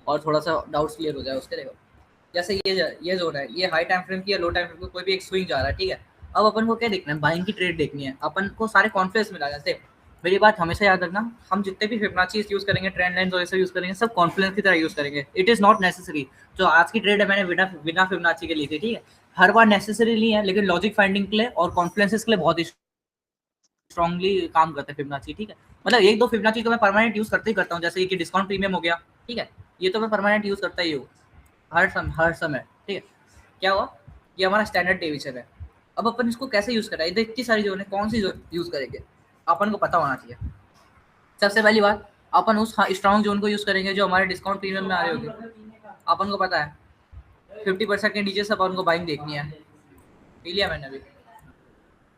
और थोड़ा सा डाउट्स क्लियर हो जाए उसके। देखो जैसे ये जोन है, ये हाई टाइम फ्रेम की या लो टाइम फ्रेम की कोई भी एक स्विंग जा रहा है, ठीक है। अब अपन को क्या देखना है, बाइंग की ट्रेड देखनी है, अपन को सारे कॉन्फ्लुएंस मिला। जैसे मेरी बात हमेशा याद रखना, हम जितने भी फिबोनाची यूज करेंगे, ट्रेंड लाइंस और ऐसे यूज करेंगे, सब कॉन्फ्लुएंस की तरह यूज करेंगे। It is not necessary. जो आज की ट्रेड है मैंने बिना बिना फिबोनाची के ली थी, ठीक है, हर बार नेसेसरी नहीं है, लेकिन लॉजिक फाइंडिंग के लिए और कॉन्फ्लुएंसेस के लिए बहुत ही स्ट्रांगली काम करते हैं फिबोनाची, ठीक है। मतलब एक दो फिबोनाची तो मैं परमानेंट यूज करते ही करता हूँ, जैसे कि डिस्काउंट प्रीमियम हो गया, ठीक है, ये तो मैं परमानेंट यूज करता ही हूँ हर समय, ठीक है। क्या हुआ, ये हमारा स्टैंडर्ड डेविएशन है। अब अपन इसको कैसे यूज करें, इधर इतनी सारी जोन है, कौन सी जोन यूज करेंगे, अपन को पता होना चाहिए। सबसे पहली बात, अपन उस स्ट्रॉन्ग जोन को यूज करेंगे जो हमारे डिस्काउंट प्रीमियम में आ रहे होंगे। अपन को पता है 50% के नीचे से अपन को बाइंग देखनी है, पी लिया मैंने अभी।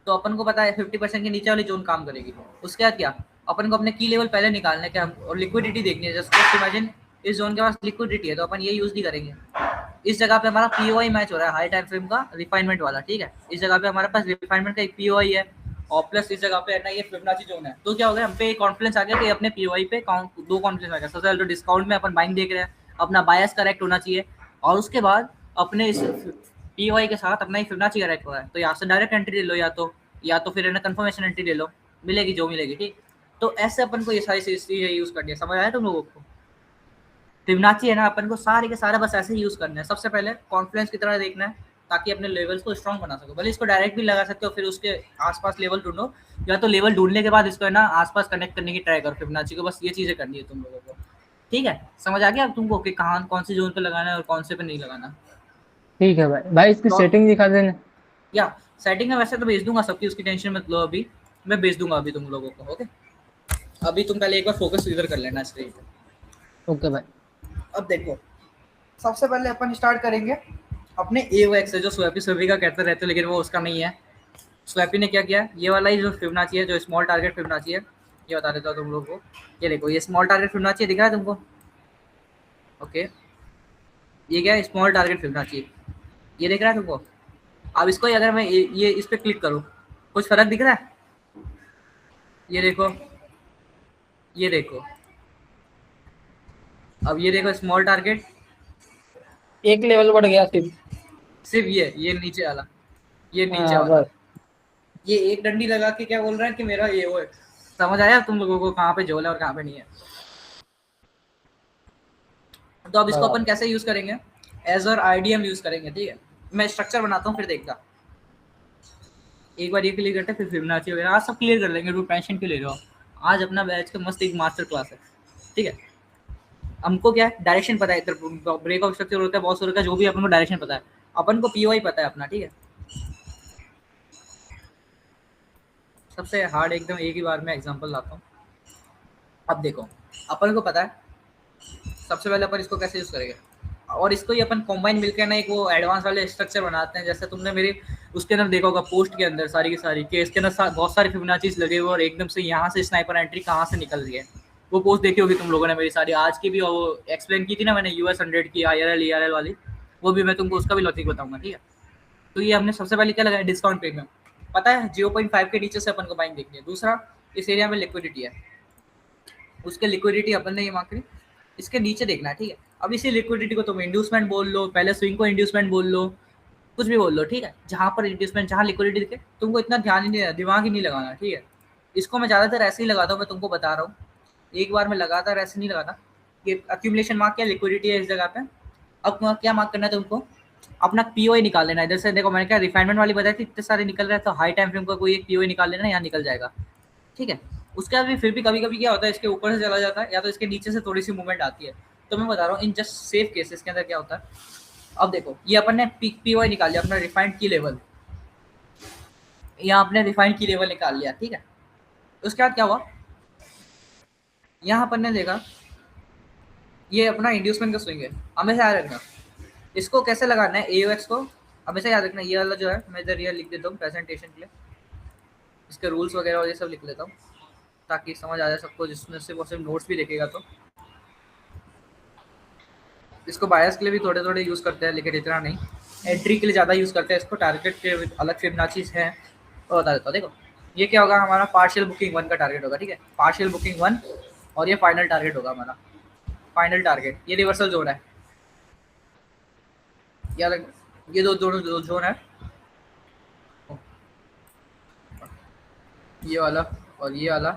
तो अपन को पता है 50% के नीचे वाली जोन काम करेगी। उसके बाद क्या, अपन को अपने की लेवल पहले निकालने के और लिक्विडिटी देखनी है। जस्ट इमेजिन इस जोन के पास लिक्विडिटी है, तो अपन ये यूज नहीं करेंगे। इस जगह पे हमारा पीओआई मैच हो रहा है, हाई टाइम फ्रेम का रिफाइनमेंट वाला, ठीक है। इस जगह पे हमारे पास रिफाइनमेंट का एक पीओआई है, और प्लस इस जगह पे है ना ये फिबोनाची जोन है। तो क्या हो गया, हम पे एक कॉन्फिडेंस आ गया कि अपने पीओआई पे दो कॉन्फिडेंस आ गया। सबसे पहले तो डिस्काउंट में अपन बाइंग देख रहे हैं, अपना बायस करेक्ट होना चाहिए, और उसके बाद अपने इस पीओआई के साथ अपना ही फिबोनाची करेक्ट हो रहा है, तो यहाँ से डायरेक्ट एंट्री ले लो, या तो फिर है ना कंफर्मेशन एंट्री ले लो, मिलेगी जो मिलेगी, ठीक। तो ऐसे अपन को ये सारी चीजें यूज करनी है। समझ आया तुम लोगों को? फिबोनाची है ना, अपन को सारे के सारे बस ऐसे ही यूज करना है। सबसे पहले कॉन्फ्लुएंस की तरह देखना है, ताकि अपने लेवल्स को स्ट्रॉन्ग बना सको। भले इसको डायरेक्ट भी लगा सकते हो, फिर उसके आसपास लेवल ढूंढो, या तो लेवल ढूंढने के बाद इसको है ना आसपास कनेक्ट करने की ट्राई करो फिबोनाची को। बस ये चीजें करनी है तुम लोगों को, ठीक है। समझ आ गया अब तुमको कि कहाँ कौन सी जोन पे लगाना है और कौन से पे नहीं लगाना। ठीक है भाई, भाई इसकी तो सेटिंग दिखा देना। या सेटिंग में वैसे तो भेज दूंगा सबकी, उसकी टेंशन मत लो, अभी मैं भेज दूंगा अभी तुम लोगों को, ओके। अभी तुम पहले एक बार फोकस इधर कर लेना स्क्रीन पे। ओके भाई। अब देखो, सबसे पहले अपन स्टार्ट करेंगे अपने AOX से, जो स्वैपी स्वैपी का कहते रहते, लेकिन वो उसका नहीं है। स्वैपी ने क्या किया, ये वाला ही जो फिबोनाची है, जो स्मॉल टारगेट फिबोनाची है, ये बता देता हूँ तुम लोगों को। ये देखो, ये स्मॉल टारगेट फिबोनाची दिख रहा है तुमको? ओके, ये क्या है, स्मॉल टारगेट फिबोनाची, ये दिख रहा है तुमको? अब इसको ही अगर मैं ये इस पे क्लिक करूँ, कुछ फर्क दिख रहा है? ये देखो, ये देखो, अब ये देखो स्मॉल टारगेट, एक लेवल बढ़ गया सिर्फ। सिर्फ ये नीचे वाला, ये नीचे हाँ वाला, बस। ये एक डंडी लगा के क्या बोल रहा है कि मेरा ये वो है। समझ आया तुम लोगों को कहाँ पे झोल है और कहाँ पे नहीं है? तो अब इसको अपन बराबर। कैसे यूज करेंगे, एज और आईडीएम यूज करेंगे, ठीक है। मैं स्ट्रक्चर बनाता हूँ, फिर देखता। एक बार ये क्लियर करते हैं, फिर फिबोनाची वगैरह आज सब क्लियर कर लेंगे, तो टेंशन क्यों ले रहे हो। आज अपना बैच का मस्त एक मास्टर क्लास है, ठीक है। हमको क्या है, डायरेक्शन पता है, इधर ब्रेकआउट स्ट्रक्चर होता है बहुत सारे का, जो भी अपन को डायरेक्शन पता है, अपन को पीओआई पता है अपना, ठीक है। सबसे हार्ड एकदम एक ही बार में एग्जांपल लाता हूँ। अब देखो, अपन को पता है सबसे पहले अपन इसको कैसे यूज करेंगे, और इसको ही अपन कॉम्बाइन मिलकर ना एक वो एडवांस वाले स्ट्रक्चर बनाते हैं। जैसे तुमने मेरे उसके अंदर देखा होगा, पोस्ट के अंदर सारी की सारी के इसके अंदर बहुत सारे फिबोनाचीज लगे हुए, और एकदम से यहाँ से स्नाइपर एंट्री कहाँ से निकल रही है। वो पोस्ट देखी होगी तुम लोगों ने मेरी सारी, आज की भी, और वो एक्सप्लेन की थी ना मैंने US 100 की IRL वाली, वो भी मैं तुमको उसका भी लॉजिक बताऊंगा, ठीक है। तो ये हमने सबसे पहले क्या लगाया, डिस्काउंट प्रीमियम, पता है 0.5 के नीचे से अपन को बाइंग देखनी है। दूसरा, इस एरिया में लिक्विडिटी है, उसके लिक्विडिटी अपन ने ये मार्क करी, इसके नीचे देखना है, ठीक है। अब इसी लिक्विडिटी को तुम इंड्यूसमेंट बोल लो, पहले स्विंग को इंड्यूसमेंट बोल लो, कुछ भी बोल लो, ठीक है। जहाँ पर इंड्यूसमेंट, जहाँ लिक्विडिटी दिखे, तुमको इतना ध्यान ही नहीं, दिमाग ही नहीं लगाना, ठीक है। इसको मैं ज़्यादातर ऐसे ही लगाता हूँ, मैं तुमको बता रहा हूँ, एक बार में लगातार ऐसे नहीं लगाता। ये अक्यूमुलेशन मार्क क्या, लिक्विडिटी है इस जगह पे। अब क्या मार्क करना है तुमको, अपना पीओई निकाल लेना है। इधर से देखो, मैंने क्या रिफाइनमेंट वाली बताई थी, इतने सारे निकल रहे हैं, तो हाई टाइम फ्रेम का कोई एक पीओई निकाल लेना, यहाँ निकल जाएगा, ठीक है। उसके बाद भी फिर भी कभी कभी क्या होता है, इसके ऊपर से चला जाता है, या तो इसके नीचे से थोड़ी सी मूवमेंट आती है। तो मैं बता रहा हूँ इन जस्ट सेफ केसेस के अंदर क्या होता है। अब देखो, ये अपन ने पीओई निकाल लिया, अपना रिफाइंड की लेवल, यहाँ अपने रिफाइंड की लेवल निकाल लिया, ठीक है। उसके बाद क्या हुआ, यहाँ अपन ने देखा ये अपना इंड्यूसमेंट का स्विंग है। हमेशा याद रखना इसको कैसे लगाना है, AOX को हमेशा याद रखना। ये वाला जो है, मैं इधर ये लिख देता हूँ प्रेजेंटेशन के लिए, इसके रूल्स वगैरह और ये सब लिख लेता हूँ, ताकि समझ आ जाए सबको, जिसमें से वो सिर्फ नोट्स भी देखेगा। तो इसको बायस के लिए भी थोड़े थोड़े यूज़ करते हैं, लेकिन इतना नहीं। एंट्री के लिए ज़्यादा यूज़ करते हैं इसको, टारगेट के अलग फिबोनाची है, तो बता देता हूँ। देखो, ये क्या होगा, हमारा पार्शियल बुकिंग 1 का टारगेट होगा, ठीक है। पार्शियल बुकिंग 1, और ये फाइनल टारगेट होगा हमारा। फाइनल टारगेट, ये रिवर्सल जोन है, ये दो दोनों दो जोन है, ये वाला और ये वाला,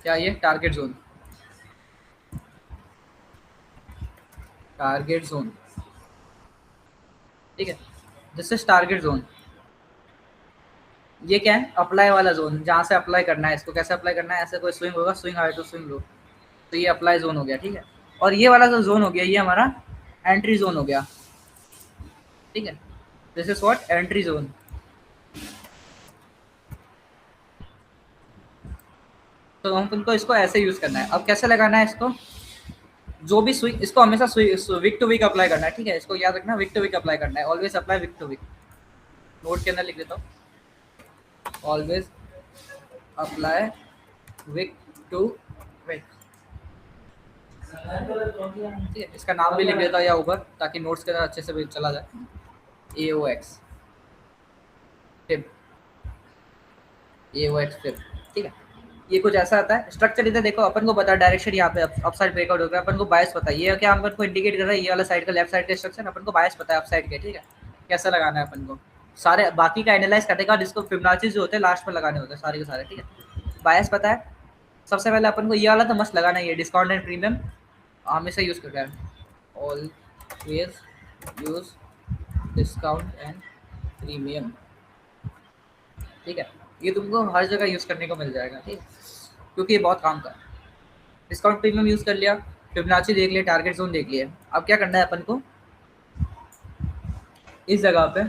क्या ये टारगेट जोन, टारगेट जोन, ठीक है, दिस इज टारगेट जोन। ये क्या है, अप्लाई वाला जोन, जहाँ से अप्लाई करना है, इसको कैसे अप्लाई करना है, ऐसे कोई स्विंग होगा, swing high to swing low, तो ये अप्लाई जोन हो गया, ठीक है। और ये वाला जो जोन हो गया, ये हमारा एंट्री जोन हो गया, ठीक है, this is what entry zone. तो हम तुमको इसको ऐसे यूज करना है। अब कैसे लगाना है इसको, जो भी स्विंग, इसको हमेशा वीक टू वीक अप्लाई करना है, ठीक है, इसको याद रखना, वीक टू वीक अप्लाई करना है, always apply wick to wick. Note के अंदर लिख देता हूँ, always apply wick to wick, ठीक है। इसका नाम भी लिख देता हूँ या ऊपर, ताकि नोट्स के अंदर अच्छे से भी चला जाए। AOX फिब, AOX फिब, ठीक है। ये कुछ ऐसा आता है स्ट्रक्चर। इधर देखो, अपन को पता है डायरेक्शन यहाँ पे अप साइड ब्रेकआउट हो गया, अपन को बायस पता है, ये क्या अपन को इंडिकेट कर रहा है, ये वाला साइड का लेफ्ट साइड का स्ट्रक्चर, अपन को बायस पता है अप साइड के, ठीक है। कैसा लगाना है अपन को, सारे बाकी का एनालाइज करेगा, जिसको फिबोनाची जो होते हैं लास्ट में लगाने होते हैं सारे के सारे, ठीक है। बायस पता है, सबसे पहले अपन को ये वाला तो मस्त लगाना है, ये डिस्काउंट एंड प्रीमियम हमेशा यूज करते हैं, always use discount and premium, ठीक है। ये तुमको हर जगह यूज करने को मिल जाएगा, ठीक है, क्योंकि ये बहुत काम का है। डिस्काउंट प्रीमियम यूज कर लिया, फिबोनाची देख लिया, टारगेट जोन देख लिया। अब क्या करना है अपन को, इस जगह पे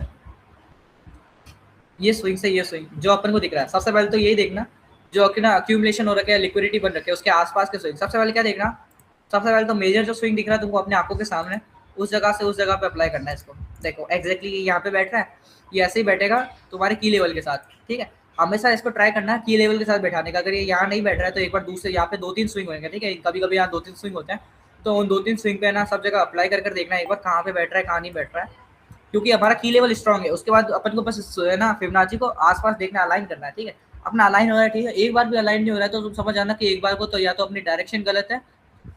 ये स्विंग से ये स्विंग जो अपन को दिख रहा है, सबसे पहले तो यही देखना जो कि ना अक्यूमुलेशन हो रखा है, लिक्विडिटी बन रखी है, उसके आसपास के स्विंग। सबसे पहले क्या देखना, सबसे पहले तो मेजर जो स्विंग दिख रहा है तुमको अपने आंखों के सामने, उस जगह से उस जगह पे अप्लाई करना है इसको। देखो एग्जैक्टली यहाँ पे बैठ रहा है, ये ऐसे ही बैठेगा तुम्हारे की लेवल के साथ, ठीक है। हमेशा इसको ट्राई करना की लेवल के साथ बैठाने का। अगर ये यहाँ नहीं बैठ रहा है तो एक बार दूसरे यहाँ पे 2-3 स्विंग होंगे, ठीक है, कभी कभी यहाँ 2-3 स्विंग होते हैं, तो उन 2-3 स्विंग पे ना सब जगह अप्लाई कर देखना एक बार कहाँ पे बैठ रहा है, कहाँ नहीं बैठ रहा है, क्योंकि हमारा की लेवल स्ट्रॉन्ग है। उसके बाद अपन को बस है ना फिबोनाची को आसपास देखना, अलाइन करना है, ठीक है। अपना अलाइन हो रहा है, ठीक है, एक बार भी अलाइन नहीं हो रहा है तो तुम समझ जाना कि एक बार को तो या तो अपनी डायरेक्शन गलत है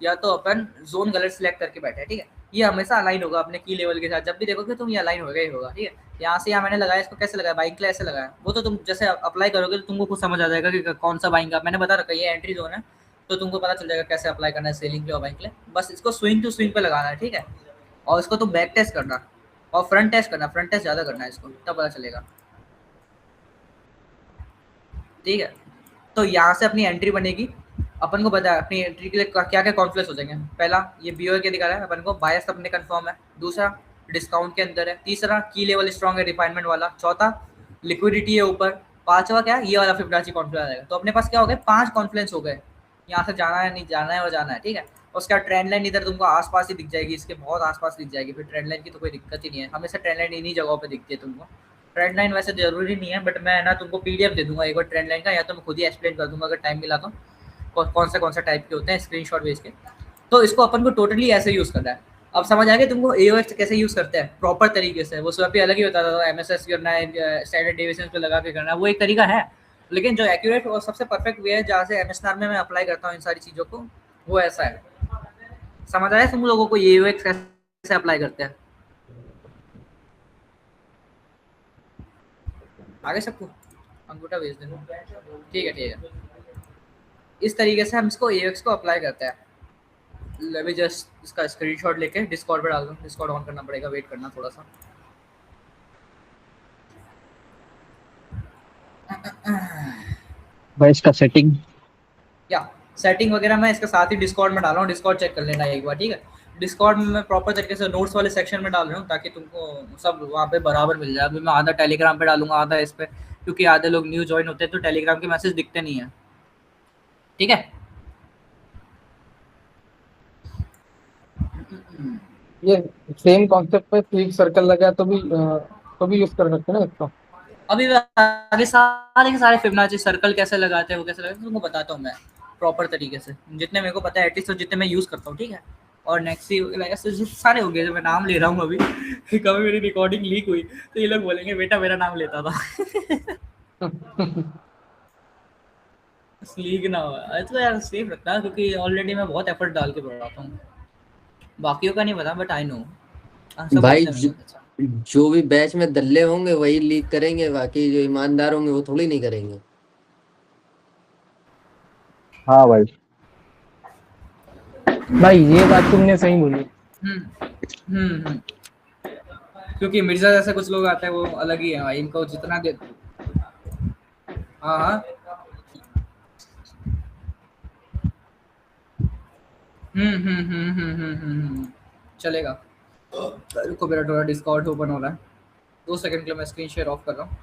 या तो अपन जोन गलत सिलेक्ट करके बैठे हैं, ठीक है। ये हमेशा अलाइन होगा अपने की लेवल के साथ, जब भी देखोगे तुम ये अलाइन होगा ही होगा, ठीक है। यहाँ से यहाँ मैंने लगाया, इसको कैसे लगाया, बाइंग के लिए ऐसे लगाया, वो तो तुम जैसे अप्लाई करोगे तो तुमको कुछ समझ आ जाएगा कि कौन सा बाइंग का मैंने बता रखा है, ये एंट्री जोन है, तो तुमको पता चल जाएगा कैसे अप्लाई करना है सेलिंग के और बाइंग के लिए। बस इसको स्विंग टू स्विंग पे लगाना है, ठीक है, और इसको तुम बैक टेस्ट करना और फ्रंट टेस्ट करना, फ्रंट टेस्ट ज़्यादा करना है इसको, तब पता चलेगा, ठीक है। तो यहाँ से अपनी एंट्री बनेगी, अपन को पता है अपनी एंट्री के लिए क्या क्या कॉन्फ्लिक्ट हो जाएंगे। पहला ये बीओ के दिखा रहा है अपन को, बायस अपने कंफर्म है, दूसरा डिस्काउंट के अंदर है, तीसरा की लेवल स्ट्रॉन्ग है रिफाइनमेंट वाला, चौथा लिक्विडिटी है ऊपर, पांचवा क्या है, ये वाला फिबोनाची कॉन्फ्लिक्ट आ जाएगा। तो अपने पास क्या हो गए, 5 कॉन्फ्लिक्ट हो गए, यहाँ से जाना है, नहीं जाना है और जाना है, ठीक है। उसका ट्रेंड लाइन इधर तुमको आसपास ही दिख जाएगी, इसके बहुत आसपास दिख जाएगी, फिर ट्रेंड लाइन की तो कोई दिक्कत ही नहीं है, हमेशा ट्रेंड लाइन इन्हीं जगहों पे दिखती है तुमको। ट्रेंड लाइन वैसे जरूरी नहीं है, बट मैं ना तुमको पीडीएफ दे दूंगा एक बार ट्रेंड लाइन का, या तो मैं खुद ही एक्सप्लेन कर दूंगा अगर टाइम मिला तो, कौन सा टाइप के होते हैं स्क्रीनशॉट भेज के। तो इसको अपन को टोटली ऐसे यूज करना है। अब समझ आ गया तुमको AOX कैसे यूज करते हैं प्रॉपर तरीके से, वो सब भी अलग ही होता था, MSS करना है, स्टैंडर्ड डेविएशन पे लगा के करना है, वो एक तरीका है, लेकिन जो एक्यूरेट और सबसे परफेक्ट वे है जहाँ से MSNR में मैं अप्लाई करता हूँ इन सारी चीज़ों को, वो ऐसा है। समझ आया तुम लोगों को AOX कैसे अप्लाई करते हैं, आगे सबको अंगूठा भेज देना, ठीक है, ठीक है। इस तरीके से हम इसको AOX को अप्लाई करते हैं। लेट मी जस्ट इसका स्क्रीनशॉट लेके डिस्कॉर्ड पे डाल दूँ, डिस्कॉर्ड ऑन करना पड़ेगा, वेट करना थोड़ा सा। भाई इसका सेटिंग, या सेटिंग वगैरह मैं इसके साथ ही डिस्कॉर्ड में डाल रहा हूँ, डिस्कॉर्ड चेक कर लेना एक बार, ठीक है। डिस्कॉर्ड में मैं प्रॉपर तरीके से नोट्स वाले सेक्शन में डाल रहा हूँ ताकि तुमको सब वहाँ पे बराबर मिल जाए। अभी मैं आधा टेलीग्राम पे डालूंगा, आधा इस पे, क्योंकि आधे लोग न्यू ज्वाइन होते हैं तो टेलीग्राम के मैसेज दिखते नहीं है, ठीक है। ये सेम कॉन्सेप्ट पे क्लिक सर्कल लगा तो भी यूज कर सकते हैं ना इसको। अभी आगे सारे के सारे फिबोनाची सर्कल कैसे लगाते हैं, वो कैसे लगाते हैं तुमको बताता हूँ मैं प्रॉपर तरीके से, जितने मेरे को पता है एटलीस्ट, जितने मैं यूज़ करता हूँ, ठीक है। और नेक्स्ट ऐसे सारे हो गए जो मैं नाम ले रहा हूँ अभी कभी मेरी रिकॉर्डिंग लीक हुई तो ये लोग बोलेंगे बेटा मेरा नाम लेता था लीक ना हो। अरे तो यार सेफ रखना, क्योंकि ऑलरेडी मैं बहुत एफर्ट डाल के पढ़ाता हूँ। बाकियों का नहीं पता, बट आई नो आंसर भाई बोलते हैं मेरे बहुत अच्छा। जो भी बैच में दल्ले होंगे वही लीक करेंगे, बाकी जो ईमानदार होंगे वो थोड़ी नहीं करेंगे। हाँ भाई, भाई ये बात तुमने सही बोली। हम्म हम्म। क्योंकि मिर्जा जैसे कुछ लोग आते हैं वो अलग ही है भाई, इनको जितना दे। हाँ हाँ। चलेगा। रुको मेरा थोड़ा डिस्कॉर्ड ओपन हो रहा है, 2 सेकंड के लिए मैं स्क्रीन शेयर ऑफ कर रहा हूँ।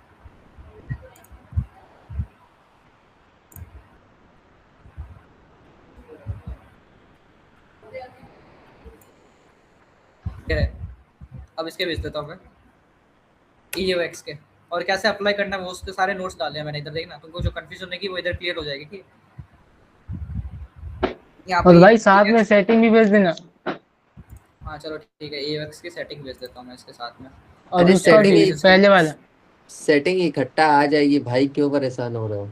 क्या है? अब इसके भेज देता हूँ मैं, EUX के। और कैसे अप्लाई करना है वो उसके सारे नोट्स डाले हैं मैंने, इधर देखना, तुमको जो कंफ्यूजन होगी वो इधर क्लियर हो जाएगी, ठीक है। यहाँ पे और भाई साथ में EUX। सेटिंग भी भेज देना। हाँ चलो ठीक है, EUX की सेटिंग भेज देता हूँ मैं इसके साथ में। और अरे उसका सेटिंग रिविजन की। पहले वाला। सेटिंग इकट्ठा आ जाएगी भाई, क्यों परेशान हो रहे हो।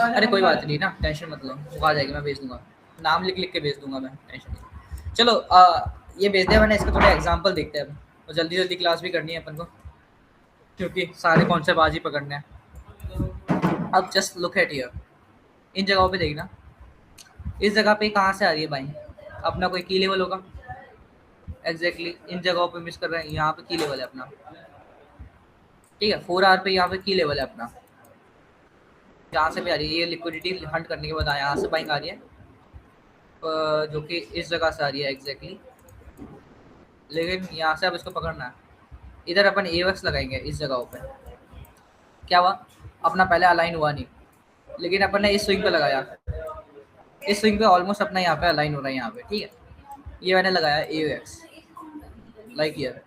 अरे कोई बात नहीं ना, टेंशन मत लो, वो आ जाएगी, मैं भेज दूंगा। नाम लिख लिख के भेज दूंगा मैं, टेंशन नहीं। चलो ये भेज दिया मैंने, इसका थोड़ा एग्जांपल देखते हैं अब। तो जल्दी जल्दी क्लास भी करनी है अपन को, क्योंकि सारे कॉन्सेप्ट आज ही पकड़ने हैं। अब जस्ट लुक एट हियर, इन जगहों पे देखना। इस जगह पे कहाँ से आ रही है बाइंग? अपना कोई की लेवल होगा। एग्जैक्टली इन जगहों पे मिस कर रहे हैं, यहाँ पे की लेवल है अपना, ठीक है। 4R पे यहाँ पे की लेवल है अपना, यहाँ से भी आ रही है। ये लिक्विडिटी हंट करने के बाद यहाँ से बाइंग आ रही है, जो कि इस जगह से आ रही है एग्जैक्टली। लेकिन यहाँ से अब इसको पकड़ना है, इधर अपन AUX लगाएंगे इस जगहों पे। क्या हुआ, अपना पहले अलाइन हुआ नहीं, लेकिन अपन ने इस स्विंग पे लगाया, इस स्विंग पे ऑलमोस्ट अपना यहाँ पे अलाइन हो रहा है यहाँ पे, ठीक है। ये मैंने लगाया AUX, लाइक ईयर।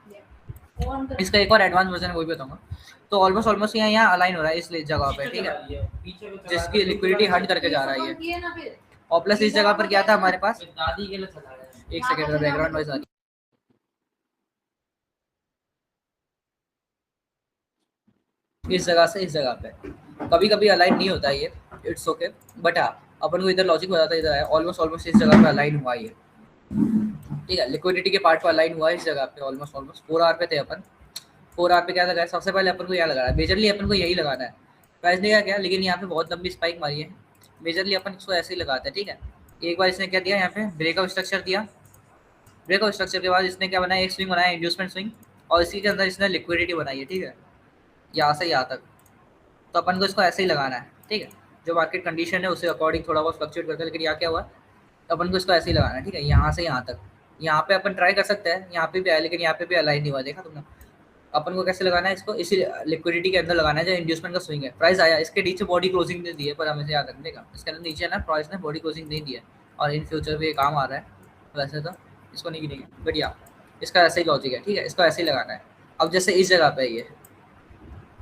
इसका एक और एडवांस वर्जन है, वो भी बताऊंगा। तो ऑलमोस्ट ऑलमोस्ट यहाँ अलाइन हो रहा है इस जगह पे, ठीक है, जिसकी लिक्विडिटी हट करके जा रहा है ये। और प्लस इस जगह पर क्या था हमारे पास, एक सेकंड, बैकग्राउंड नॉइज आ रही है। इस जगह से इस जगह पे कभी कभी अलाइन नहीं होता है ये, इट्स ओके। बट हाँ, अपन को इधर लॉजिक बताता है, इधर है ऑलमोस्ट ऑलमोस्ट इस जगह पे अलाइन हुआ है, ठीक है। लिक्विडिटी के पार्ट पर अलाइन हुआ है इस जगह पे, ऑलमोस्ट ऑलमोस्ट 4R पे थे अपन। 4R पे क्या लगाया, सबसे पहले अपन को यहाँ लगाना है, मेजरली अपन को यही लगाना है। प्राइस ने क्या, लेकिन यहाँ पे बहुत लंबी स्पाइक मारी है, मेजरली अपन इसको ऐसे ही लगाते हैं, ठीक है। एक बार इसने क्या दिया, यहाँ पे ब्रेकआउट स्ट्रक्चर दिया। ब्रेकआउट स्ट्रक्चर के बाद इसने क्या बनाया, एक स्विंग बनाया, इंड्यूसमेंट स्विंग, और इसी के अंदर इसने लिक्विडिटी बनाई है, ठीक है, यहाँ से यहाँ तक। तो अपन को इसको ऐसे ही लगाना है, ठीक है। जो मार्केट कंडीशन है उससे अकॉर्डिंग थोड़ा बहुत फ्लक्चुएट करता है, लेकिन यहाँ क्या हुआ, अपन को इसको ऐसे ही लगाना है, ठीक है, यहाँ से यहाँ तक। यहाँ पे अपन ट्राई कर सकते हैं, यहाँ पे भी आया, लेकिन यहाँ पे भी अलाइन नहीं हुआ, देखा तुमने। अपन को कैसे लगाना है इसको, इसी लिक्विडिटी के अंदर लगाना है जो इंड्यूसमेंट का स्विंग है। प्राइस आया, इसके नीचे बॉडी क्लोजिंग नहीं दी है, पर हमें से याद रखने का, इसके अंदर नीचे ना प्राइस ने बॉडी क्लोजिंग नहीं दी है, और इन फ्यूचर भी ये काम आ रहा है। वैसे तो इसको नहीं गिनेंगे, बढ़िया। इसका ऐसे ही लॉजिक है, ठीक है, इसको ऐसे ही लगाना है। अब जैसे इस जगह पे ये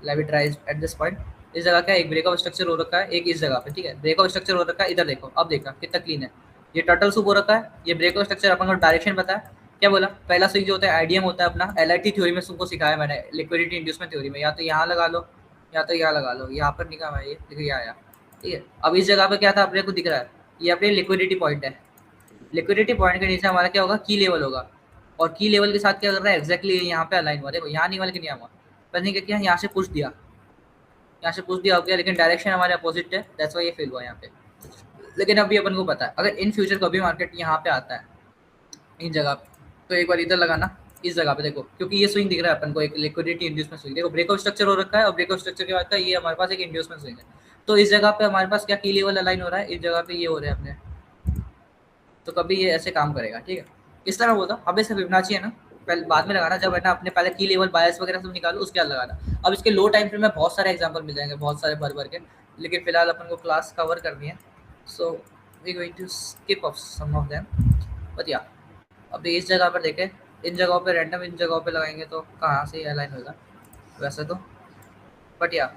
लेविट्राइज एट दिस पॉइंट, इस जगह का एक ब्रेकआउट स्ट्रक्चर हो रखा है, एक इस जगह पे, ठीक है, ब्रेकआउट स्ट्रक्चर हो रखा है। इधर देखो, अब देखना कितना क्लीन है, ये टर्टल सूप हो रखा है, ये ब्रेकआउट स्ट्रक्चर। अपन को डायरेक्शन पता है, क्या बोला, पहला स्विंग जो होता है आईडीएम होता है अपना, LIT थ्योरी में तुमको सिखाया मैंने, लिक्विडिटी इंड्यूसमेंट थ्योरी में, या तो यहाँ लगा लो या तो यहाँ लगा लो, यहाँ पर निकाला ये देखिए आया, ठीक है। अब इस जगह पे क्या था अपने को दिख रहा है, ये अपने लिक्विडिटी पॉइंट है। लिक्विडिटी पॉइंट के नीचे हमारा क्या होगा, की लेवल होगा, और की लेवल के साथ क्या कर रहा है, एक्जैक्टली यहाँ पे अलाइन हुआ, देखो यहाँ नहीं वाले कि नहीं हुआ, पहले क्या किया, यहाँ से पुश दिया, यहाँ से पुश दिया हो गया, लेकिन डायरेक्शन हमारे अपोजिट है, दैट्स व्हाई ये फेल हुआ यहाँ पे। लेकिन अभी अपन को पता है, अगर इन फ्यूचर कभी मार्केट यहाँ पे आता है इन जगह पे, तो एक बार इधर लगाना, इस जगह पे देखो, क्योंकि ये स्विंग दिख रहा है अपन को, एक लिक्विडिटी इंड्यूसमेंट स्विंग, देखो ब्रेकआउट स्ट्रक्चर हो रखा है, और ब्रेकआउट स्ट्रक्चर के बाद का ये हमारे पास एक इंड्यूसमेंट स्विंग है। तो इस जगह पे हमारे पास क्या की लेवल अलाइन हो रहा है, इस जगह पे ये हो रहा है अपने, तो कभी ये ऐसे काम करेगा, ठीक है। इस तरह होता, अब इसे फिबोनाची है ना, पहले बाद में लगाना, जब है ना अपने पहले की लेवल बायस वगैरह सब निकालो, उसके बाद लगाना। अब इसके लो टाइम फ्रेम में बहुत सारे एग्जांपल मिल जाएंगे, बहुत सारे भर भर के, लेकिन फिलहाल अपन को क्लास कवर करनी है, so we going to skip of some of them, but या अब इस जगह पर देखें, इन जगहों पे रैंडम इन जगहों पे लगाएंगे तो कहाँ से अलाइन होगा वैसे तो, बट या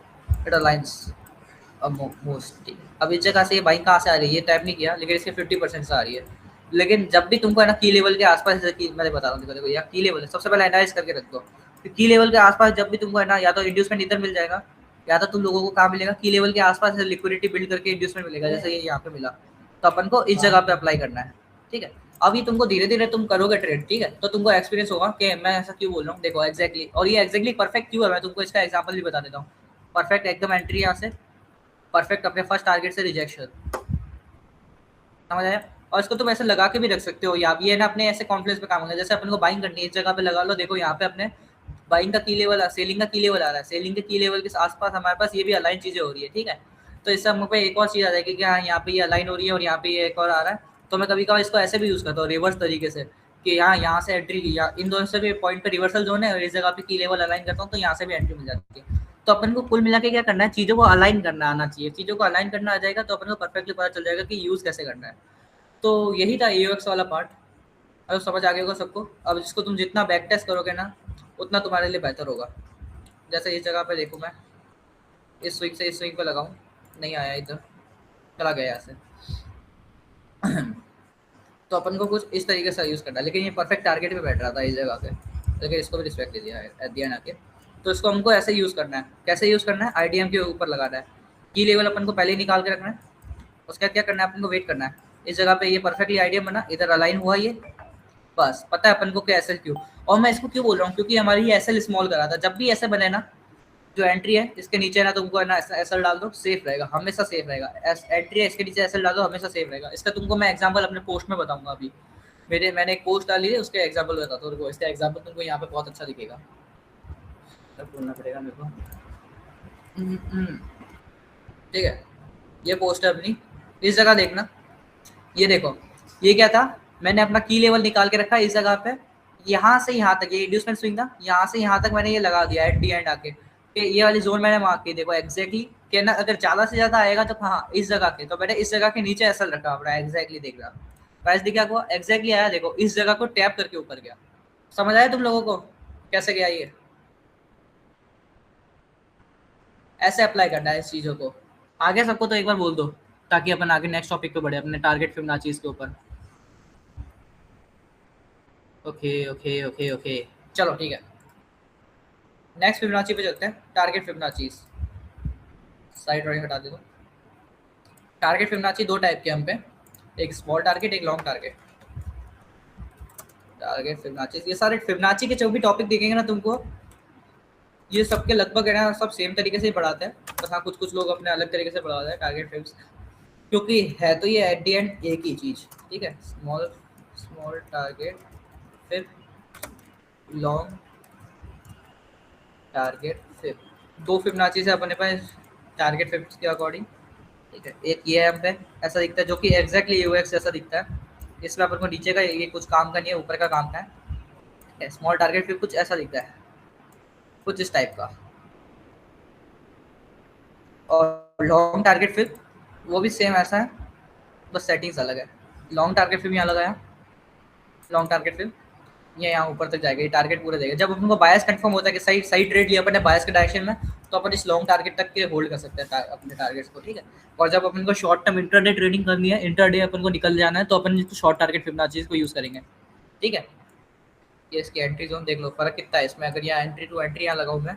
इट अलाइंस मोस्टली। अब इस जगह से ये बाइंग कहाँ से आ रही है, ये टाइप नहीं किया, लेकिन इसके 50% से आ रही है। लेकिन जब भी तुमको है ना की लेवल के आसपास, जैसे कि मैं बता रहा हूँ, देखो या की लेवल है, सबसे पहले एनालाइज करके रख दो, की लेवल के आसपास जब भी तुमको है ना, या तो इंड्यूसमेंट इधर मिल जाएगा, या तो तुम लोगों को कहाँ मिलेगा, की लेवल के आसपास लिक्विडिटी बिल्ड करके इंड्यूसमेंट मिलेगा, जैसे ये यहाँ पे मिला, तो अपन को इस जगह पे अप्लाई करना है, ठीक है। अब ये तुमको धीरे धीरे तुम करोगे ट्रेड, ठीक है, तो तुमको एक्सपीरियंस होगा कि मैं ऐसा क्यों बोल रहा हूँ, देखो एग्जैक्टली, और ये एग्जैक्टली परफेक्ट क्यों है, मैं तुमको इसका एग्जांपल भी बता देता हूँ। परफेक्ट एकदम एंट्री यहाँ से, परफेक्ट अपने फर्स्ट टारगेट से रिजेक्शन, समझ आया। और इसको तुम ऐसे लगा के भी रख सकते हो, या ये ना अपने ऐसे कॉन्फ्लेक्स पे काम होगा, जैसे अपन को बाइंग करनी है इस जगह पे लगा लो, देखो यहाँ पे अपने बाइंग का की लेवल, सेलिंग का की लेवल आ रहा है, सेलिंग के की लेवल के आसपास हमारे पास ये भी अलाइन चीजें हो रही है, ठीक है। तो इससे हम पे एक और चीज आ जाएगी कि हाँ यहाँ पे ये अलाइन हो रही है और यहाँ पे ये एक और आ रहा है, तो मैं कभी कभार इसको ऐसे भी यूज करता हूँ रिवर्स तरीके से, कि यहाँ से एंट्री ली, या इन दोनों से भी पॉइंट पे रिवर्सल जोन है और इस जगह पे की लेवल अलाइन करता हूँ, तो यहाँ से भी एंट्री मिल जाती है। तो अपन को कुल मिला के क्या करना है, चीजों को अलाइन करना आना चाहिए, चीजों को अलाइन करना आ जाएगा तो अपन को परफेक्टली पता चल जाएगा कि यूज कैसे करना है। तो यही था AUX वाला पार्ट, अब समझ आ गया होगा सबको। अब इसको तुम जितना बैक टेस्ट करोगे ना, उतना तुम्हारे लिए बेहतर होगा। जैसे इस जगह पे देखो, मैं इस स्विंग से इस स्विंग पे लगाऊं, नहीं आया इधर, चला गया यहाँ से तो अपन को कुछ इस तरीके से यूज़ करना है, लेकिन ये परफेक्ट टारगेट पे बैठ रहा था इस जगह पे, लेकिन इसको भी रिस्पेक्ट दे दिया है एट द एंड आके। तो इसको हमको ऐसे यूज़ करना है, कैसे यूज़ करना है, IDM के ऊपर लगाना है, की लेवल अपन को पहले ही निकाल के रखना है, उसके बाद क्या करना है अपन को, वेट करना है। इस जगह पे ये परफेक्टली IDM बना, इधर अलाइन हुआ ये, बस पता है अपन को कि एसएल क्यों। और मैं इसको क्यों बोल रहा हूँ, क्योंकि हमारी ये एसएल स्मॉल करा था, जब भी ऐसे बने ना, जो एंट्री है इसके नीचे ना तुमको है ना एसएल डाल दो, सेफ रहेगा, हमेशा सेफ रहेगा। एंट्री है इसके नीचे एसएल डाल दो, हमेशा सेफ रहेगा। इसका तुमको मैं एग्जांपल अपने पोस्ट में बताऊंगा अभी, मैंने एक पोस्ट डाली है, उसके एग्जांपल बताता हूँ तुमको। इसका एग्जांपल तुमको यहाँ पे बहुत अच्छा दिखेगा, तब बोलना पड़ेगा मेरे को, ठीक है। ये पोस्ट है अपनी, इस जगह देखना, ये देखो ये क्या था, मैंने अपना की लेवल निकाल के रखा इस जगह पे, यहाँ से यहाँ तक ये इंड्यूसमेंट स्विंग था, यहाँ से यहाँ तक मैंने ये लगा दिया एट दी एंड आके, कि ये वाली जोन मैंने मार्क की, देखो एग्जैक्टली कि ना अगर ज़्यादा से ज़्यादा आएगा तो हाँ इस जगह के, तो मैंने इस जगह के नीचे ऐसा रखा अपना एग्जैक्टली, देख रहा प्राइस दिखा को एग्जैक्टली आया, देखो इस जगह को टैप करके ऊपर गया। समझ आया तुम लोगों को कैसे गया ये, ऐसे अप्लाई करना है इस चीज़ों को। आगे सबको तो एक बार बोल दो, ताकि अपन आगे नेक्स्ट टॉपिक पे बढ़े, अपने टारगेट फिबोनाची के ऊपर। ओके ओके ओके ओके, चलो ठीक है, नेक्स्ट फिबोनाची पे चलते हैं। टारगेट फिबोनाची साइड ड्राइंग हटा दे दो। टारगेट फिबोनाची दो टाइप के हम पे, एक स्मॉल टारगेट, एक लॉन्ग टारगेट। टारगेट फिबोनाची, ये सारे फिबोनाची के जो भी टॉपिक दिखेंगे ना तुमको, ये सबके लगभग है ना सब सेम तरीके से ही पढ़ाते हैं, बस हाँ कुछ कुछ लोग अपने अलग तरीके से पढ़ाते हैं टारगेट फिब्स, क्योंकि है तो ये एट दी एंड एक ही चीज़, ठीक है। Small target fib, long target fib, दो फिबोनाची से अपने पास टारगेट फिब्स के अकॉर्डिंग, ठीक है। एक ये हम पे ऐसा दिखता है, जो कि एग्जैक्टली AUX जैसा दिखता है, इसमें अपन को नीचे का ये कुछ काम का नहीं है, ऊपर का काम का है। स्मॉल टारगेट फिब कुछ ऐसा दिखता है, कुछ इस टाइप का। और लॉन्ग टारगेट फिब वो भी सेम ऐसा है, बस सेटिंग्स अलग है। लॉन्ग टारगेट फिब यहाँ लगाया, लॉन्ग टारगेट फिब ये यहाँ ऊपर तक जाएगा, ये टारगेट पूरा देगा। जब अपन को बायस कंफर्म होता है कि सही सही ट्रेड लिया अपन ने बायस के डायरेक्शन में, तो अपन इस लॉन्ग टारगेट तक के होल्ड कर सकते हैं अपने टारगेट्स को, ठीक है। और जब अपन को शॉर्ट टर्म इंटरडे ट्रेडिंग करनी है, इंटरडे अपन को निकल जाना है, तो अपन शॉर्ट टारगेट फिबोनाची को यूज़ करेंगे, ठीक है। ये इसकी एंट्री जोन देख लो, फर्क कितना है इसमें। अगर यहाँ एंट्री टू एंट्री यहाँ लगाऊँ मैं,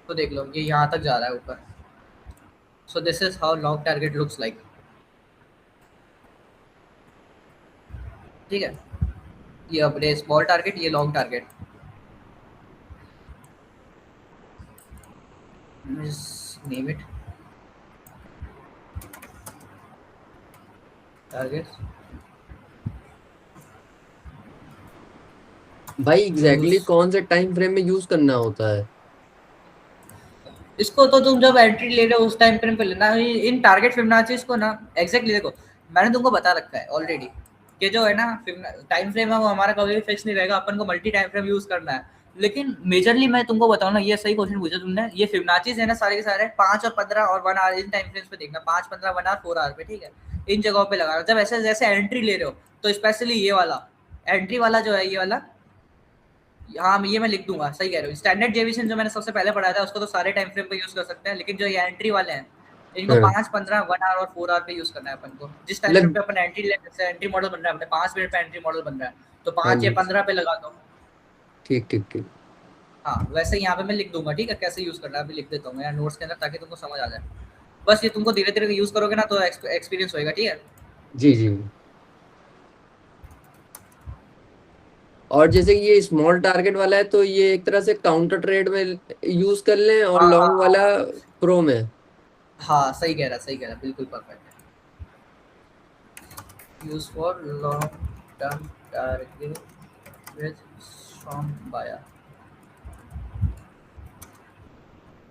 तो देख लो ये यहाँ तक जा रहा है ऊपर। So this is how long target looks like, ठीक है। ये अपने स्मॉल टारगेट, ये long target, name it target. भाई एग्जैक्टली कौन से टाइम फ्रेम में यूज करना होता है इसको तो तुम जब एंट्री ले रहे हो उस टाइम फ्रेम पे लेना। इन टारगेट फिबोनाची को ना एग्जैक्टली देखो, मैंने तुमको बता रखा है ऑलरेडी कि जो है ना टाइम फ्रेम है वो हमारा कभी भी फिक्स नहीं रहेगा, अपन को मल्टी टाइम फ्रेम यूज करना है। लेकिन मेजरली मैं तुमको बताऊँ ना, ये सही क्वेश्चन पूछा तुमने, ये फिबोनाची है ना सारे के सारे 5 और 15 और 1 आवर इन टाइम फ्रेम्स पे देखना, 5, 15, 1 आवर, 4 आवर पे, ठीक है। इन जगहों पे लगाना जब ऐसे जैसे एंट्री ले रहे हो, तो स्पेशली ये वाला एंट्री वाला जो है, ये वाला, हाँ ये मैं लिख दूंगा, सही कह रहे हो। स्टैंडर्ड डेविएशन जो मैंने सबसे पहले पढ़ाया था, उसको तो सारे टाइम फ्रेम पे यूज कर सकते हैं, लेकिन जो ये एंट्री वाले हैं इनको 5, 15, 1 आवर और 4 आवर पे यूज करना है अपन को। जिस टाइम फ्रेम पे अपन एंट्री ले, जैसे एंट्री मॉडल बन रहा है अपने 5 मिनट पे एंट्री मॉडल बन रहा है, तो 5 या 15 पे लगा दो। ठीक ठीक ठीक। हाँ वैसे यहाँ पे मैं लिख दूंगा, ठीक है, कैसे यूज करना है अभी लिख देता हूँ यार नोट्स के अंदर, ताकि तुमको समझ आ जाए। बस ये तुमको धीरे धीरे यूज करोगे ना तो एक्सपीरियंस होएगा, ठीक है। जी जी। और जैसे कि ये स्मॉल टारगेट वाला है तो ये एक तरह से काउंटर ट्रेड में यूज कर लें, और हाँ हाँ लॉन्ग हाँ वाला प्रो में। हाँ, सही कह रहा सही कह रहा, बिल्कुल perfect. Use for long term target with strong buyer.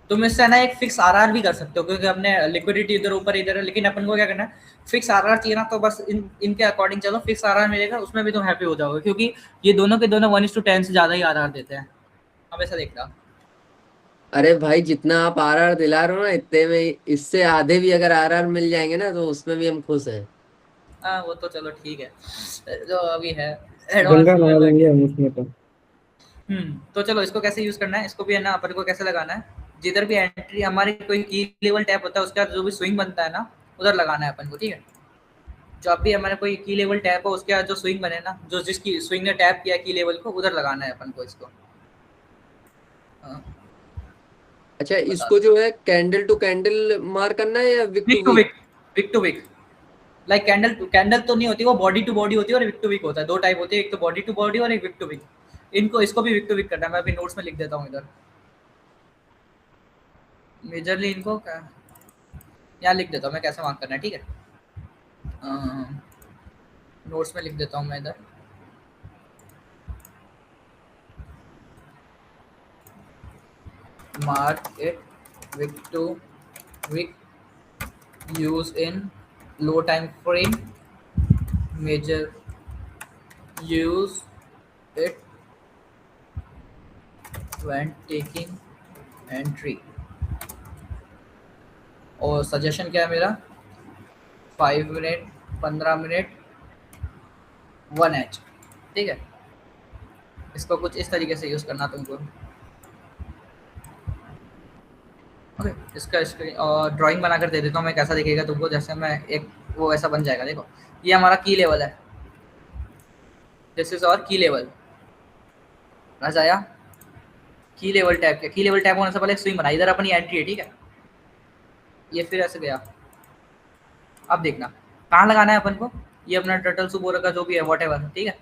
तुम इससे ना एक फिक्स आरआर भी कर सकते हो, क्योंकि अपने लिक्विडिटी इधर ऊपर इधर है, लेकिन अपन को क्या करना है, फिक्स आरआर चाहिए ना, तो बस इनके अकॉर्डिंग चलो, फिक्स आरआर मिलेगा उसमें भी तुम हैप्पी हो जाओगे, क्योंकि ये दोनों के दोनों 1:10 से ज्यादा ही आरआर देते हैं, हमेशा देखना। अरे भाई, जितना आप आरआर दिला रहे हो ना, इतने में इससे आधे भी अगर आरआर मिल जाएंगे ना तो उसमें भी हम खुश हैं। हाँ वो तो चलो ठीक है, जो अभी है एडवांस गंगा में लगा तो। लेंगे हम उसमें तो। तो चलो इसको कैसे यूज करना है, इसको भी है ना अपन को कैसे लगाना है, जिधर भी एंट्री हमारी कोई की लेवल टैप होता है उसके बाद जो भी स्विंग बनता है ना, उधर लगाना है अपन को, ठीक है। जब भी हमारा कोई की लेवल टैप हो उसके बाद जो स्विंग बने ना, जो जिसकी स्विंग ने टैप किया की लेवल को, उधर लगाना है अपन को इसको। हाँ, अच्छा, बता इसको जो है कैंडल टू कैंडल मार करना है या wick to wick to wick? Wick, wick to wick. Like candle to candle तो नहीं होती, वो बॉडी टू बॉडी होती है और विक टू विक होता है, दो टाइप होती है, एक तो बॉडी टू बॉडी और एक विक टू विक। इनको इसको भी विक टू विक करना है, मैं अभी नोट्स में लिख देता हूँ इधर, मेजरली इनको यहाँ लिख देता हूँ मैं कैसे मार्क करना है, ठीक है। नोट्स में लिख देता हूँ मैं इधर। Mark it wick to wick, use in low time frame, major use it when taking entry। और सजेशन क्या है मेरा, 5 मिनट, 15 मिनट, 1H, ठीक है। इसको कुछ इस तरीके से यूज करना तुमको। ओके, इसका स्क्रीन और ड्राइंग बनाकर दे देता हूँ मैं, कैसा दिखेगा तुमको, जैसे मैं एक वो ऐसा बन जाएगा, देखो ये हमारा की लेवल है, दिस इज और की लेवल, समझ आया। की लेवल टैप के, की लेवल टैप होने से पहले स्विंग बना, इधर अपनी एंट्री है, ठीक है। ये फिर ऐसे गया, अब देखना कहाँ लगाना है अपन को, ये अपना टर्टल सुबोरा का जो भी है वॉट एवर, ठीक है।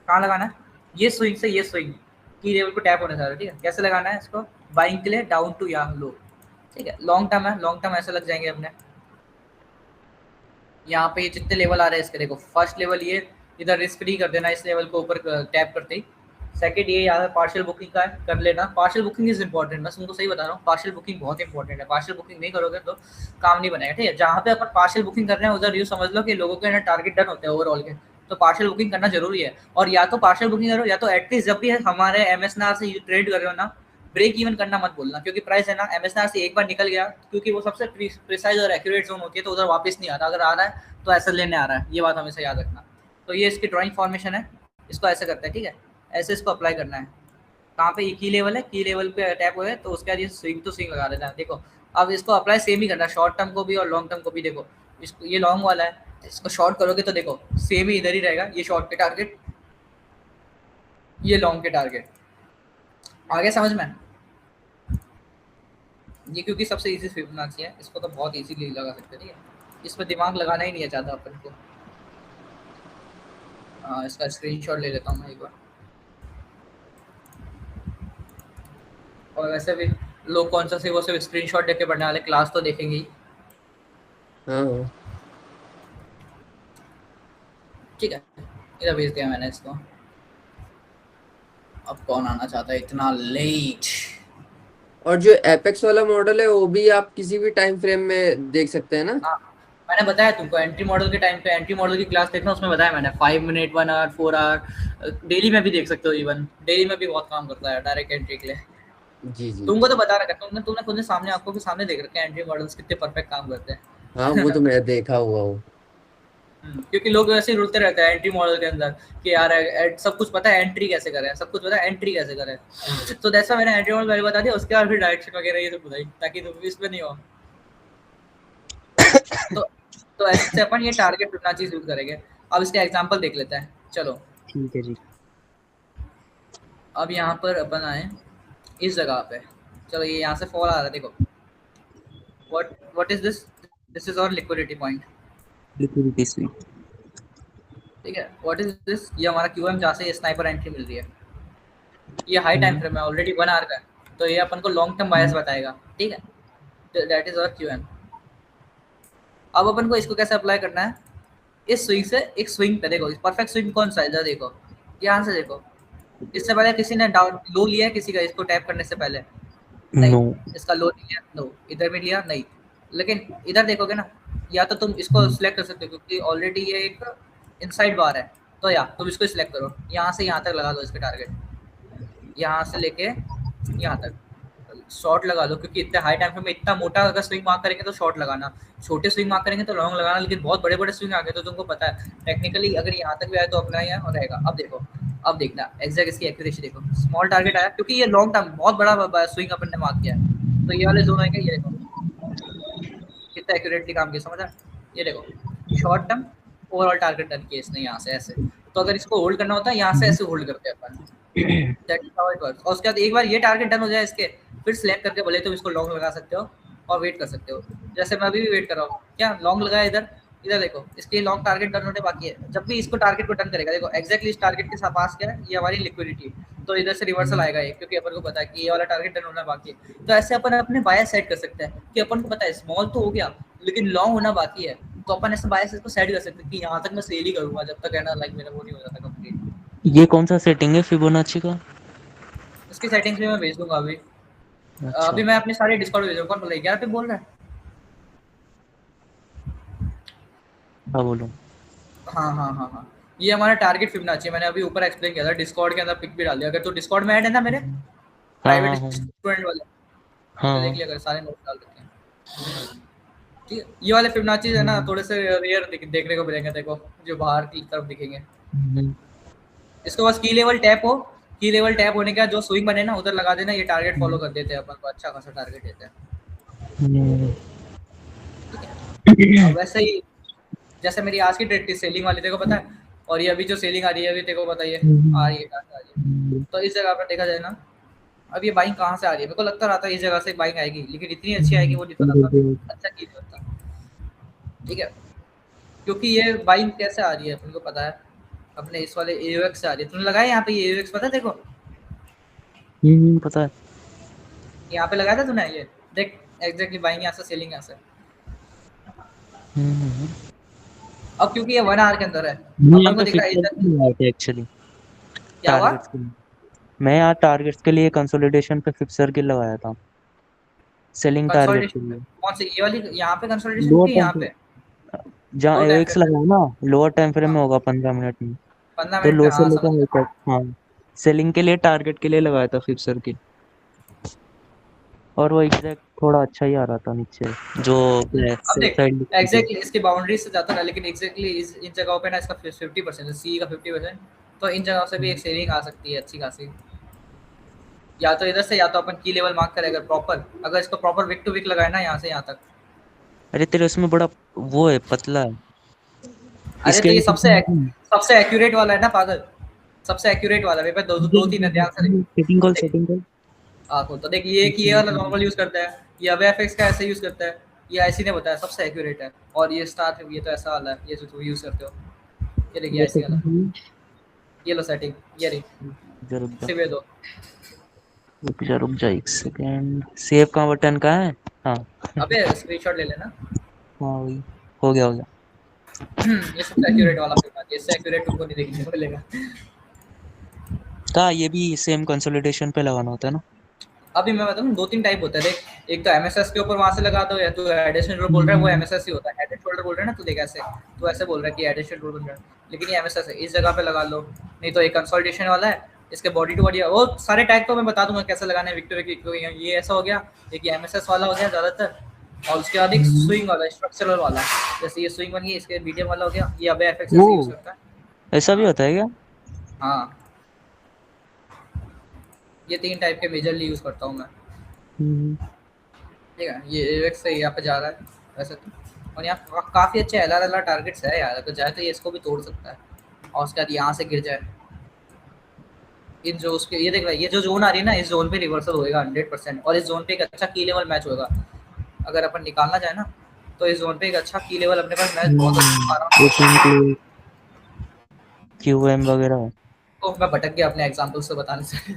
कहाँ लगाना है, ये स्विंग से ये स्विंग की लेवल को टैप होने से, ठीक है। कैसे लगाना है इसको, बाइंग के लिए डाउन टू या लो, ठीक है। लॉन्ग टर्म है, लॉन्ग टर्म ऐसे लग जाएंगे अपने। यहाँ पे ये जितने लेवल आ रहे हैं इसके, देखो फर्स्ट लेवल ये इधर रिस्क नहीं कर देना, इस लेवल को ऊपर टैप करते ही। सेकंड ये यहाँ पार्शियल बुकिंग का है, कर लेना। पार्शियल बुकिंग इज इंपॉर्टेंट, मैं तुमको सही बता रहा हूँ, पार्शियल बुकिंग बहुत इंपॉर्टेंट है। पार्शियल बुकिंग नहीं करोगे तो काम नहीं बनेगा, ठीक है। जहाँ पे अपन पार्शियल बुकिंग कर रहे हैं उधर यूँ समझ लो कि लोगों के टारगेट डन होते हैं ओवरऑल के, तो पार्शियल बुकिंग करना जरूरी है। और या तो पार्शियल बुकिंग करो, या तो एटलीस्ट जब भी हमारे एमएसएनआर से ट्रेड कर रहे हो ना, ब्रेक इवन करना मत बोलना, क्योंकि प्राइस है ना एमएसएनआर से एक बार निकल गया, क्योंकि वो सबसे प्रिसाइज और एक्यूरेट जोन होती है, तो उधर वापस नहीं आता। अगर आ रहा है तो ऐसे लेने आ रहा है, ये बात हमेशा याद रखना। तो ये इसकी ड्राइंग फॉर्मेशन है, इसको ऐसे करते हैं, ठीक है। ऐसे इसको अप्लाई करना है। कहाँ पे, ये की लेवल है, की लेवल पे टैप हुए तो उसके बाद ये स्विंग टू स्विंग लगा देना है। देखो अब इसको अप्लाई सेम ही करना है, शॉर्ट टर्म को भी और लॉन्ग टर्म को भी। देखो इसको, ये लॉन्ग वाला है, इसको शॉर्ट करोगे तो देखो सेम ही इधर ही रहेगा, ये शॉर्ट के टारगेट, ये लॉन्ग के टारगेट। आगे समझ में, ये क्योंकि सबसे इजी फिबोनाची है, इसको तो बहुत इजीली लगा सकते हैं, ठीक है। इसमें दिमाग लगाना ही नहीं है ज़्यादा अपन को। इसका स्क्रीनशॉट ले लेता हूँ मैं एक बार। और वैसे भी लोग कौन सा से वो सिर्फ स्क्रीनशॉट देके पढ़ने वाले, क्लास तो देखेंगे ही, हाँ। ठीक है। इधर भेज दिया मैंने इसको। अब कौन आना चाहता है इतना लेट। और जो एपेक्स वाला मॉडल है वो भी आप किसी भी टाइम फ्रेम में देख सकते हैं ना? हाँ मैंने बताया तुमको, एंट्री मॉडल के टाइम पे एंट्री मॉडल की क्लास देखना, उसमें बताया मैंने 5 मिनट, 1 आवर, 4 आवर, डेली में भी देख सकते हो। इवन डेली में भी बहुत काम करता है डायरेक्ट एंट्री के लिए। जी जी। तुमको तो बता रखा, तुमने खुद ने सामने, आंखों के सामने देख रखे हैं एंट्री मॉडल्स कितने परफेक्ट काम करते हाँ, वो हैं। तो मैं देखा हुआ हूँ। क्योंकि लोग वैसे ही रुलते रहते हैं एंट्री मॉडल के अंदर कि यार सब कुछ पता है, एंट्री कैसे करें, सब कुछ पता है, एंट्री कैसे करें। तो दैट्स व्हाई मैंने एंट्री मॉडल पहले बता दिया, उसके बाद फिर डायरेक्शन वगैरह ये सब बताई, ताकि तुम इसमें नहीं हो। तो तो ऐसे अपन ये टारगेट फिबोनाची यूज करेंगे। अब इसका एग्जांपल देख लेते हैं, चलो। ठीक है जी। अब यहाँ पर अपन आए, इस जगह पे। चलो ये यहाँ से फॉल आ रहा है, देखो what is this, this is our liquidity point, liquidity sweep. ठीक है। व्हाट इज दिस, ये हमारा क्यूएम जहाँ से स्नाइपर एंट्री मिल रही है। ये हाई टाइम फ्रेम है, ऑलरेडी 1 आवर का है, तो ये अपन को लॉन्ग टर्म बायस बताएगा, ठीक है। That is our QM. अब अपन को इसको कैसे अप्लाई करना है, इस स्विंग से एक स्विंग पे देखो, परफेक्ट स्विंग कौन सा है इधर देखो, ध्यान से देखो। इससे पहले किसी ने डाउन लो लिया है किसी का, इसको टैप करने से पहले नहीं, नो इसका लो नहीं लिया, नो। इधर भी लिया नहीं, लेकिन इधर देखोगे ना, या तो तुम इसको सिलेक्ट कर सकते हो क्योंकि ऑलरेडी ये एक इनसाइड बार है, तो या तुम इसको सिलेक्ट करो, यहाँ से यहाँ तक लगा दो इसके टारगेट, यहाँ से लेके यहाँ तक शॉर्ट लगा लो, क्योंकि इतने हाई टाइम फ्रेम में इतना मोटा अगर स्विंग मार्क करेंगे तो शॉर्ट लगाना, छोटे स्विंग मार्क करेंगे तो लॉन्ग लगाना, लेकिन बहुत बड़े बड़े स्विंग आ गए तो तुमको पता है टेक्निकली अगर यहाँ तक भी आए तो अपना यहाँ रहेगा। अब देखो, अब देखना एग्जैक्ट इसकी एक्यूरेसी देखो, स्मॉल टारगेट आया क्योंकि ये लॉन्ग टर्म बहुत बड़ा स्विंग अपन ने मार्क किया है, तो ये वाले जोन आएंगे, ये देखो कितना एक्यूरेटली काम किया, समझा। ये देखो short term overall target done किया इसने यहाँ से ऐसे, तो अगर इसको होल्ड करना होता है यहाँ से ऐसे होल्ड करते हैं अपन, that is how it works. और उसके बाद एक बार ये टारगेट डन हो जाए इसके, फिर सिलेक्ट करके बोले तुम इसको लॉन्ग लगा सकते हो और वेट कर सकते हो, जैसे मैं अभी भी वेट कर रहा हूँ, क्या लॉन्ग लगाया इधर, इधर देखो इसके लॉन्ग टारगेट डन होने बाकी है। जब भी इसको टारगेट को डन करेगा देखो एक्जैक्टली इस टारगेट के साथ पास क्या है, ये हमारी लिक्विडिटी, तो इधर से रिवर्सल आएगा ये, क्योंकि अपन को पता है कि ये वाला टारगेट डन होना बाकी है। तो ऐसे अपन अपने बायस सेट कर सकते हैं कि अपन को पता है स्मॉल तो हो गया लेकिन लॉन्ग होना बाकी है, तो अपन ऐसे बायस को सेट कर सकते हैं कि यहाँ तक मैं सेल ही करूंगा जब तक है ना, लाइक मेरा वो नहीं हो जाता कंप्लीट। ये कौन सा सेटिंग है फिबोनाची का? इसकी सेटिंग्स भी मैं भेज दूंगा अभी। अच्छा अभी मैं अपने सारे डिस्कॉर्ड भेज दूंगा। कौन बोल रहा है, 11 पे बोल रहा है? हाँ बोलो। हाँ, ये हमारा टारगेट फिबोनाची है, मैंने अभी ऊपर एक्सप्लेन किया था, डिस्कॉर्ड के अंदर पिक भी डाल दिया। अगर तो डिस्कॉर्ड में ऐड है ना मेरे हाँ प्राइवेट हाँ स्टूडेंट वाले, हाँ तो देख लिया अगर सारे नोट डाल रखे हैं, ठीक है। ये वाले फिबोनाची है ना थोड़े से रेयर देखने को मिलेंगे, देखो जो बाहर की तरफ दिखेंगे। हम्म, इसको बस की लेवल टैप हो, की लेवल टैप होने के बाद जो स्विंग बने ना उधर लगा देना, ये टारगेट फॉलो कर देते हैं अपन को, अच्छा खासा टारगेट देते हैं, हम्म, ठीक है। अब वैसे ही जैसे मेरी आज की ट्रेड थी सेलिंग वाली, देखो पता है, और ये अभी जो सेलिंग आ रही है अभी देखो बताइए आ रही है कहाँ से आ रही है। तो इस जगह पर देखा जाए ना, अब ये बाइंग कहाँ से आ रही है, मेरे को लगता रहा था इस जगह से बाइंग आएगी, लेकिन इतनी अच्छी आएगी वो नहीं पता था, अच्छा की होता, ठीक है। क्योंकि ये बाइंग कैसे आ रही है अपन को पता है, अपने इस वाले AUX से आ रही है। तूने लगाया यहाँ पे ये AUX, पता है देखो पता है। यहाँ पे लगाया था तूने, ये देख एग्जैक्टली बाइंग यहाँ से सेलिंग यहाँ से। हम्म, अब क्योंकि ये 1 आवर के अंदर है मैं अपन यहाँ को पे दिख रहा है फिक्सर इधर, लगाए थे एक्चुअली क्या हुआ टारगेट्स के लिए। मैं यहाँ टारगेट्स के लिए कंसोलिडेशन पे फिक्सर के लगाया था सेलिंग टारगेट के कंसोलिडेशन पे, लिए। कौन सी ये वाली यहाँ पे कंसोलिडेशन लोअर की, टाइम यहाँ पे जहाँ लो टाइम AOX फ्रेम पे, लगाया ना, लोअर टाइम फ्रेम हाँ में होगा 15 मिनट में, 15 तो मिनट पे, लो से हाँ लेकर समझ हाई गया। तक। हाँ सेलिंग के लिए टारगेट के लिए लगाया था फिक्सर की, और वो एग्जैक्ट थोड़ा अच्छा ही आ रहा था नीचे जो अब सेल देख साइड। एग्जैक्टली इसकी बाउंड्री से जाता रहा, लेकिन एग्जैक्टली इन जगहों पे ना इसका 50% है, सी का 50%, तो इन जगहों से भी एक सेविंग आ सकती है अच्छी खासी, या तो इधर से या तो अपन की लेवल मार्क करें, अगर प्रॉपर, अगर इसको प्रॉपर विक टू विक लगाए ना यहाँ से यहाँ तक। अरे तेरे उसमें बड़ा वो है, पतला है अरे इसके। तो ये सबसे एक्यूरेट वाला है ना पागल, सबसे एक्यूरेट वाला, मेरे पे दो तीन है, ध्यान से देख। सेटिंग कॉल आंखों तो देख, ये कि ये वाला नॉर्मल यूज करता है, ये अब एफएक्स का ऐसे यूज करता है, ये ऐसी ने बताया सबसे एक्यूरेट है, और ये स्टार ये तो ऐसा वाला है, ये जो तुम यूज करते हो, ये देखिए ऐसी वाला, ये लो सेटिंग, ये रही सिर्फ दो। रुक जा एक सेकंड। सेव का बटन कहाँ है? हाँ अबे स्क्रीनशॉट ले लेना। हाँ वही हो गया। ये सबसे एक्यूरेट वाला फिर बात, इससे एक्यूरेट तुमको नहीं देखने को मिलेगा। कहाँ ये भी सेम कंसोलिडेशन पे लगाना होता है ना? अभी मैं बताऊँ 2-3 टाइप होता है देख, एक तो एमएसएस के ऊपर वहां से लगा दो, या तो एडिशनल रोल बोल रहा है वो एमएसएस ही होता है, हेड एंड शोल्डर बोल रहा है ना, तू देख ऐसे तो ऐसे बोल रहा है कि एडिशनल रोल बन रहा है, लेकिन ये एमएसएस है, इस जगह पे लगा लो। नहीं तो एक कंसोलिडेशन वाला है, इसके बॉडी टू बॉडी वो सारे टैग तो मैं बता दूंगा कैसे लगाना है, विक्टोरिया की ये ऐसा हो गया, एक ये एमएसएस वाला हो गया ज्यादातर, और उसके बाद एक स्विंग वाला स्ट्रक्चरल वाला, जैसे ये स्विंग बन गई, इसके मीडियम वाला हो गया, ये अब एफएक्स ऐसे यूज करता है। ऐसा भी होता है क्या? हाँ ये 3 टाइप के मेजरली यूज करता हूँ मैं, ठीक है। ये एवेक्स से यहाँ पे जा रहा है वैसे तो, और यहाँ काफ़ी अच्छे LR टारगेट्स है यार, अगर जाए तो ये इसको भी तोड़ सकता है, और उसके बाद यहाँ से गिर जाए इन जो उसके ये देख रहा है, ये जो जोन आ रही है ना, इस जोन पे रिवर्सल होएगा 100%, और इस जोन पे एक अच्छा की लेवल मैच होएगा। अगर अपन निकालना चाहे ना तो इस जोन पे एक अच्छा की लेवल अपने पास मैच बहुत आराम से। एशियन के QM वगैरह। तो मैं भटक गया अपने एग्जांपल से बताने से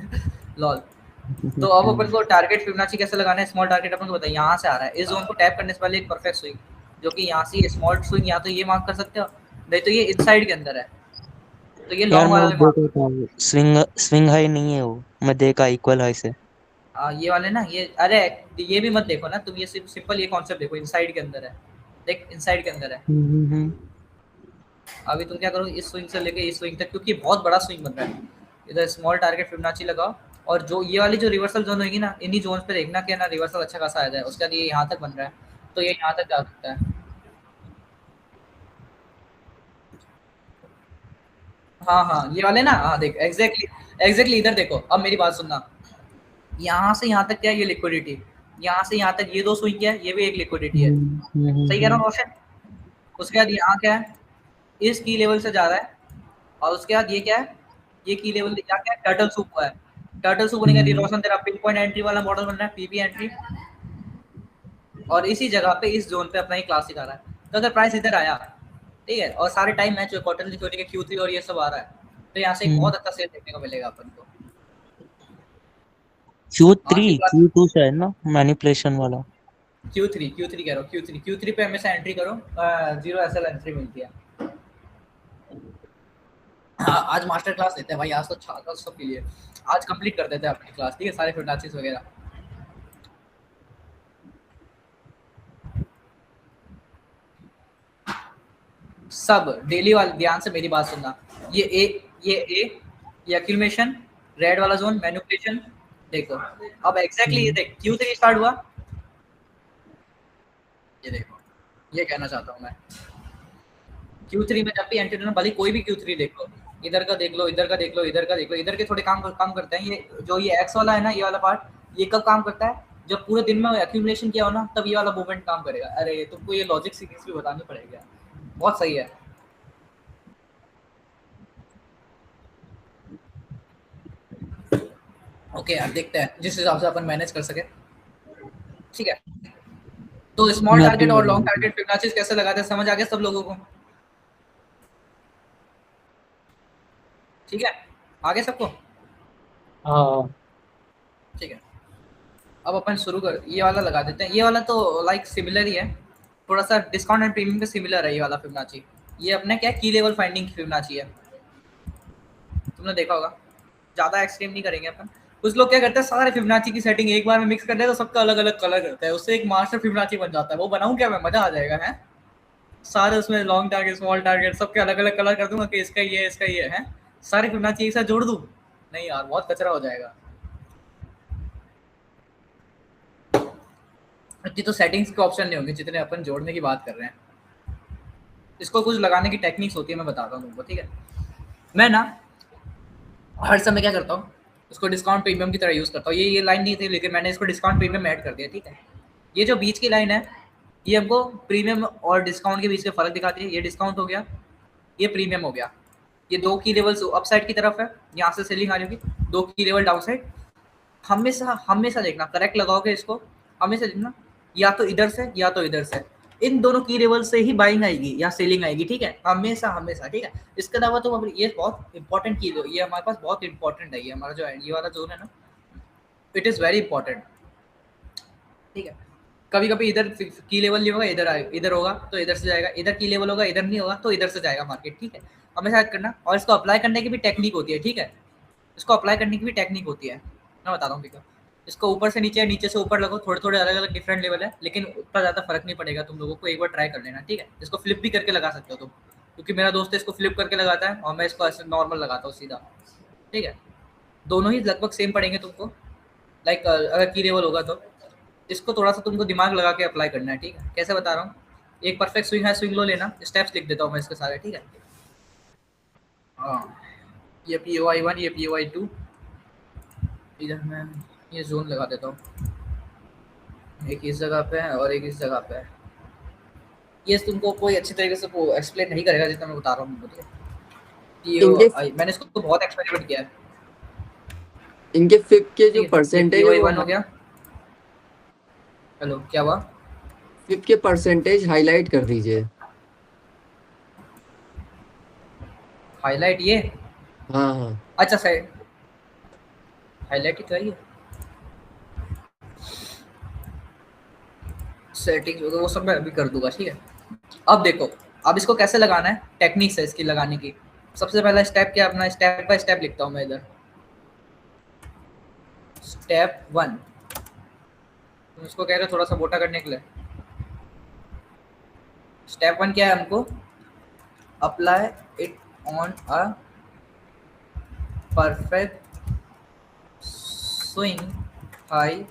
लॉल। तो अब अपन को टारगेट फिबोनाची कैसे लगाना है, स्मॉल टारगेट अपन को बताइए, यहाँ से आ रहा है, इस जोन को टैप करने से पहले एक परफेक्ट स्विंग, जो कि यहाँ से स्मॉल स्विंग या तो ये मार्क कर सकते हो, नहीं तो ये इनसाइड के अंदर है, तो ये यार लॉन्ग मैं वाला वो भी देख मार्क। रहा था, स्विंग स्विंग हाई नहीं है वो, मैं देखा इक्वल हाई से। ये वाले ना, ये अरे ये भी मत देखो ना तुम, ये सिर्फ सिंपल ये कॉन्सेप्ट देखो, इनसाइड के अंदर है, देख इनसाइड के अंदर है। हम्म। अभी तुम क्या करो, इस स्विंग से लेके इस स्विंग तक, क्योंकि बहुत बड़ा स्विंग बन रहा है, इधर स्मॉल टारगेट फिबोनाची लगाओ, और जो ये वाली जो रिवर्सल जोन होगी ना, इन्हीं जोन पे देखना कि ना रिवर्सल अच्छा खासा आ जाए, उसके बाद ये यहाँ तक बन रहा है, तो ये यहाँ तक जा सकता है। हाँ हाँ, ये वाले ना, हाँ देख एग्जैक्टली इधर देखो, अब मेरी बात सुनना, यहाँ से यहाँ तक क्या है, ये लिक्विडिटी, यहाँ से यहाँ तक ये दो स्विंग क्या है, ये भी एक लिक्विडिटी है, सही कह रहा हूँ रोशन। उसके बाद यहाँ क्या है, इस की लेवल से जा रहा है, और उसके बाद ये क्या है, ये की लेवल क्या क्या है, टर्टल सूप हुआ है, टर्टल सूप होने का रोशन तेरा पिन पॉइंट एंट्री वाला मॉडल बन रहा है, पीपी एंट्री, और इसी जगह पे इस जोन पे अपना ही क्लास सिखा रहा है। तो अगर प्राइस इधर आया, ठीक है, और सारे टाइम मैच क्वार्टरली थ्योरी के Q3 और ये सब आ रहा है, तो यहाँ से एक बहुत अच्छा सेल देखने को मिलेगा अपन को। Q3 आखिरी बात, Q2 शायद ना, मैनिपुलेशन वाला। Q3 कह रहा हूँ, Q3 पे हमेशा एंट्री करो, 0 SL एंट्री मिलती है। हाँ, आज मास्टर क्लास लेते हैं भाई, आज तो छात्र सबके लिए आज कंप्लीट कर देते हैं अपनी क्लास, ठीक है, सारे फिबोनाची वगैरह। सब डेली वाले ध्यान से मेरी बात सुनना, ये ये एक्यूमुलेशन, रेड वाला जोन मैनिपुलेशन, देखो अब एग्जैक्टली ये देख Q3 स्टार्ट हुआ, ये देखो, ये कहना चाहता हूँ मैं, Q3 में जब भी एंट्री करना, भले कोई भी Q3 देख लो, इधर का देख लो, इधर का देख लो, इधर का देख लो, इधर के थोड़े काम करते हैं, ये जो ये एक्स वाला है ना, ये वाला पार्ट, ये कब काम करता है, जब पूरे दिन में एक्यूमुलेशन किया हो ना, तब ये वाला मूवमेंट काम करेगा। अरे तुमको ये लॉजिक सीरीज भी बतानी पड़ेगी, बहुत सही है। ओके यार, देखते हैं जिस हिसाब से अपन मैनेज कर सके, ठीक है। तो स्मॉल टारगेट और लॉन्ग टारगेट फिबोनाची कैसे लगाते हैं, समझ आ गया सब लोगों को, ठीक है, आगे सबको, हाँ ठीक है। अब अपन शुरू कर, ये वाला लगा देते हैं, ये वाला तो लाइक सिमिलर ही है, थोड़ा सा डिस्काउंट एंड प्रीमियम पे सिमिलर है ये वाला फिबोनाची, ये अपने क्या की लेवल फाइंडिंग फिबोनाची है, तुमने देखा होगा, ज़्यादा एक्सट्रीम नहीं करेंगे अपन। कुछ लोग क्या करते हैं, सारे फिबोनाची की सेटिंग एक बार में मिक्स कर दे, तो सबका अलग अलग कलर करता है, उससे एक मास्टर फिबोनाची बन जाता है, वो बनाऊं क्या मैं, मजा आ जाएगा है, सारे उसमें लॉन्ग टारगेट स्मॉल टारगेट सबके अलग अलग कलर कर दूंगा कि इसका ये इसका ये है, सारे फिबोनाची एक साथ जोड़ दूं, नहीं यार बहुत कचरा हो जाएगा। इतनी तो सेटिंग्स के ऑप्शन नहीं होंगे जितने अपन जोड़ने की बात कर रहे हैं, इसको कुछ लगाने की टेक्निक्स होती है, मैं बताता हूँ तुमको, ठीक है। मैं ना हर समय क्या करता हूँ, उसको डिस्काउंट प्रीमियम की तरह यूज़ करता हूँ, ये लाइन नहीं थी लेकिन मैंने इसको डिस्काउंट प्रीमियम में ऐड कर दिया, ठीक है। ये जो बीच की लाइन है, ये हमको प्रीमियम और डिस्काउंट के बीच के फर्क दिखाती है, ये डिस्काउंट हो गया, ये प्रीमियम हो गया, ये दो की लेवल्स अप साइड की तरफ है, यहाँ से सेलिंग आ रही होगी, दो की लेवल डाउन साइड, हमेशा हमेशा देखना, करेक्ट लगाओगे इसको, हमेशा देखना या तो इधर से या तो इधर से, इन दोनों की लेवल से ही बाइंग आएगी या सेलिंग आएगी, ठीक है, हमेशा हमेशा, ठीक है। इसके अलावा तो ये बहुत इंपॉर्टेंट की, ये हमारे पास बहुत इंपॉर्टेंट है, ये हमारा जो ये वाला जोन है ना, इट इज़ वेरी इंपॉर्टेंट, ठीक है। कभी कभी इधर की लेवल नहीं होगा, इधर होगा तो इधर से जाएगा, इधर की लेवल होगा, इधर नहीं होगा तो इधर से जाएगा मार्केट, ठीक है। हमेशा याद करना, और इसको अप्लाई करने की भी टेक्निक होती है, ठीक है, इसको अप्लाई करने की भी टेक्निक होती है, मैं बताता हूँ, ठीक है। इसको ऊपर से नीचे, नीचे से ऊपर लगो, थोड़े थोड़े अलग अलग डिफरेंट लेवल है, लेकिन उतना ज़्यादा फर्क नहीं पड़ेगा तुम लोगों को, एक बार ट्राई कर लेना, ठीक है। इसको फ्लिप भी करके लगा सकते हो तुम, क्योंकि मेरा दोस्त इसको फ्लिप करके लगाता है और मैं इसको ऐसे नॉर्मल लगाता हूँ सीधा, ठीक है। दोनों ही लगभग सेम पड़ेंगे तुमको, लाइक अगर की लेवल होगा तो इसको थोड़ा सा तुमको दिमाग लगा के अप्लाई करना है, ठीक है। कैसे बता रहा हूँ, एक परफेक्ट स्विंग है, स्विंग लो लेना, स्टेप्स लिख देता हूँ मैं इसके सारे, ठीक है। हाँ, ये POI1, ये POI2, इधर मैं ये जोन लगा देता हूँ, एक इस जगह पे है और एक इस जगह पे है। ये तुमको कोई अच्छी तरीके से एक्सप्लेन नहीं करेगा जितना मैं बता रहा हूँ, मुझे मैंने इसको बहुत एक्सपेरिमेंट किया है, इनके फिप के जो ठीक है, परसेंटेज है POI वो 1 हो गया। हेलो, क्या हुआ? फिप के परसेंटेज हाईलाइट कर दीजिए। हाईलाइट ये? हाँ हाँ अच्छा सही, हाईलाइट ही तो है ये। सेटिंग्स वगैरह वो सब मैं अभी कर दूंगा, ठीक है। अब देखो, अब इसको कैसे लगाना है, टेक्निक्स है इसकी लगाने की। सबसे पहला स्टेप क्या, अपना स्टेप बाय स्टेप लिखता हूँ मैं इधर। स्टेप 1, तुम इसको कह रहे हो थोड़ा सा मोटा करने के लिए। स्टेप 1 क्या है हमको, apply it on a perfect swing high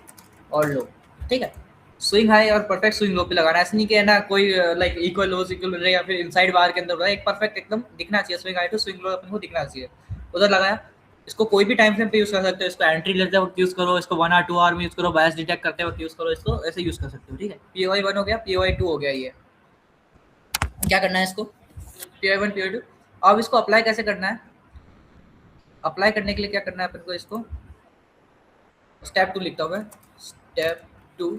और लो, ठीक है। स्विंग हाई और परफेक्ट स्विंग लो पे लगाना है, ऐसा नहीं कि है ना कोई लाइक इक्वल लोज इक्वल रहे या फिर इनसाइड बार के अंदर रहे, एक परफेक्ट एकदम दिखना चाहिए। Swing high to swing low अपन को दिखना चाहिए। उधर लगाया, इसको कोई भी टाइम फ्रेम पे यूज कर सकते हो। इसको एंट्री लेते वक्त यूज करो, इसको 1 और 2 आवर में यूज करो, बायस डिटेक्ट करते वक्त यूज करो, इसको ऐसे यूज कर सकते हो, ठीक है। POI 1 हो गया, POI 2 हो गया। ये क्या करना है इसको, POI 1 POI 2। अब इसको अप्लाई कैसे करना है, अप्लाई करने के लिए क्या करना है अपन को, इसको स्टेप 2 लिखता हूँ मैं। Step 2,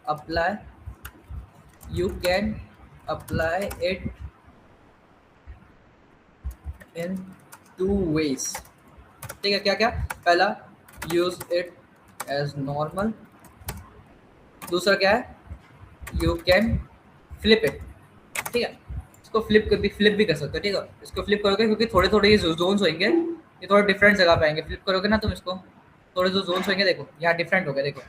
apply, you can apply it in 2 ways, ठीक है। क्या क्या, पहला use it as normal, दूसरा क्या है you can flip it, ठीक है। इसको फ्लिप भी कर सकते हो, ठीक है। इसको फ्लिप करोगे क्योंकि थोड़े थोड़े ये जोन्स होंगे, ये थोड़ा डिफरेंट जगह पे आएंगे। फ्लिप करोगे ना तुम इसको, थोड़े जो जोन्स होंगे, देखो यहाँ डिफरेंट हो गए, देखो।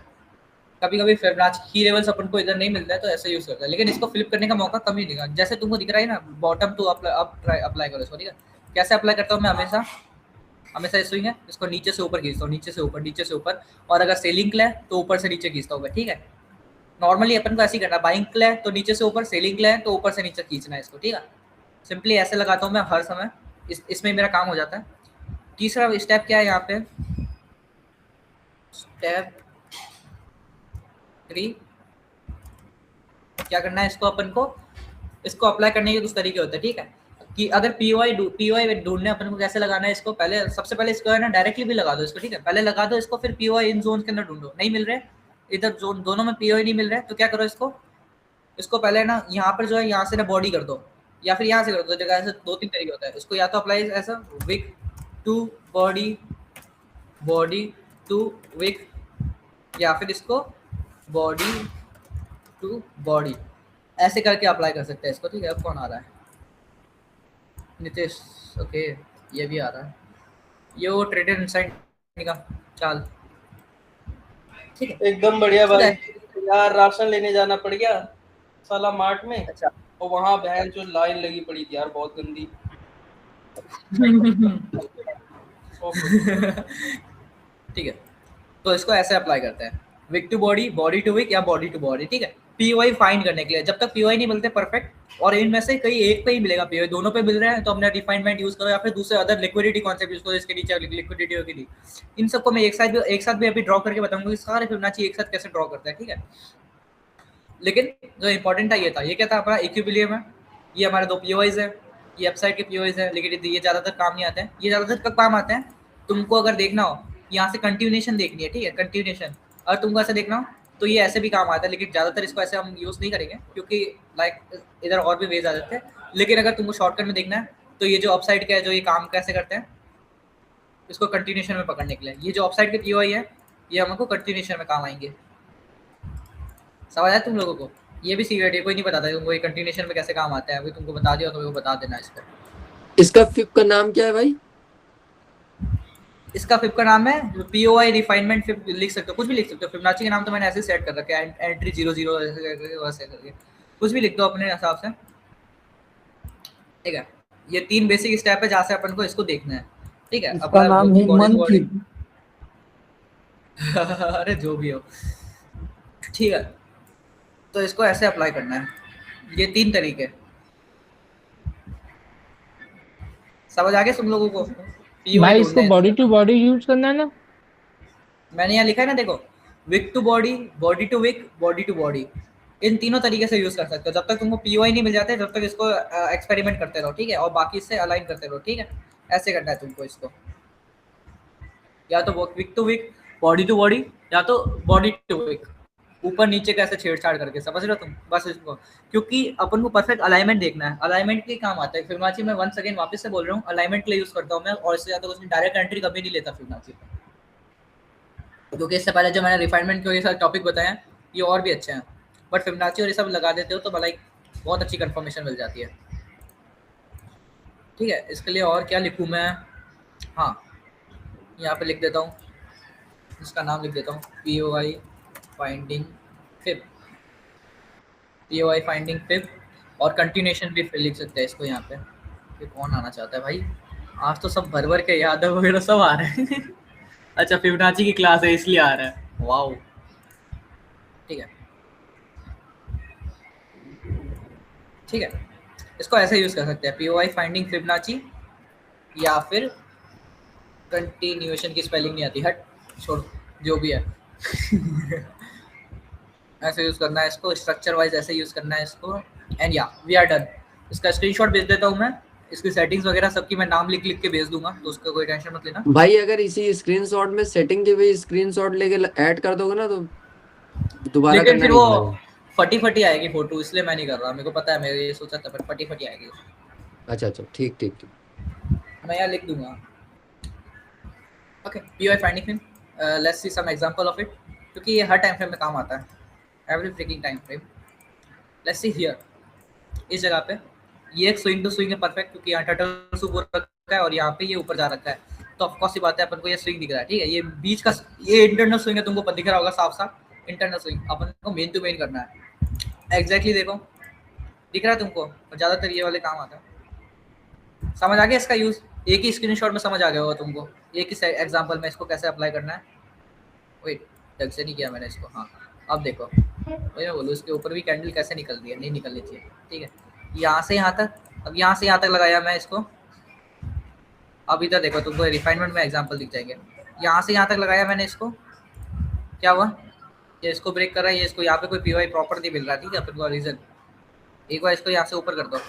कभी कभी फिबोनाची की लेवल्स अपन को इधर नहीं मिलता है तो ऐसे यूज करता है, लेकिन इसको फ्लिप करने का मौका कम ही देगा। जैसे तुमको दिख रहा है ना, बॉटम टू अप्लाई करो इसको, ठीक है। कैसे अप्लाई करता हूँ मैं, हमेशा हमेशा स्विंग है, इसको नीचे से ऊपर खींचता हूँ, नीचे से ऊपर, नीचे से ऊपर। और अगर सेलिंग क्ले है तो ऊपर से नीचे खींचता हूँ मैं, ठीक है। नॉर्मली अपन को ऐसे ही करना है, बाइंग क्ले है तो नीचे से ऊपर, सेलिंग क्ले है तो ऊपर से नीचे खींचना है इसको, ठीक है। सिंपली ऐसे लगाता हूँ मैं हर समय, इसमें मेरा काम हो जाता है। तीसरा स्टेप क्या है यहाँ पे, स्टेप 3, क्या करना है इसको अपन को, इसको अप्लाई करने के कुछ तरीके होते हैं, ठीक है। कि अगर POI ढूंढने अपन को कैसे लगाना है इसको, पहले सबसे पहले इसको है ना डायरेक्टली भी लगा दो इसको, ठीक है। पहले लगा दो इसको, फिर POI इन जोन के अंदर ढूंढो, नहीं मिल रहे इधर जोन, दोनों में POI नहीं मिल रहे, तो क्या करो इसको, इसको पहले ना यहाँ पर जो है यहाँ से ना बॉडी कर दो, या फिर यहाँ से कर दो जगह, ऐसे 2-3 तरीके होता है इसको। या तो अप्लाई ऐसा wick to body, body to wick, या फिर इसको बॉडी टू बॉडी, ऐसे करके अप्लाई कर सकते हैं इसको, ठीक है। अब कौन आ रहा है, नितेश, ओके, ये भी आ रहा है, ये वो ट्रेडर इनसाइड का चाल, ठीक है। एकदम बढ़िया भाई। यार राशन लेने जाना पड़ गया साला मार्ट में, अच्छा और वहाँ बहन जो लाइन लगी पड़ी थी यार, बहुत गंदी। ठीक है, तो इसको ऐसे अप्लाई करते हैं, wick to body, body to wick, या बॉडी टू बॉडी, ठीक है। POI फाइंड करने के लिए, जब तक POI नहीं मिलते परफेक्ट, और इनमें से कहीं एक पे ही मिलेगा POI, दोनों पे मिल रहे हैं तो अपना रिफाइनमेंट यूज करो, या फिर दूसरे अदर लिक्विडिटी कॉन्सेप्ट यूज करो, इसके नीचे लिक्विडिटी होगी दी। इन सबको मैं एक साथ भी अभी ड्रॉ करके बताऊंगा कि सारे फिबोनाची एक साथ कैसे ड्रॉ करते हैं, ठीक है। लेकिन जो इंपॉर्टेंट था ये था, ये क्या था, अपना इक्विलिब्रियम है, ये हमारे 2 POIs है, ये वेबसाइट के POIs है, लेकिन ये ज़्यादातर काम नहीं आते हैं। ये ज़्यादातर कब काम आते हैं, तुमको अगर देखना हो, यहाँ से कंटिन्यूएशन देखनी है, ठीक है, कंटिन्यूएशन। और तुमको ऐसे देखना हो तो ये ऐसे भी काम आता है, लेकिन ज़्यादातर इसको ऐसे हम यूज़ नहीं करेंगे क्योंकि लाइक इधर और भी वेज आ जाते हैं। लेकिन अगर तुमको शॉर्टकट में देखना है तो ये जो अपसाइड का है, जो ये काम कैसे करते हैं, इसको कंटिन्यूएशन में पकड़ने के लिए, ये जो अपसाइड के POI है ये हमको कंटिन्यूएशन में काम आएंगे। समझ आया तुम लोगों को, ये भी सीक्रेट, कोई नहीं बताता तुमको ये कंटिन्यूएशन में कैसे काम आता है, अभी तुमको बता दिया तो मेरे को बता देना इसका। इसका फिप का नाम क्या है भाई? इसका फिप का नाम है POI रिफाइनमेंट फिप, लिख सकते हो, कुछ भी लिख सकते हो। फिबोनाची का नाम तो मैंने ऐसे सेट कर रखा है, एंट्री 00 ऐसे करके कुछ भी लिख दो अपने हिसाब से, ठीक है। ये 3 बेसिक स्टेप है जहाँ से अपन को इसको देखना है, ठीक है। इसका नाम है मंथली। अरे जो भी हो, ठीक है। तो इसको ऐसे अप्लाई करना है, ये 3 तरीके, समझ आ गए तुम लोगों को? भाई इसको बॉडी टू बॉडी यूज करना है ना, मैंने यहाँ लिखा है ना, देखो, wick to body, body to wick, body to body, इन तीनों तरीके से यूज कर सकते हो। जब तक तुमको POI नहीं मिल जाते जब तक इसको एक्सपेरिमेंट करते रहो, ठीक है, और बाकी इससे अलाइन करते रहो, ठीक है। ऐसे करना है तुमको इसको, या तो wick to wick, body to body, या तो बॉडी टू विक, ऊपर नीचे कैसे छेड़छाड़ करके, समझ रहे हो तुम? बस इसको, क्योंकि अपन को परफेक्ट अलाइनमेंट देखना है, अलाइनमेंट के काम आता है फिबोनाची। मैं वंस अगेन वापस से बोल रहा हूँ, अलाइनमेंट के लिए यूज करता हूँ मैं, और इससे ज्यादा कुछ डायरेक्ट एंट्री कभी नहीं लेता फिबोनाची, क्योंकि इससे पहले जो मैंने रिफाइनमेंट के ये सारे टॉपिक बताए हैं ये और भी अच्छे हैं, बट फिबोनाची और ये सब लगा देते हो तो लाइक बहुत अच्छी कंफर्मेशन मिल जाती है। ठीक है, इसके लिए और क्या लिखूँ मैं? हाँ, यहाँ पे लिख देता हूँ, इसका नाम लिख देता हूँ, POI finding fib, POI finding fib, और कंटिन्यूएशन भी लिख सकते हैं इसको यहाँ पे। ये कौन आना चाहता है भाई? आज तो सब भर भर के यादव वगैरह सब आ रहे हैं अच्छा, फिबोनाची की क्लास है इसलिए आ रहा है, वाओ। ठीक है, ठीक है, इसको ऐसे यूज कर सकते हैं, POI फाइंडिंग फिबोनाची, या फिर कंटिन्यूएशन की स्पेलिंग नहीं आती, हट छोड़, जो भी है ऐसे यूज करना है इसको, स्ट्रक्चर वाइज ऐसे यूज करना है इसको, एंड या वी आर डन। इसका स्क्रीनशॉट भेज देता हूँ मैं, इसकी सेटिंग्स वगैरह सबकी मैं नाम लिख लिख के भेज दूंगा, तो उसका कोई टेंशन मत लेना भाई। अगर इसी स्क्रीनशॉट में सेटिंग की हुई स्क्रीनशॉट लेके ऐड कर दोगे ना तो दोबारा लेकिन करना फिर नहीं वो पड़ेगा। फटी फटी आएगी फोटो, इसलिए मैं नहीं कर रहा, मेरे को पता है, मैंने ये सोचा था, पर फटी फटी आएगी। अच्छा अच्छा, ठीक ठीक ठीक। मैं यहाँ लिख दूंगा, okay, POI finding fib, let's see some example of it, क्योंकि ये हर टाइम फ्रेम में काम आता है, every freaking time frame. Let's see here, इस जगह पे ये एक स्विंग टू स्विंग है परफेक्ट, क्योंकि यहाँ टर्टल सूप हो रखा है और यहाँ पे ये ऊपर जा रखा है, तो ऑफ कोर्स सी बात है अपन को ये स्विंग दिख रहा है। ठीक है, ये बीच का ये इंटरनल स्विंग है, तुमको दिख रहा होगा साफ साफ इंटरनल स्विंग, अपन को मेन टू मेन करना है। एग्जैक्टली देखो, दिख रहा है तुमको, और ज़्यादातर ये वाले काम आता है। समझ आ गया इसका यूज़? एक ही स्क्रीनशॉट में समझ आ गया होगा तुमको, एक ही एग्जाम्पल में इसको कैसे अप्लाई करना है। वेट, ढंग से नहीं किया मैंने इसको, हाँ अब देखो, वही मैं बोलूँ, इसके ऊपर भी कैंडल कैसे निकल रही है, नहीं निकलनी चाहिए। ठीक है, यहाँ से यहाँ तक, अब यहाँ से यहाँ तक लगाया मैं इसको, अब इधर देखो तुमको रिफाइनमेंट में एग्जांपल दिख जाएंगे। यहाँ से यहाँ तक लगाया मैंने इसको, क्या हुआ? ये इसको ब्रेक कर रहा है, ये इसको यहाँ पे कोई POI प्रॉपर नहीं मिल रहा। ठीक है, फिर रीजन एक बार इसको यहाँ से ऊपर कर दो,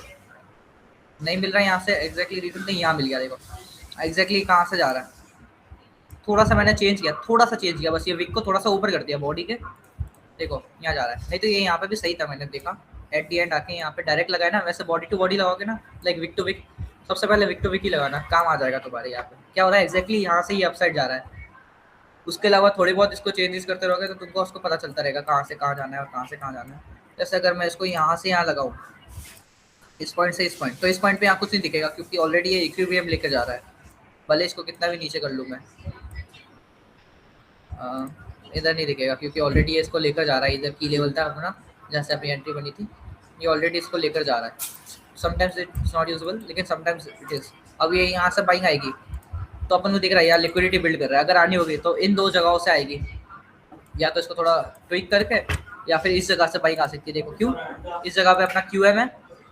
नहीं मिल रहा है यहाँ से, एग्जैक्टली रीजन नहीं, यहाँ मिल गया। देखो एग्जैक्टली कहाँ से जा रहा है, थोड़ा सा मैंने चेंज किया, थोड़ा सा चेंज किया बस, ये विक को थोड़ा सा ऊपर कर दिया बॉडी के, देखो यहाँ जा रहा है, नहीं तो ये यहाँ पे भी सही था, मैंने देखा एट दी एंड आके यहाँ पे डायरेक्ट लगाया ना, वैसे बॉडी टू बॉडी लगाओगे ना, लाइक विक टू विक, सबसे पहले विक टू विक ही लगाना, काम आ जाएगा तुम्हारे। यहाँ पे क्या हो रहा है, एग्जैक्टली यहाँ से ये अपसाइड जा रहा है, उसके अलावा थोड़ी बहुत इसको चेंजेस करते रहोगे तो तुमको उसको पता चलता रहेगा कहाँ से कहाँ जाना है और कहाँ से कहाँ जाना है। जैसे अगर मैं इसको यहाँ से यहाँ लगाऊँ, इस पॉइंट से इस पॉइंट, तो इस पॉइंट पे यहाँ कुछ नहीं दिखेगा, क्योंकि ऑलरेडी ये इक्विलिब्रियम लेकर जा रहा है, भले इसको कितना भी नीचे कर लूँ मैं, इधर नहीं दिखेगा, क्योंकि ऑलरेडी ये इसको लेकर जा रहा है, इधर की लेवल था अपना जैसे अपनी एंट्री बनी थी, ये ऑलरेडी इसको लेकर जा रहा है। समटाइम्स इट्स नॉट यूजेबल, लेकिन समटाइम्स इट इज़। अब ये यहाँ से बाइंग आएगी तो अपन को दिख रहा है यार लिक्विडिटी बिल्ड कर रहा है, अगर आनी होगी तो इन दो जगहों से आएगी, या तो इसको थोड़ा ट्विक करके, या फिर इस जगह से बाइंग आ सकती है। देखो क्यों, इस जगह पे अपना QM है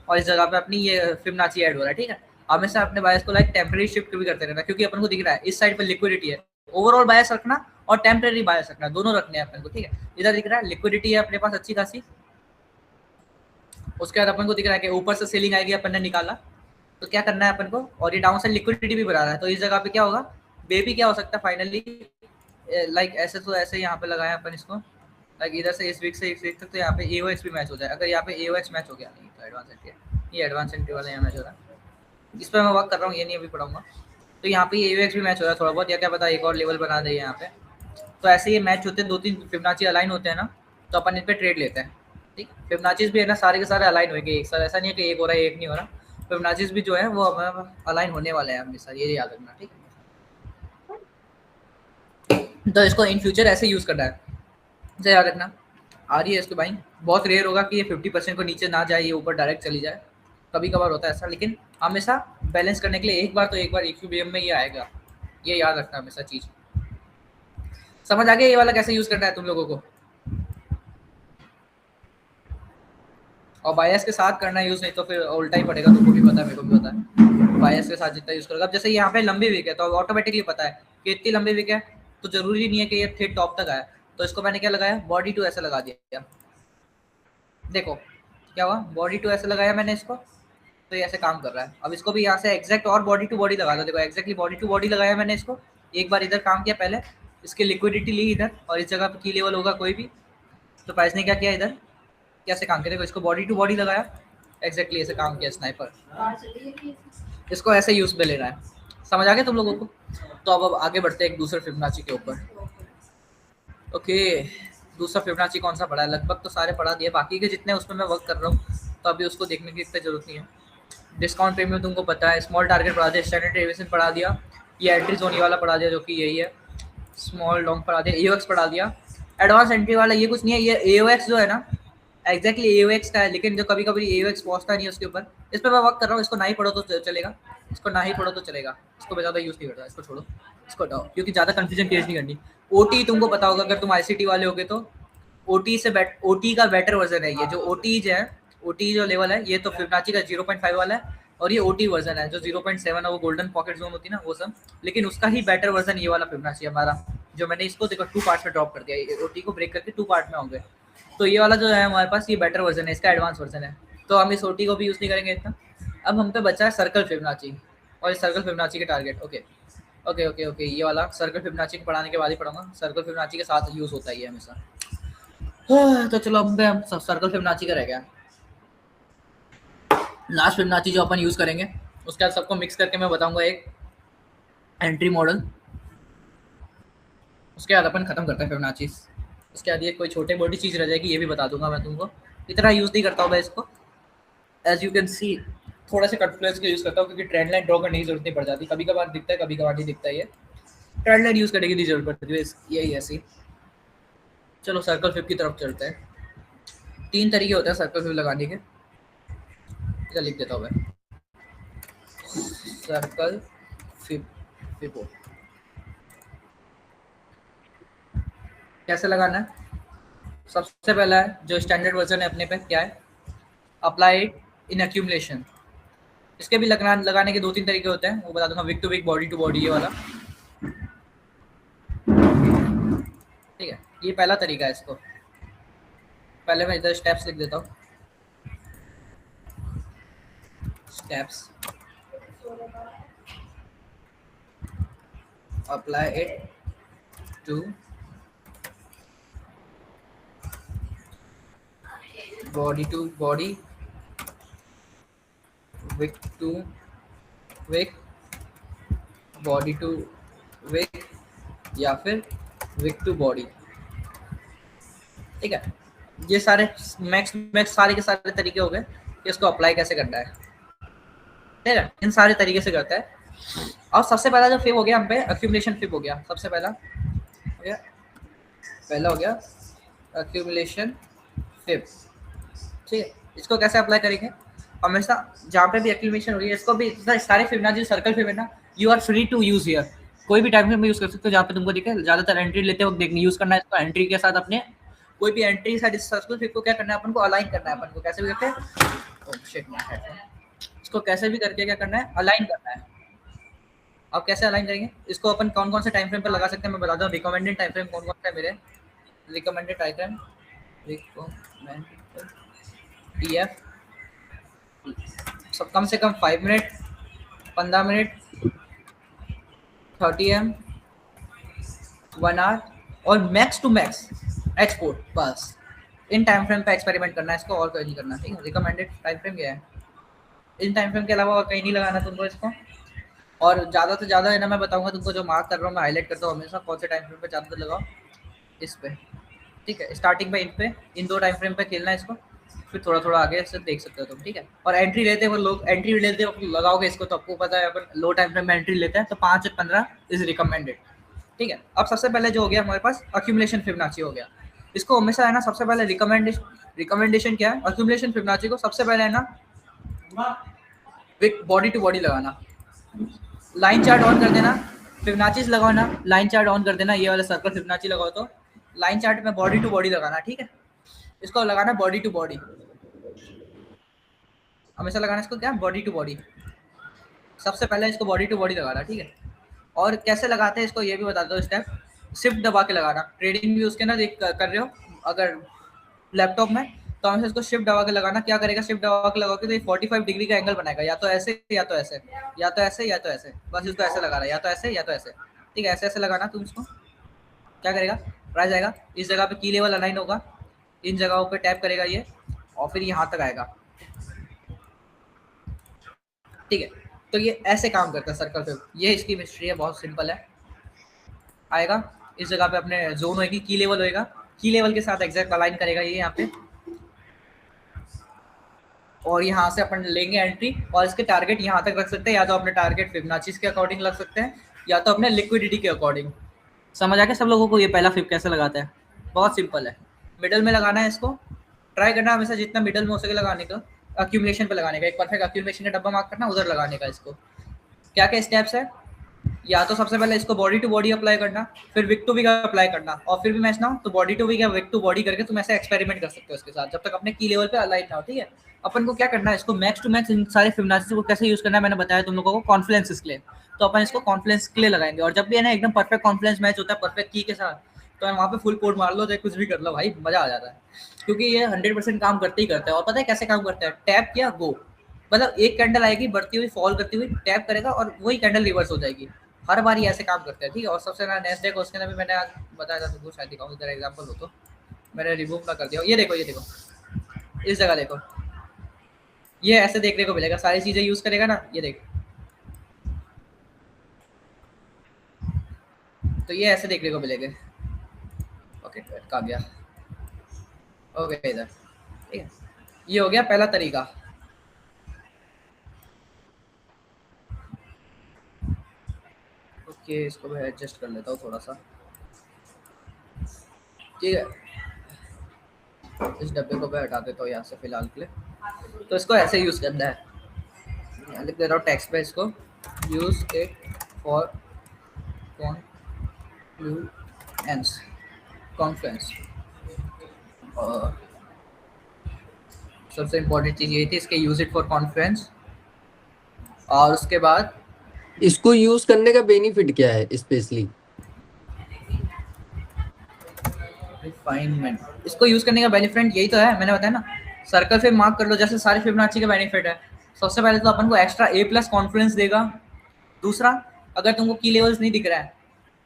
और इस जगह पे अपनी ये फिबोनाची ऐड हो रहा है। ठीक है, हमेशा अपने बायस को लाइक टेम्परेरी शिफ्ट भी करते रहना, क्योंकि अपन को दिख रहा है इस साइड पे लिक्विडिटी है, ओवरऑल बायस रखना और टेम्परेरी बायस रखना, दोनों रखने हैं अपन को। ठीक है, इधर दिख रहा है लिक्विडिटी है अपने पास अच्छी खासी, उसके बाद अपन को दिख रहा है कि ऊपर से सेलिंग आएगी, अपन ने निकाला, तो क्या करना है अपन को, और ये डाउन साइड लिक्विडिटी भी बढ़ा रहा है, तो इस जगह पे क्या होगा, बेबी क्या हो सकता है फाइनली, लाइक ऐसे तो ऐसे यहाँ पे लगाया अपन इसको, लाइक इधर से इस वीक से इस वीक तक, तो यहाँ पे AOX भी मैच हो जाए। अगर यहाँ पे AOX मैच हो गया, नहीं तो एडवांस एंट्री, ये एडवांस एंट्री वाला यहाँ मैच हो रहा है, इस पर मैं वर्क कर रहा हूँ, ये नहीं अभी पढ़ाऊंगा, तो यहाँ पे AOX भी मैच हो रहा है थोड़ा बहुत, या क्या पता एक और लेवल बना दे यहाँ पे। तो ऐसे ये मैच होते हैं, 2-3 फिबोनाची अलाइन होते हैं ना, तो अपन इन पर ट्रेड लेते हैं। ठीक, फिबोनाचीज भी है ना सारे के सारे अलाइन होंगे एक साथ, ऐसा नहीं है कि एक हो रहा है एक नहीं हो रहा, फिबोनाचीज भी जो है वो हमें अलाइन होने वाले हैं हमेशा, ये याद रखना। ठीक, तो इसको इन फ्यूचर ऐसे यूज करना है, इसे याद रखना। आ रही है इसको बाइंग, बहुत रेयर होगा कि ये 50% को नीचे ना जाए, ये ऊपर डायरेक्ट चली जाए, कभी कभार होता है ऐसा, लेकिन हमेशा बैलेंस करने के लिए एक बार इक्विलिब्रियम में ये आएगा, ये याद रखना हमेशा चीज। समझ आ गया ये वाला कैसे यूज करना है तुम लोगों को, और बायस के साथ करना है यूज, नहीं तो फिर उल्टा ही पड़ेगा, तुमको भी पता है मेरे को भी पता है, बायस के साथ जितना यूज करोगे। अब जैसे यहाँ पे लंबी विक है तो ऑटोमेटिकली पता है कि इतनी लंबी विक है, तो जरूरी नहीं है कि ये थिक टॉप तक आए, तो इसको मैंने क्या लगाया, बॉडी टू ऐसे लगा दिया। देखो क्या हुआ, बॉडी टू ऐसे लगाया मैंने इसको, तो ये ऐसे काम कर रहा है। अब इसको भी यहाँ से एग्जैक्ट और बॉडी टू बॉडी लगा दो, देखो एग्जैक्टली बॉडी टू बॉडी लगाया मैंने इसको, एक बार इधर काम किया पहले, इसकी लिक्विडिटी ली इधर और इस जगह पे की लेवल होगा कोई भी, तो प्राइस ने क्या किया इधर कैसे काम किया, देखो इसको बॉडी टू बॉडी लगाया, एग्जैक्टली ऐसे काम किया स्नाइपर, इसको ऐसे यूज में ले रहा है। समझ आ गया तुम लोगों को? तो अब आगे बढ़ते हैं एक दूसरे फिबोनाची के ऊपर। ओके, दूसरा फिबोनाची कौन सा पढ़ा है? लगभग तो सारे पढ़ा दिए, बाकी के जितने उसमें मैं वर्क कर रहा हूँ तो अभी उसको देखने की इतनी जरूरत नहीं है। डिस्काउंट प्रीमियम तुमको पता है, स्मॉल टारगेट पढ़ा दिया, स्टैंडर्ड डेविएशन पढ़ा दिया, ये एंट्री जोन वाला पढ़ा दिया जो कि यही है, स्मॉल लॉन्ग पढ़ा दिया, एओएक्स पढ़ा दिया, एडवांस एंट्री वाला ये कुछ नहीं है, ये एओएक्स जो है ना एग्जैक्टली एओएक्स का है, लेकिन जो कभी कभी एओएक्स पहुंचता नहीं है उसके ऊपर, इस पर मैं वर्क कर रहा हूँ। इसको ना ही पढ़ो तो चलेगा, इसको ना ही पढ़ो तो चलेगा, इसको मैं ज़्यादा यूज़ नहीं करता, इसको छोड़ो, इसको हटाओ, क्योंकि ज़्यादा कंफ्यूजन क्रिएट नहीं करनी। ओटी तुमको पता होगा अगर तुम आईसीटी वाले होगे तो, ओटी का बेटर वर्जन है ये, जो ओटी जो है, ओटी जो लेवल है, ये तो फिबोनाची का 0.5 वाला है, और ये ओटी वर्जन है जो 0.7 है, वो गोल्डन पॉकेट जोन होती है ना वो सब, लेकिन उसका ही बेटर वर्जन ये वाला फिबोनाची हमारा, जो मैंने इसको देखो 2 पार्ट्स में ड्रॉप कर दिया, ओटी को ब्रेक करके 2 पार्ट में होंगे, तो ये वाला जो है हमारे पास ये बेटर वर्जन है, इसका एडवांस वर्जन है, तो हम इस ओटी को भी यूज़ नहीं करेंगे इतना। अब हम पे बचा है सर्कल फिबोनाची, और इस सर्कल फिबोनाची के target. Okay okay okay okay, ये वाला सर्कल फिबोनाची को पढ़ाने के बाद ही पढ़ाऊंगा, सर्कल फिबोनाची के साथ यूज़ होता ही है हमेशा। तो चलो अब हम सर्कल फिबोनाची का रह गया, लास्ट फिबोनाची जो अपन यूज़ करेंगे उसके बाद सबको मिक्स करके मैं बताऊंगा एक एंट्री मॉडल, उसके बाद अपन खत्म करते हैं फिबोनाची। उसके बाद ये कोई छोटे मोटी चीज़ रह जाएगी, ये भी बता दूंगा मैं तुमको, इतना यूज़ नहीं करता हूँ मैं इसको, एज यू कैन सी थोड़ा सा कन्फ्लुएंस का यूज़ करता हूँ, क्योंकि ट्रेंड लाइन ड्रॉ करने की जरूरत नहीं पड़ जाती, कभी कभार दिखता है कभी कभार नहीं दिखता है, ये ट्रेंड लाइन यूज़ करने की जरूरत पड़ती है, यही ऐसी। चलो सर्कल फिब की तरफ चलते हैं। 3 तरीके होते हैं सर्कल फिब लगाने के, इधर लिख देता हूँ मैं, सर्कल फिबो कैसे लगाना है। सबसे पहला है जो स्टैंडर्ड वर्जन है अपने पे, क्या है, अप्लाई इन एक्यूमुलेशन। इसके भी लगाने के 2-3 तरीके होते हैं, वो बता दूंगा, wick to wick, body to body, ये वाला, ठीक है, ये पहला तरीका है। इसको पहले मैं इधर स्टेप्स लिख देता हूँ, steps, apply it to body to body, wick to wick, body to wick, या फिर विक टू बॉडी, ठीक है। ये सारे मैक्स सारे के सारे तरीके हो गए कि इसको अप्लाई कैसे करना है, ठीक है, इन सारे तरीके से करता है। और सबसे पहला जो फिब हो गया हम पे, एक्यूमुलेशन फिब हो गया, सबसे पहला हो गया, पहला हो गया एक्यूमुलेशन फिब, ठीक है। इसको कैसे अप्लाई करेंगे, हमेशा जहाँ पे भी एक्यूमुलेशन हो रही है, इसको भी सारे फिबोनाची सर्कल फिब है ना, you are free to use here, कोई भी टाइम फ्रेम में यूज कर सकते हो, जहाँ पे तुमको दिखे। ज्यादातर एंट्री लेते वक्त देखने यूज करना है इसको, एंट्री के साथ अपने कोई भी एंट्री के साथ इस सर्कल फिब को क्या करना है, अपन को अलाइन करना है, अपन को कैसे भी करके, ओह शिट माय हेड, इसको कैसे भी करके क्या करना है, अलाइन करना है। अब कैसे अलाइन करेंगे इसको, अपन कौन कौन से टाइम फ्रेम पर लगा सकते हैं मैं बता दूं। रिकमेंडेड टाइम फ्रेम कौन कौन सा है मेरे, रिकमेंडेड टाइम फ्रेम, टीएफ, सब कम से कम 5 मिनट, 15 मिनट, 30 एम, 1 आवर, और मैक्स टू मैक्स एक्सपोर्ट, बस इन टाइम फ्रेम पे एक्सपेरिमेंट करना है इसको, और कोई नहीं करना, ठीक है। रिकमेंडेड टाइम फ्रेम क्या है, इन टाइम फ्रेम के अलावा और कहीं नहीं लगाना तुमको इसको। और ज़्यादा से ज़्यादा है ना, मैं बताऊंगा तुमको, जो मार्क कर रहा हूँ मैं, हाईलाइट करता हूँ हमेशा, कौन से टाइम फ्रेम पे ज़्यादा लगाओ, इस पे, ठीक है। स्टार्टिंग में इन पे, इन 2 टाइम फ्रेम पे खेलना है इसको, फिर थोड़ा थोड़ा आगे से देख सकते हो तुम, ठीक है। और एंट्री लेते हो लोग, एंट्री लेते हो लगाओगे इसको, तो आपको पता है अपन लो टाइम फ्रेम में एंट्री लेते हैं, तो 5 से 15 इज रिकमेंडेड, ठीक है। अब सबसे पहले जो हो गया हमारे पास एक्यूमुलेशन फिबोनाची हो गया, इसको हमेशा है ना, सबसे पहले रिकमेंडेशन क्या है, एक्यूमुलेशन फिबोनाची को सबसे पहले है ना विक बॉडी टू बॉडी लगाना, लाइन चार्ट ऑन कर देना, फिबोनाची लगाओ ना, लाइन चार्ट ऑन कर देना, ये वाला सर्कल फिबोनाची लगाओ तो लाइन चार्ट में बॉडी टू बॉडी लगाना, ठीक है। इसको लगाना बॉडी टू बॉडी, हमेशा लगाना इसको क्या, बॉडी टू बॉडी, सबसे पहले इसको बॉडी टू बॉडी लगाना, ठीक है। और कैसे लगाते हैं इसको ये भी बता दो स्टेप, शिफ्ट दबा के लगाना, ट्रेडिंग भी उसके ना देख कर रहे हो अगर लैपटॉप में, तो हमेशा इसको शिफ्ट दबा के लगाना। क्या करेगा, शिफ्ट दबा के लगाओगे तो ये 45 डिग्री का एंगल बनाएगा, या तो ऐसे या तो ऐसे, या तो ऐसे या तो ऐसे, बस इसको ऐसे लगा रहा है, या तो ऐसे या तो ऐसे, ठीक है, ऐसे ऐसे लगाना तुम इसको। क्या करेगा, प्राइस आएगा, इस जगह पे की लेवल अलाइन होगा, इन जगहों पे टैप करेगा ये, और फिर यहाँ तक आएगा, ठीक है। तो ये ऐसे काम करता है सर्कल पे, ये इसकी मिस्ट्री है, बहुत सिंपल है। आएगा इस जगह पे अपने जोन होगी, की लेवल होएगा, की लेवल के साथ एग्जैक्ट अलाइन करेगा ये यहाँ पे, और यहाँ से अपन लेंगे एंट्री, और इसके टारगेट यहाँ तक रख सकते हैं, या तो अपने टारगेट फिबोनाची के अकॉर्डिंग लग सकते हैं, या तो अपने लिक्विडिटी के अकॉर्डिंग। समझ आ गया सब लोगों को ये पहला फिब कैसे लगाता है? बहुत सिंपल है, मिडल में लगाना है इसको, ट्राई करना हमेशा जितना मिडल में हो सके लगाने का, अक्यूमुलेशन पे लगाने का, एक परफेक्ट अक्यूमुलेशन का डब्बा मार्क करना, उधर लगाने का इसको। क्या क्या स्टेप्स है, या तो सबसे पहले इसको बॉडी टू बॉडी अप्लाई करना, फिर विक टू विक अप्लाई करना, और फिर भी मैच ना हो तो बॉडी टू विक या विक टू बॉडी करके तुम ऐसे एक्सपेरिमेंट कर सकते हो उसके साथ, जब तक अपने की लेवल पे अलाइन ना हो, ठीक है। अपन को क्या करना है, इसको मैक्स टू मैक्स इन सारे फिबोनाची को कैसे यूज करना है मैंने बताया तुम लोगों को, कॉन्फ्लुएंस के लिए। तो अपन इसको कॉन्फ्लुएंस के लिए लगाएंगे, और जब भी है ना एकदम परफेक्ट कॉन्फ्लुएंस मैच होता है परफेक्ट की के साथ, तो वहाँ पे फुल कोड मार लो, चाहे कुछ भी कर लो भाई, मजा आ जाता है, क्योंकि ये 100% काम करते ही करता है। और पता है कैसे काम करता है, टैप किया गो, मतलब एक कैंडल आएगी बढ़ती हुई फॉल करती हुई, टैप करेगा और वही कैंडल रिवर्स हो जाएगी, हर बार ये ऐसे काम करते हैं, ठीक है। और सबसे नया नेक्स्ट डे को उसके अंदर भी मैंने आज बताया था तुमको, शायद दिखाऊं इधर एग्जांपल हो तो, मैंने रिमूव ना कर दिया, ये देखो इस जगह देखो, ये ऐसे देखने को मिलेगा, सारी चीजें यूज करेगा ना, ये देख, तो ये ऐसे देखने को मिलेंगे। ओके कहाँ गया, ओके इधर, ठीक है। ये हो गया पहला तरीका। ओके इसको मैं एडजस्ट कर लेता हूँ थोड़ा सा, ठीक है। इस डब्बे को मैं हटा देता हूँ यहाँ से फिलहाल के लिए। तो इसको ऐसे यूज करना है, लिख दे रहा हूँ टेक्स्ट पे इसको, यूज इट फॉर कॉन्फ्लुएंस। और सबसे इम्पोर्टेंट चीज़ यही थी इसके, यूज इट फॉर कॉन्फ्लुएंस। और उसके बाद इसको यूज करने का बेनिफिट क्या है स्पेशली? रिफाइनमेंट, इसको यूज करने का बेनिफिट यही तो है, मैंने बताया ना, सर्कल पे मार्क कर लो, जैसे सारे फिबोनाची का बेनिफिट है। सबसे पहले तो अपन को एक्स्ट्रा A+ कॉन्फिडेंस देगा। दूसरा, अगर तुमको की लेवल्स नहीं दिख रहा है,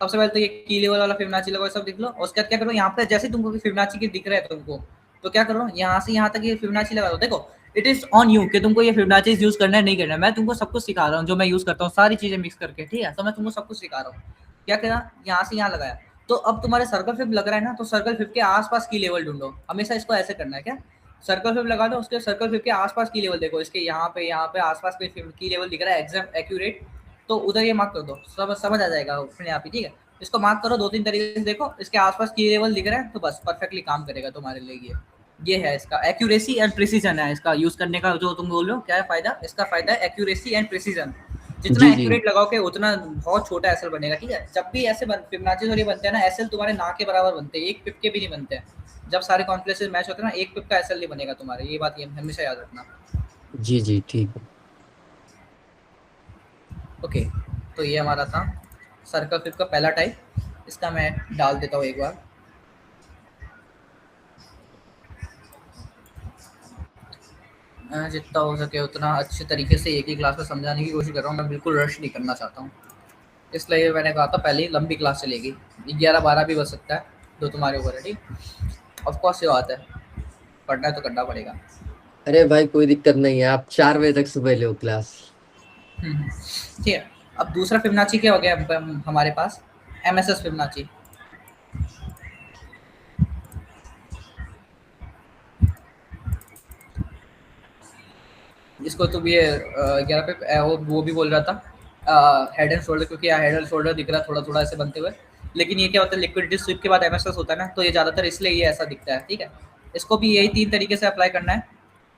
सबसे पहले तो ये की लेवल वाला फिबोनाची लगाओ, सब दिख लो। उसके बाद क्या करो, यहाँ पे जैसे तुमको फिबोनाची के दिख रहा है तुमको, तो क्या करो, यहाँ से यहाँ तक ये फिबोनाची लगा दो। देखो इट इज ऑन यू कि तुमको ये फिबोनाची यूज करना है नहीं करना है, मैं तुमको सब कुछ सिखा रहा हूँ, जो मैं यूज करता हूँ सारी चीजें मिक्स करके, ठीक है। तो मैं तुमको सब कुछ सिखा रहा हूँ। क्या करा, यहाँ से यहाँ लगाया, तो अब तुम्हारे सर्कल फिब लग रहा है ना, तो सर्कल फिब के आसपास की लेवल ढूंढो, हमेशा इसको ऐसे करना है। क्या, सर्कल फिब लगा दो, उसके सर्कल फिब के आसपास की लेवल देखो, इसके यहाँ पे आसपास कोई की लेवल दिख रहा है एग्जैक्ट एक्यूरेट, तो उधर ये मार्क कर दो, समझ आ जाएगा अपने आप ही, ठीक है। इसको मार्क करो 2-3 तरीके से, देखो इसके आसपास की लेवल दिख रहा है तो बस परफेक्टली काम करेगा तुम्हारे लिए। ये है इसका एक्यूरेसी एंड प्रिसीजन है इसका यूज करने का, जो तुम बोल रहे हो क्या है फायदा, इसका फायदा है एक्यूरेसी एंड प्रिसीजन। जितना एक्यूरेट लगाओगे उतना बहुत छोटा एसएल बनेगा, ठीक है। जब भी ऐसे फिबोनाची और ये बनते हैं ना, एसएल तुम्हारे ना के बराबर बनते हैं, एक पिप के भी नहीं बनते हैं। जब सारे कॉन्फ्लुएंस मैच होते हैं ना, एक पिप का एसएल नहीं बनेगा तुम्हारे, ये बात ये हमेशा याद रखना। जी जी ठीक है। ओके, तो ये हमारा था सर्कल फिब का पहला टाइप। इसका मैं डाल देता हूँ एक बार, जितना हो सके उतना अच्छे तरीके से एक ही क्लास में समझाने की कोशिश कर रहा हूँ, मैं बिल्कुल रश नहीं करना चाहता हूँ, इसलिए मैंने कहा था पहले ही लंबी क्लास चलेगी, 11-12 भी बज सकता है, जो तुम्हारे ऊपर है, ठीक। ऑफकोर्स ये बात है, पढ़ना है तो करना पड़ेगा। अरे भाई कोई दिक्कत नहीं है, आप 4 बजे तक सुबह लो क्लास। ठीक है। अब दूसरा फिबोनाची क्या हो गया हमारे पास, MSS फिबोनाची। इसको तो ये 11 पे वो भी बोल रहा था हेड एंड शोल्डर, क्योंकि हेड एंड शोल्डर दिख रहा है थोड़ा थोड़ा ऐसे बनते हुए, लेकिन ये क्या होता है, लिक्विडिटी स्वीप के बाद MSS होता है ना, तो ये ज़्यादातर इसलिए ये ऐसा दिखता है, ठीक है। इसको भी यही 3 तरीके से अप्लाई करना है,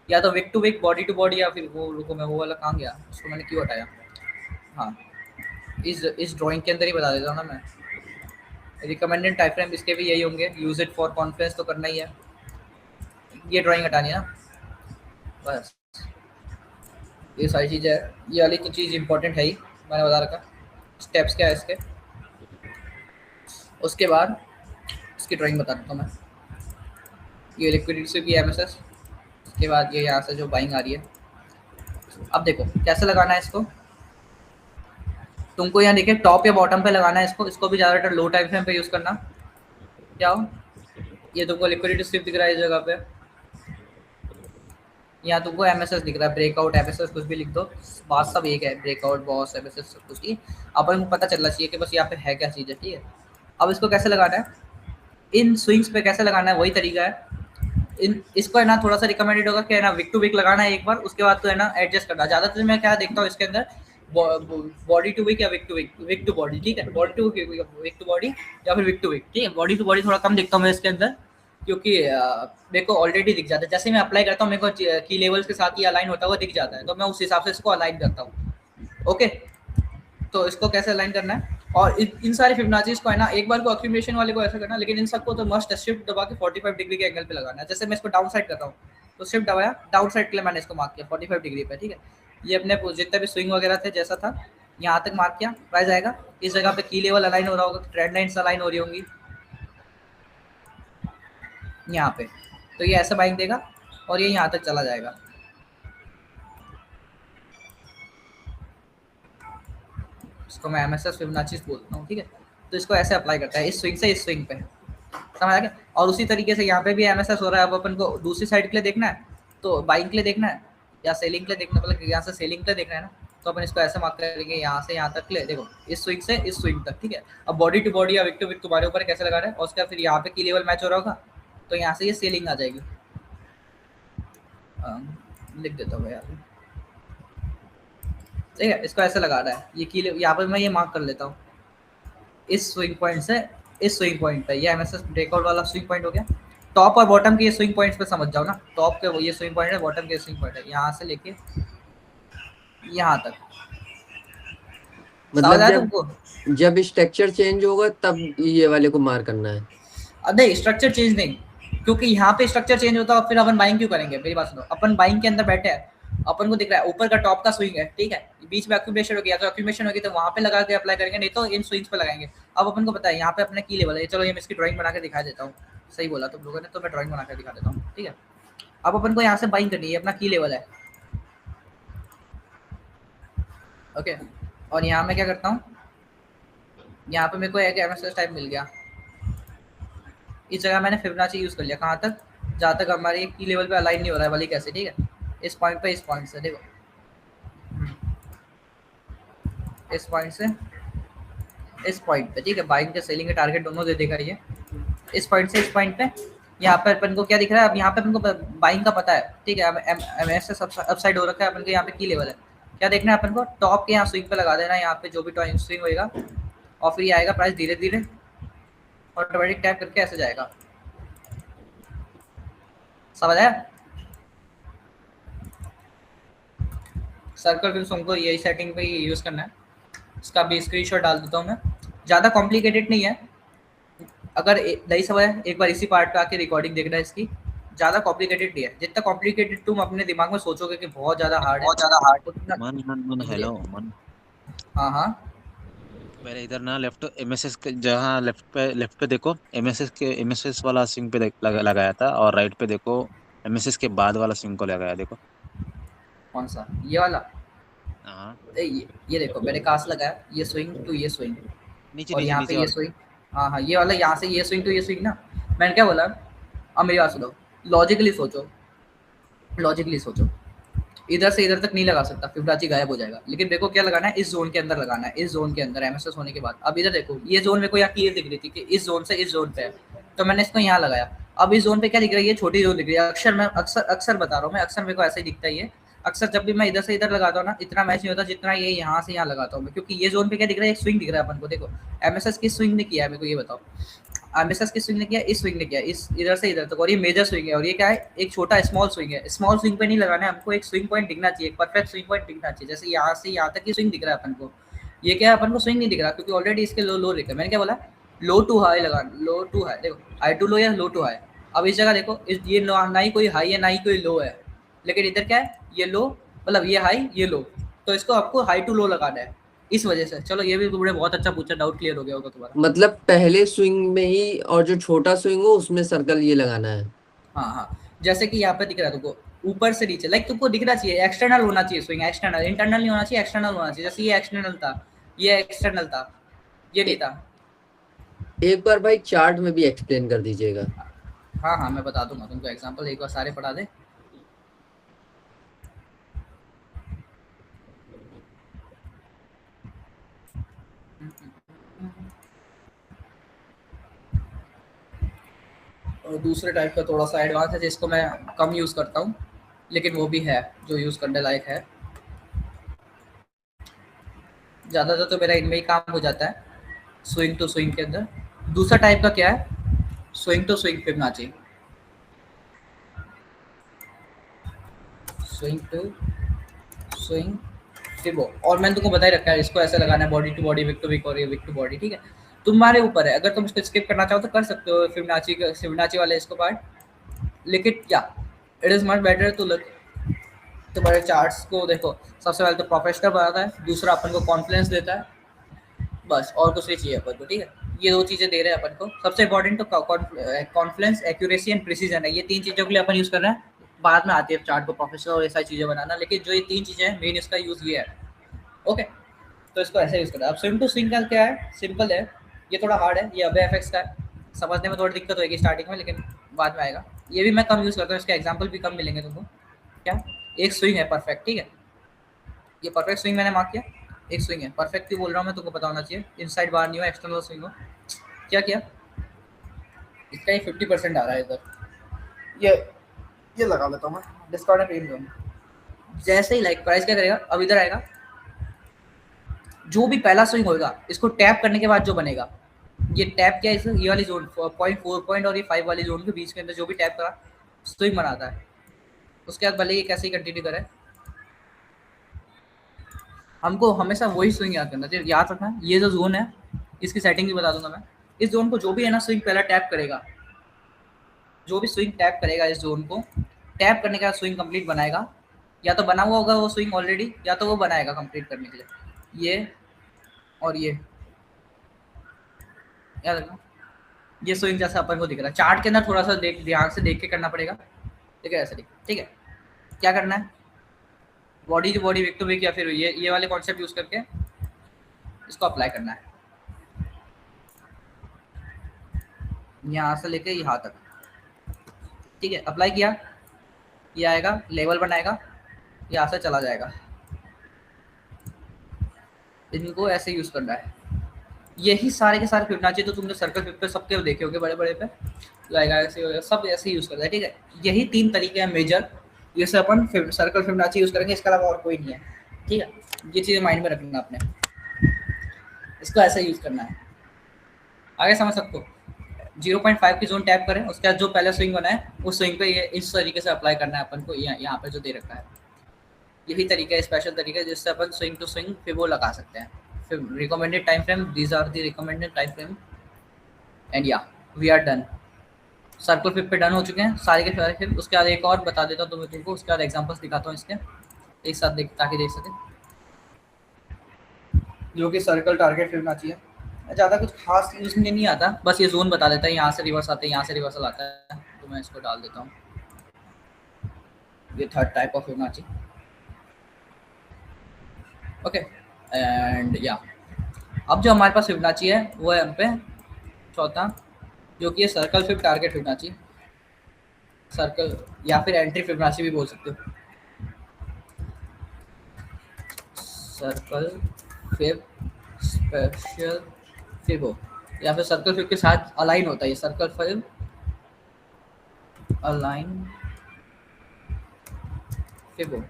या तो wick to wick, body to body, या फिर वो रुको मैं वो वाला कहाँ गया, उसको मैंने क्यों हटाया, हाँ इस ड्राइंग के अंदर ही बता देता हूँ ना मैं। रिकमेंडेड टाइप फ्रेम इसके भी यही होंगे, यूज इट फॉर कॉन्फ्रेंस तो करना ही है, ये ड्राइंग हटानी है ना, बस ये सारी चीज़ें है। ये वाली तो चीज़ इंपॉर्टेंट है ही, मैंने बता रखा। स्टेप्स क्या है इसके, उसके बाद इसकी ड्राइंग बता देता हूँ मैं। ये लिक्विडिटी से भी MSS, उसके बाद ये यहाँ से जो बाइंग आ रही है। अब देखो कैसे लगाना है इसको, तुमको यहाँ देखिए टॉप या बॉटम पे लगाना है इसको, इसको भी ज़्यादातर लो टाइम फ्रेम पे यूज़ करना। क्या हो, ये तुमको लिक्विडिटी स्ट्रिप दिख रहा है इस जगह पे, यहाँ तुमको एमएसएस दिख रहा है, ब्रेकआउट एमएसएस कुछ भी लिख दो, बात सब एक है, ब्रेकआउट बॉस एमएसएस सब कुछ। ठीक है, अपन को पता चलना चाहिए कि बस यहाँ पे है क्या चीज़ है। ठीक है, अब इसको कैसे लगाना है, इन स्विंग्स पे कैसे लगाना है वही तरीका है। इन इसको है ना थोड़ा सा रिकमेंडेड होगा कि है ना विक टू विक लगाना है एक बार, उसके बाद तो है ना एडजस्ट करना। ज़्यादातर मैं क्या देखता हूँ इसके अंदर बॉडी टू विक या wick to wick, wick to body. ठीक है, body to wick to body या फिर विक टू विक। ठीक है, बॉडी टू बॉडी थोड़ा कम देखता हूँ मैं इसके अंदर, क्योंकि मेरे को ऑलरेडी दिख जाता है। जैसे मैं अप्लाई करता हूँ मेरे को की लेवल्स के साथ ये अलाइन होता हुआ दिख जाता है, तो मैं उस हिसाब से इसको अलाइन करता हूँ। ओके, तो इसको कैसे अलाइन करना है, और इन सारे फिबोनाचीज को है ना एक बार को एक्यूमुलेशन वाले को ऐसा करना, लेकिन इन सबको तो मस्ट शिफ्ट दबा के 45 डिग्री के एंगल पे लगाना है। जैसे मैं इसको डाउन साइड करता हूँ तो शिफ्ट दबाया, डाउन साइड के लिए मैंने इसको मार्क किया 45 डिग्री पे। ठीक है, ये अपने जितने भी स्विंग वगैरह थे जैसा था यहाँ तक मार्क किया, प्राइस आएगा इस जगह पे की लेवल अलाइन हो रहा होगा, ट्रेंड लाइन्स अलाइन हो रही होंगी यहाँ पे, तो ये ऐसा बाइंग देगा और ये यहाँ तक चला जाएगा। इसको मैं एमएसएस फिबोनाची बोलता हूँ। ठीक है, तो इसको ऐसे अप्लाई करता है इस स्विंग से इस स्विंग पे, समझ आ गया। और उसी तरीके से यहाँ पे भी एमएसएस हो रहा है। अब अपन को दूसरी साइड के लिए देखना है, तो बाइंग के लिए देखना है या सेलिंग के लिए देखना, मतलब यहाँ से सेलिंग के लिए देखना है ना, तो अपन इसको ऐसे मार्क करेंगे यहाँ से यहाँ तक ले, देखो इस स्विंग से इस स्विंग तक। ठीक है, अब बॉडी टू बॉडी या विक टू विक तुम्हारे ऊपर कैसे लगा रहा है, और उसका फिर यहाँ पे की लेवल मैच हो रहा होगा, तो यहाँ से ये सेलिंग आ जाएगी। लिख देता हूँ यार, ठीक है, इसको ऐसे लगा रहा है ये की, यहाँ पर मैं ये मार्क कर लेता हूँ इस स्विंग पॉइंट से इस स्विंग पॉइंट पे, ये एमएसएस ब्रेकआउट वाला स्विंग पॉइंट हो गया। टॉप और बॉटम के ये स्विंग पॉइंट्स पे समझ जाओ ना, टॉप के वो ये स्विंग पॉइंट है, बॉटम के स्विंग पॉइंट है, यहाँ से लेके यहाँ तक। मतलब जब स्ट्रक्चर चेंज होगा तब ये वाले को मार करना है? नहीं, स्ट्रक्चर चेंज नहीं, क्योंकि यहाँ पे स्ट्रक्चर चेंज होता है फिर अपन बाइंग क्यों करेंगे। मेरी बात सुनो, अपन बाइंग के अंदर बैठे हैं, अपन को दिख रहा है ऊपर का टॉप का स्विंग है। ठीक है, बीच में एक्यूमुलेशन हो गया, तो एक्यूमुलेशन होगी तो वहाँ पे लगा के अप्लाई करेंगे, नहीं तो इन स्विंग्स पे लगाएंगे। अब अपन को पता है यहाँ पे अपने की लेवल है, चलो ये मैं इसकी ड्राइंग बना के दिखा देता हूँ। सही बोला तुम लोगों ने, तो मैं ड्राइंग बना के दिखा देता हूँ। ठीक है, अब अपन को यहाँ से बाइंग करनी है, अपना की लेवल है। ओके, और यहाँ मैं क्या करता हूँ, यहाँ पे मेरे को एक एमएसएस टाइप मिल गया, इस जगह मैंने फिबोनाची यूज कर लिया, कहाँ तक, जहाँ तक हमारे की लेवल पे अलाइन नहीं हो रहा है वाली कैसे। ठीक है, इस पॉइंट पे इस पॉइंट से देखो, इस पॉइंट से इस पॉइंट पे। ठीक है, बाइंग के सेलिंग के टारगेट दोनों दे देगा ये, इस पॉइंट से इस पॉइंट पे। यहाँ पर अपन को क्या दिख रहा है, अब यहाँ पे अपन को बाइंग का पता है। ठीक है, एमएसएस अपसाइड हो रखा है, अपन को यहाँ पे की लेवल है, क्या देखना है अपन को, टॉप के यहाँ स्विंग पे लगा देना है, यहाँ पे जो भी स्विंग होएगा, और फिर ये आएगा प्राइस धीरे धीरे ऑटोमेटिक टैप करके ऐसे जाएगा। समझ आया? सर्कल फिर तुमको यही सेटिंग पे ही यूज करना है। इसका भी स्क्रीनशॉट डाल देता हूँ मैं, ज़्यादा कॉम्प्लिकेटेड नहीं है। अगर नहीं समझ है एक बार इसी पार्ट पे आके रिकॉर्डिंग देखना है इसकी, ज़्यादा कॉम्प्लिकेटेड नहीं है। जितना कॉम्प्लिकेटेड तुम अपने दिमाग में सोचोगे कि बहुत ज़्यादा हार्ड है, बहुत ज़्यादा हार्ड। मन हेलो मन, हाँ हाँ, मेरे इधर ना लेफ्ट एमएसएस के जहाँ लेफ्ट पे देखो एमएसएस वाला स्विंग पे लगाया था, और राइट पे देखो एमएसएस के बाद वाला स्विंग को लगाया। देखो कौन सा, ये वाला? हाँ, ये देखो मैंने कास लगाया, ये स्विंग टू ये स्विंग, नीचे और नीचे यहाँ पे नीचे ये स्विंग। हाँ हाँ, ये वाला यहाँ से ये स्विंग टू ये स्विंग ना। मैंने क्या बोला, अब मेरी बात सुनो, लॉजिकली सोचो, लॉजिकली सोचो, इधर से इधर तक नहीं लगा सकता, फिबोनाची गायब हो जाएगा। लेकिन देखो क्या लगाना है, इस जोन के अंदर लगाना है, इस जोन के अंदर एमएसएस होने के बाद। अब इधर देखो, ये जोन मेरे को यहाँ क्लियर दिख रही थी कि इस जोन से इस जोन पे है, तो मैंने इसको यहाँ लगाया। अब इस जोन पे क्या दिख रहा है, ये छोटी जोन दिख रही है। अक्सर मैं अक्सर बता रहा हूँ मैं, अक्सर मेरे को ऐसा ही दिखता है ये। अक्सर जब भी मैं इधर से इधर लगाता हूँ ना, इतना मैच नहीं होता जितना ये यहाँ से यहाँ लगाता हूँ मैं, क्योंकि ये जोन पे क्या दिख रहा है, एक स्विंग दिख रहा है अपन को। देखो एमएसएस की स्विंग ने किया है, मेरे को ये बताओ, एमएसएस की स्विंग ने किया, इस स्विंग ने किया, इस इधर से इधर तक, और ये मेजर स्विंग है, और ये क्या है, एक छोटा स्मॉल स्विंग है। स्मॉल स्विंग पे नहीं लगाना है हमको, एक स्विंग पॉइंट दिखना चाहिए, एक परफेक्ट स्विंग पॉइंट दिखना चाहिए। जैसे यहाँ से यहाँ तक की स्विंग दिख रहा है अपन को, ये क्या है, अपन को स्विंग नहीं दिख रहा, क्योंकि ऑलरेडी इसके लो लो दिख रहा है। मैंने क्या बोला, लो टू हाई लगा, लो टू हाई, देखो हाई टू लो या लो टू हाई। अब इस जगह देखो, ये ना ही कोई हाई है ना ही कोई लो है, लेकिन इधर क्या है, ये लो, मतलब ये हाई ये लो, तो इसको आपको हाई टू लो लगाना है, इस वजह से। चलो ये भी तुमने बहुत अच्छा पूछा, डाउट क्लियर हो गया होगा तुम्हारा। मतलब पहले स्विंग में ही, और जो छोटा स्विंग हो उसमें सर्कल ये लगाना है। हाँ हाँ, जैसे कि यहाँ पे दिख रहा है तुमको, ऊपर से नीचे, लाइक तुमको दिखना चाहिए, एक्सटर्नल होना चाहिए स्विंग, एक्सटर्नल, इंटरनल नहीं होना चाहिए, एक्सटर्नल होना चाहिए। जैसे ये एक्सटर्नल था, ये एक्सटर्नल था, ये नहीं था। एक बार भाई चार्ट में भी एक्सप्लेन कर दीजिएगा। हाँ हाँ मैं बता दूंगा तुमको एग्जांपल, एक बार सारे पढ़ा दे। और दूसरे टाइप का थोड़ा सा एडवांस है जिसको मैं कम यूज़ करता हूँ, लेकिन वो भी है जो यूज़ करने लायक है। ज़्यादातर तो मेरा इनमें ही काम हो जाता है, स्विंग टू स्विंग के अंदर। दूसरा टाइप का क्या है, swing to swing Fibonacci, swing to swing Fibo. और मैंने तुमको बता ही रखा है इसको ऐसे लगाना है, body to body, wick to wick और ये विक टू बॉडी, ठीक है। तुम्हारे ऊपर है, अगर तुम इसको स्किप करना चाहो तो कर सकते हो फिबोनाची वाले इसको पार्ट, लेकिन या it is much better to look. तुम्हारे चार्ट्स को देखो, सबसे पहले तो प्रोफेशनल बनाता है, दूसरा अपन को कॉन्फिडेंस देता है, बस और कुछ नहीं चाहिए अपन को, ठीक है। ये दो चीज़ें दे रहे हैं अपन को। सबसे इंपॉर्टेंट तो कॉन्फिडेंस, एक्यूरेसी एंड प्रिसीजन है। ये तीन चीज़ों के लिए अपन यूज़ कर रहे हैं, बाद में आती है चार्ट को प्रोफेशनल और ये सारी चीज़ें बनाना, लेकिन जो ये तीन चीज़ें हैं मेन इसका यूज़ ये है, ओके। तो इसको ऐसे यूज़ करना है। अब स्विंग टू स्विंग का क्या है, सिंपल है, ये थोड़ा हार्ड है, ये अबे एफएक्स का है, समझने में थोड़ी दिक्कत होगी स्टार्टिंग में, लेकिन बाद में आएगा। ये भी मैं कम यूज़ करता हूँ, इसके एग्जाम्पल भी कम मिलेंगे तुमको। क्या एक स्विंग है परफेक्ट, ठीक है, ये परफेक्ट स्विंग मैंने मार्क किया, एक स्विंग है परफेक्ट, क्यों बोल रहा हूँ मैं, तुमको पता होना चाहिए, इनसाइड बार नहीं हो, एक्सटर्नल स्विंग हो। क्या किया, इसका ये 50% आ रहा है इधर, ये लगा लेता हूँ मैं, डिस्काउंट में पेन दूँगा। जैसे ही लाइक प्राइस क्या करेगा, अब इधर आएगा, जो भी पहला स्विंग होगा इसको टैप करने के बाद जो बनेगा, ये टैप क्या है, ये वाली जोन 0.4 पॉइंट और ये 5 वाली जोन के बीच के अंदर जो भी टैप करा स्विंग बनाता है। उसके बाद भले ये कैसे ही कंटिन्यू करे, हमको हमेशा वही स्विंग याद करना चाहिए, याद रखना। ये जो जोन है इसकी सेटिंग भी बता दूंगा मैं। इस जोन को जो भी है ना स्विंग पहला टैप करेगा, जो भी स्विंग टैप करेगा इस जोन को, टैप करने के बाद स्विंग कंप्लीट बनाएगा, या तो बना हुआ होगा वो स्विंग ऑलरेडी, या तो वो बनाएगा कंप्लीट करने के लिए। ये और ये याद रखना, ये स्विंग जैसा अपन को दिख रहा है चार्ट के अंदर, थोड़ा सा ध्यान से देख के करना पड़ेगा, ठीक है, ऐसे ठीक है। क्या करना है, body to body, wick to wick, या फिर ये वाले कॉन्सेप्ट यूज करके इसको अप्लाई करना है, यहाँ से लेके यहाँ तक, ठीक है। अप्लाई किया, ये आएगा, लेवल बनाएगा, यहाँ से चला जाएगा। इनको ऐसे यूज करना है। यही सारे के सारे फिबोनाची तो तुमने सर्कल फिब पे सबके देखे होंगे, बड़े बड़े पे लाएगा ऐसे, सब ऐसे यूज करता है, ठीक है। यही तीन तरीके हैं मेजर, जैसे अपन सर्कल फिबोनाची यूज करेंगे, इसके अलावा और कोई नहीं है, ठीक है। ये चीज़ें माइंड में रखना आपने, इसको ऐसे यूज करना है। आगे समझ सकते हो, 0.5 की जोन टैप करें, उसके बाद जो पहले स्विंग बना है उस स्विंग पे ये इस तरीके से अप्लाई करना है अपन को, यहाँ पे जो दे रखा है। यही तरीका है, स्पेशल तरीका है जिससे अपन स्विंग टू स्विंग फिबो लगा सकते हैं। फिर recommended time frame, these are the recommended time frame, and या we are done. Circle fib पे डन हो चुके हैं सारे के सारे। फिर उसके बाद एक और बता देता हूँ तुम्हें, तुमको उसके बाद एग्जांपल्स दिखाता हूँ इसके एक साथ, देख ताकि देख सके, जो कि सर्कल टारगेट फिबोनाची चाहिए। ज़्यादा कुछ खास यूज में नहीं आता, बस ये जोन बता देता है, यहाँ से रिवर्स आते हैं, यहाँ से रिवर्सल आता है, तो मैं इसको डाल देता हूँ। ये third type of Fibonacci, okay. And या अब जो हमारे पास फिबोनाची है वो है हम पे चौथा, जो कि है circle fib target Fibonacci, circle या फिर एंट्री फिबोनाची भी बोल सकते हो। सर्कल फिब स्पेशल फिबो, या फिर सर्कल फिब के साथ अलाइन होता है ये, सर्कल फिब अलाइन फिबो।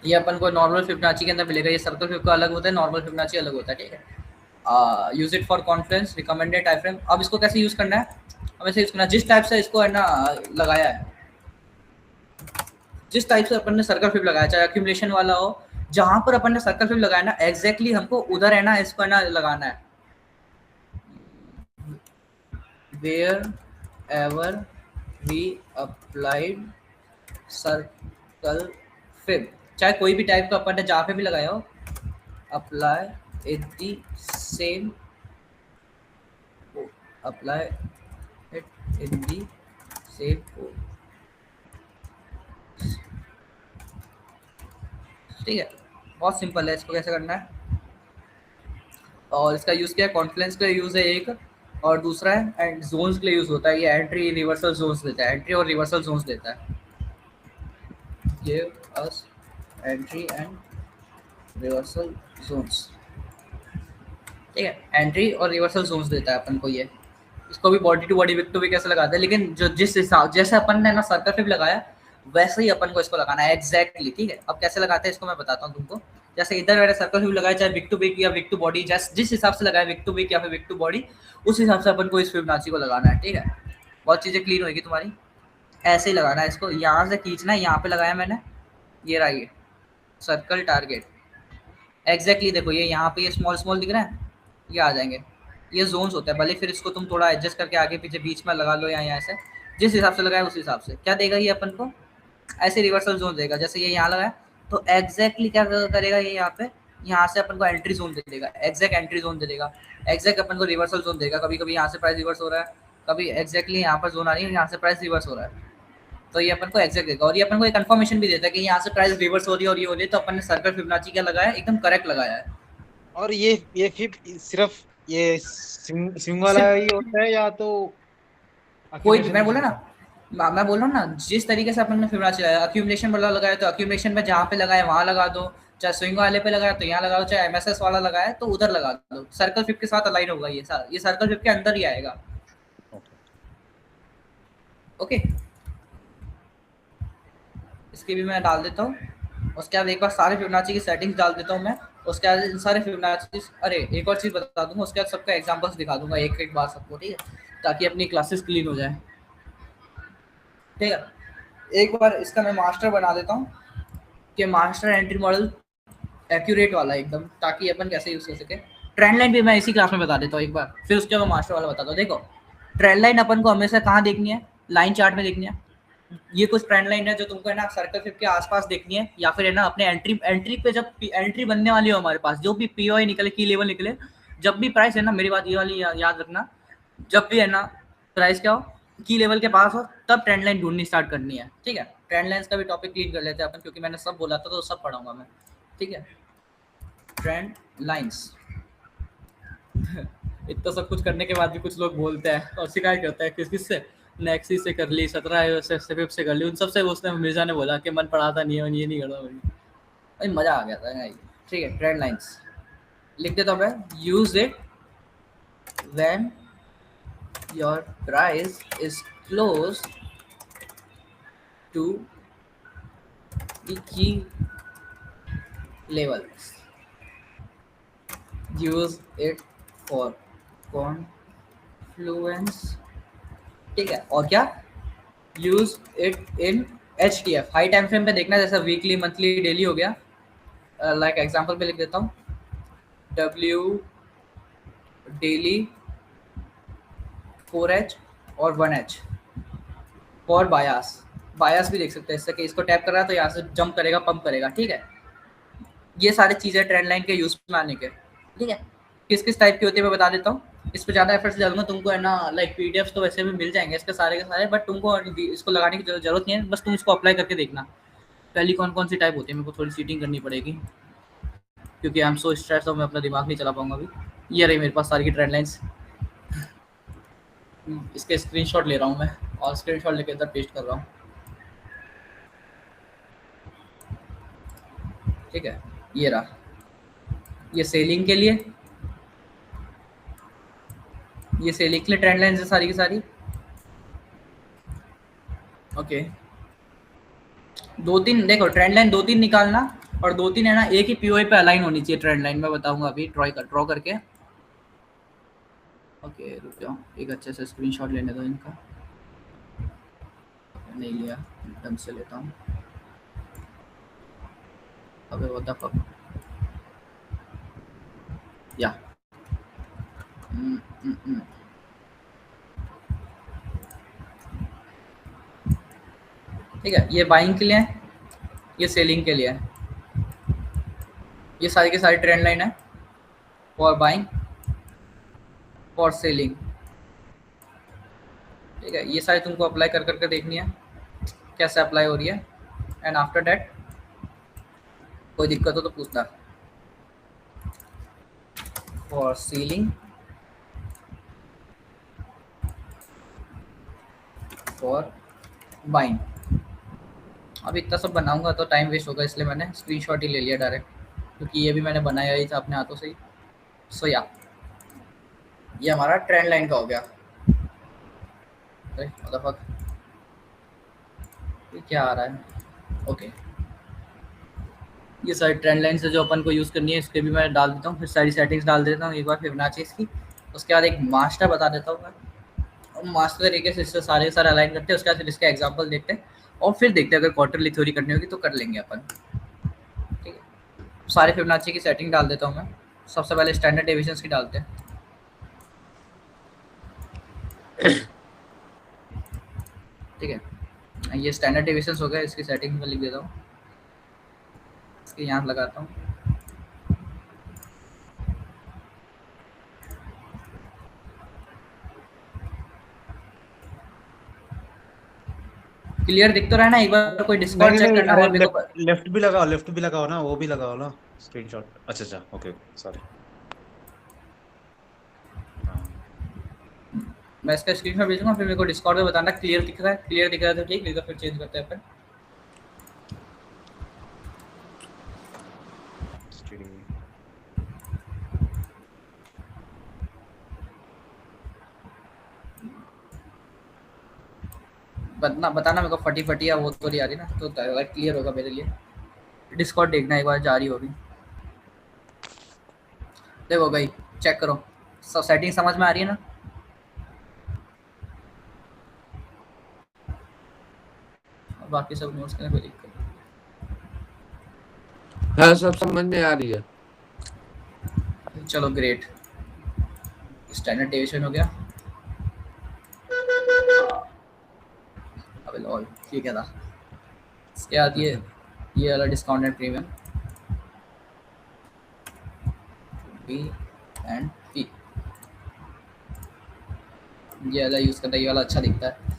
ये अपन को नॉर्मल फिबोनाची के अंदर मिलेगा, ये सर्कल फिब का अलग होता है, नॉर्मल फिबोनाची अलग होता है, ठीक है। Use it for conference, recommended time frame. अब इसको कैसे यूज करना है, अब ऐसे यूज करना है, जिस टाइप से इसको है ना लगाया है, जिस टाइप से अपन ने सर्कल फिब लगाया, चाहे एक्यूमुलेशन वाला हो, जहां पर अपन ने सर्कल फिब लगाया ना, एग्जैक्टली हमको उधर है ना इसको है ना लगाना है, wherever we applied circle fib, चाहे कोई भी टाइप का अपन ने जहाँ पे भी लगाया हो, apply it the same, apply it in the same, ठीक है। बहुत सिंपल है, इसको कैसे करना है, और इसका यूज़ क्या है, कॉन्फ्लुएंस का यूज़ है एक, और दूसरा है एंड जोन्स के लिए यूज़ होता है। ये एंट्री रिवर्सल जोन्स देता है, एंट्री और रिवर्सल जोन्स देता है। Give us entry and reversal zones, ठीक है, एंट्री और रिवर्सल जोन्स देता है अपन को ये। इसको भी body to body, wick to wick कैसे लगाते हैं, लेकिन जो जिस हिसाब जैसे अपन ने ना सर्कल फ्लिप लगाया वैसे ही अपन को इसको लगाना है एग्जैक्टली, ठीक है। अब कैसे लगाते हैं इसको मैं बताता हूँ तुमको। जैसे इधर मैंने सर्कल फ्लिप लगाया, चाहे विक टू विक या विक टू बॉडी, जैसे जिस हिसाब से लगाया विक टू विक या फिर विक टू बॉडी, उस हिसाब से अपन को इस फिबोनाची को लगाना है, ठीक है। बहुत चीज़ें क्लीन होगी तुम्हारी। ऐसे ही लगाना है इसको, यहाँ से खींचना है, यहाँ पे लगाया मैंने, ये रहा ये सर्कल टारगेट एग्जैक्टली। देखो ये यहाँ पे ये स्मॉल स्मॉल दिख रहा है, ये आ जाएंगे, ये जोन्स होता है। भले फिर इसको तुम थोड़ा एडजस्ट करके आगे पीछे बीच में लगा लो या यहाँ से, जिस हिसाब से लगाया उस हिसाब से। क्या देगा ये अपन को, ऐसे रिवर्सल जोन देगा। जैसे ये यहाँ लगाया तो एग्जैक्टली क्या करेगा ये, यहाँ पे यहाँ से अपन को एंट्री जोन दे देगा, एग्जैक्ट एंट्री जोन दे देगा, एग्जैक्ट अपन को रिवर्सल जोन देगा। कभी कभी यहाँ से प्राइस रिवर्स हो रहा है, कभी एग्जैक्टली यहाँ पर जोन आ रही है, यहाँ से प्राइस रिवर्स हो रहा है, तो ये अपन को एग्जैक्ट देगा। और ये अपन को एक कंफर्मेशन भी देता है कि यहाँ से प्राइस रिवर्स हो रही है और ये हो रही है, तो अपन ने सर्कल फिबोनाची क्या लगाया, एकदम करेक्ट लगाया है। और ये फिर सिर्फ ये स्विंग वाला ही होता है या तो कोई भी, मैं बोला ना, मैं बोल रहा हूँ ना, जिस तरीके से अपन ने फिबोनाची लगाया, अक्यूमुलेशन वाला लगाया तो अक्यूमुलेशन में जहाँ पे लगाया वहाँ लगा दो, चाहे स्विंग वाले पे लगाया तो यहाँ लगा दो, चाहे एमएसएस वाला लगाया तो उधर लगा दो, सर्कल फ्लिप के साथ अलाइन होगा ये सर्कल फ्लिप के अंदर ही आएगा। ओके, इसकी भी मैं डाल देता हूँ। उसके बाद एक बार सारे फिबोनाची की सेटिंग्स डाल देता हूँ मैं। उसके बाद इन सारे फिबोनाची, अरे एक और चीज़ बता दूंगा, उसके बाद सबका एग्जांपल्स दिखा दूंगा एक एक बार सबको, ठीक है, ताकि अपनी क्लासेस क्लीन हो जाए, ठीक है। एक बार इसका मैं मास्टर बना देता हूँ कि मास्टर एंट्री मॉडल एक्यूरेट वाला एकदम, ताकि अपन कैसे यूज़ कर सके। ट्रेंड लाइन भी मैं इसी क्लास में बता देता हूँ एक बार, फिर उसके बाद मास्टर वाला बताता हूँ। देखो ट्रेंड लाइन अपन को हमेशा कहाँ देखनी है, लाइन चार्ट में देखनी है। ये कुछ ट्रेंड लाइन है जो तुमको है ना सर्कल फ्लिप के आसपास देखनी है, या फिर है ना अपने एंट्री पे जब एंट्री बनने वाली हो हमारे पास, जो भी पीओआई निकले, की लेवल निकले, जब भी प्राइस है ना, मेरी बात ये वाली याद रखना, जब भी है ना प्राइस क्या हो, की लेवल के पास हो, तब ट्रेंड लाइन ढूंढनी स्टार्ट करनी है, ठीक है। ट्रेंड लाइन्स का भी टॉपिक क्लीन कर लेते हैं अपन, क्योंकि मैंने सब बोला था तो सब पढ़ाऊंगा मैं, ठीक है। ट्रेंड लाइन्स इतना सब कुछ करने के बाद भी कुछ लोग बोलते हैं और शिकायत करते हैं किससे, नेक्सी से कर ली, 17 से कर ली, उन सबसे उसने मिर्जा ने बोला कि मन पढ़ाता नहीं है, ये नहीं करता भाई, मज़ा आ गया था, ठीक है। ट्रेंड लाइन्स लिख देता हूँ मैं, use it when your price is close to the key levels, use it for confluence, ठीक है। और क्या, use it in HTF, high time frame पे देखना, जैसा वीकली, मंथली, डेली हो गया। लाइक एग्जांपल पे लिख देता हूँ, W डेली 4H और 1H और बायास भी देख सकते हैं, इससे कि इसको टैप कर रहा है तो यहाँ से जंप करेगा, पंप करेगा, ठीक है। ये सारी चीज़ें ट्रेंड लाइन के यूज में आने के, ठीक है। किस किस टाइप की होती है मैं बता देता हूँ, इस पर ज़्यादा एफर्ट्स डालूंगा तुमको, है ना, लाइक PDFs तो वैसे भी मिल जाएंगे इसके सारे के सारे, बट तुमको इसको लगाने की जरूरत नहीं है, बस तुम इसको अप्लाई करके देखना पहली कौन कौन सी टाइप होती है। मेरे को थोड़ी सीटिंग करनी पड़ेगी क्योंकि आई एम सो स्ट्रेस, और मैं अपना दिमाग नहीं चला पाऊंगा अभी। ये रही मेरे पास सारी की ट्रेंड लाइन्स, इसके स्क्रीनशॉट ले रहा हूँ मैं और स्क्रीनशॉट लेके इधर पेस्ट कर रहा हूँ, ठीक है। ये रहा, ये सेलिंग के लिए, ये सेलिंग के लिए ट्रेंड लाइन्स है सारी की सारी, ओके। 2-3 देखो, ट्रेंड लाइन 2-3 निकालना, और 2-3 है ना एक ही पीओआई पे अलाइन होनी चाहिए ट्रेंड लाइन, मैं बताऊंगा अभी ड्रॉ करके। ओके रुक जाओ, एक अच्छे से स्क्रीनशॉट लेने दो इनका, नहीं लिया, ढंग से लेता हूँ। अबे व्हाट द फक, या ठीक है। ये बाइंग के लिए है, ये सेलिंग के लिए है, ये सारी की सारी ट्रेंड लाइन है फॉर बाइंग, फॉर सेलिंग, ठीक है। ये सारी तुमको अप्लाई कर करके देखनी है कैसे अप्लाई हो रही है, एंड आफ्टर दैट कोई दिक्कत हो तो पूछना। For ceiling, for buying. अब इतना सब बनाऊंगा तो टाइम वेस्ट होगा, इसलिए मैंने स्क्रीनशॉट ही ले लिया डायरेक्ट, क्योंकि ये भी मैंने बनाया ही था अपने हाथों से ही। सो या ये हमारा ट्रेंड लाइन का हो गया। अरे what the fuck? ये क्या आ रहा है? ओके, ये सारी ट्रेंड लाइन से जो अपन को यूज़ करनी है इसके भी मैं डाल देता हूँ, फिर सारी सेटिंग्स डाल देता हूँ एक बार फिबोनाची इसकी। उसके बाद एक मास्टर बता देता हूँ मैं, और मास्टर तरीके से इससे सारे अलाइन करते हैं। उसके बाद फिर इसका एग्जाम्पल देखते हैं और फिर देखते हैं अगर क्वार्टरली थ्योरी करनी होगी तो कर लेंगे अपन। ठीक है, सारे फिबोनाची की सेटिंग डाल देता हूँ मैं। सबसे पहले स्टैंडर्ड डेविएशंस की डालते हैं। ठीक है, ये स्टैंडर्ड डेविएशंस हो गया, इसकी सेटिंग में लिख देता हूँ, इसके यहाँ लगाता हूँ। क्लियर दिख तो रहा है ना? एक बार कोई डिस्कॉर्ड नहीं चेक नहीं, करना अरे और मेरे को लेफ्ट भी लगाओ ना, वो भी लगाओ ना स्क्रीनशॉट। अच्छा अच्छा, ओके ओके, सॉरी। मैं इसका स्क्रीनशॉट भेजूंगा, फिर मेरे को डिस्कॉर्ड में बताना क्लियर दिख रहा है। क्लियर दिख रहा है तो ठीक, नहीं तो फिर चेंज करते हैं अपन। बताना मेरे को फटी फटी या वो तो नहीं आ रही ना, तो क्लियर होगा मेरे लिए। डिस्कॉर्ड देखना एक बार जा रही होगी। देखो भाई, चेक करो, सब सेटिंग समझ में आ रही है ना? बाकी सब नोट्स करने कोई दिक्कत हाँ, सब समझ में आ रही है। नहीं। चलो ग्रेट, स्टैंडर्ड डेविएशन हो गया। अबे लॉल, ये क्या था? इसके बाद ये वाला discounted premium P and P, ये वाला यूज़ करता है, ये वाला अच्छा दिखता है।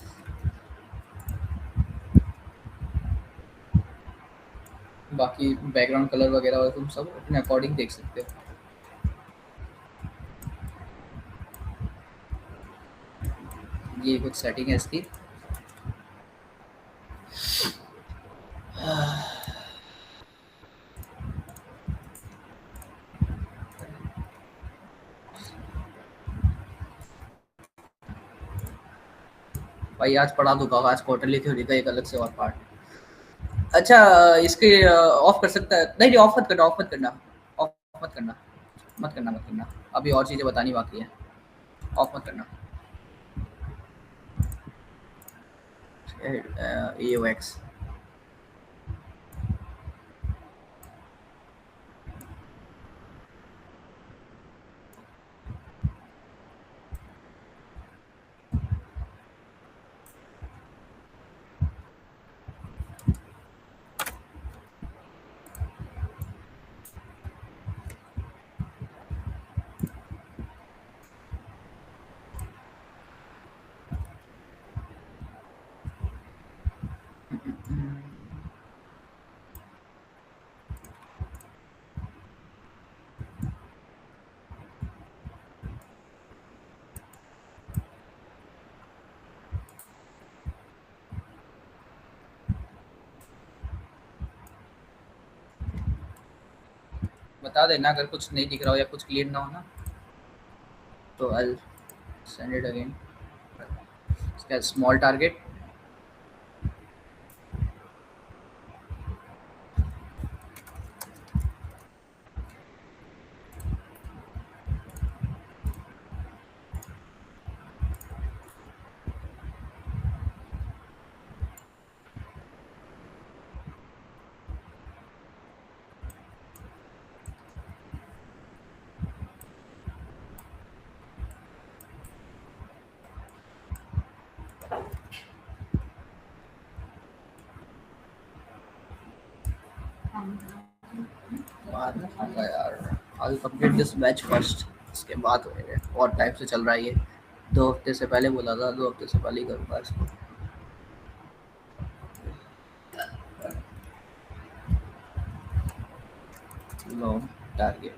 बाकी बैकग्राउंड कलर वगैरह और तुम सब अपने अकॉर्डिंग देख सकते हो। ये कुछ सेटिंग है इसकी। भाई आज पढ़ा दूंगा, आज क्वार्टरली थ्योरी का एक अलग से और पार्ट। अच्छा, इसके ऑफ कर सकता है? नहीं ऑफ मत करना, ऑफ मत करना, ऑफ मत करना, मत करना, मत करना। अभी और चीज़ें बतानी बाकी है, ऑफ मत करना। AOX बता देना अगर कुछ नहीं दिख रहा हो या कुछ क्लियर ना हो ना, तो आई सेंड इट अगेन। इसका स्मॉल टारगेट, बाद में खाऊंगा यार। आई कंप्लीट दिस बैच फर्स्ट, इसके बाद होएगा। और टाइम से चल रहा है ये, 2 हफ्ते से पहले बोला था, 2 हफ्ते से पहले ही करूँगा इसको। लॉन्ग टारगेट,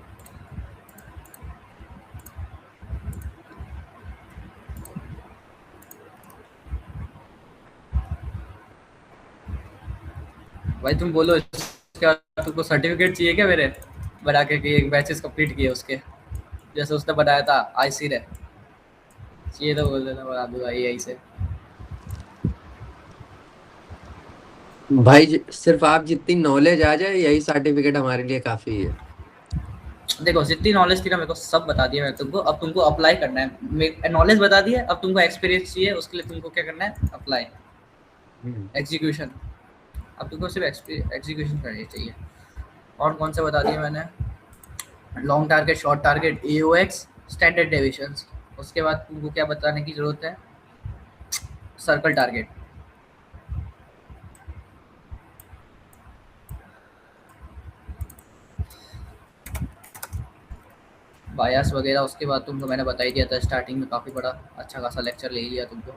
भाई तुम बोलो इसके बाद तुमको सर्टिफिकेट चाहिए क्या मेरे बना के कि एक बैचेस कंप्लीट किए उसके, जैसे उसने बनाया था आईसी ने, चाहिए तो बोल देना बना दूंगा यही से। भाई सिर्फ आप जितनी नॉलेज आ जाए यही सर्टिफिकेट हमारे लिए काफी है। देखो जितनी नॉलेज थी ना मेरे को सब बता दिया मैं तुमको, अब तुमको अप्लाई करना है। नॉलेज बता दी है, अब तुमको एक्सपीरियंस चाहिए, उसके लिए तुमको क्या करना है, अप्लाई, एग्जीक्यूशन। अब तुमको सिर्फ एग्जीक्यूशन करनी चाहिए। और कौन से बता दिए मैंने, long target, short target, AOX, standard deviations. उसके बाद तुमको क्या बताने की जरूरत है, सर्कल टारगेट। बायस वगैरह उसके बाद तुमको मैंने बता ही दिया था स्टार्टिंग में, काफ़ी बड़ा अच्छा खासा लेक्चर ले लिया तुमको।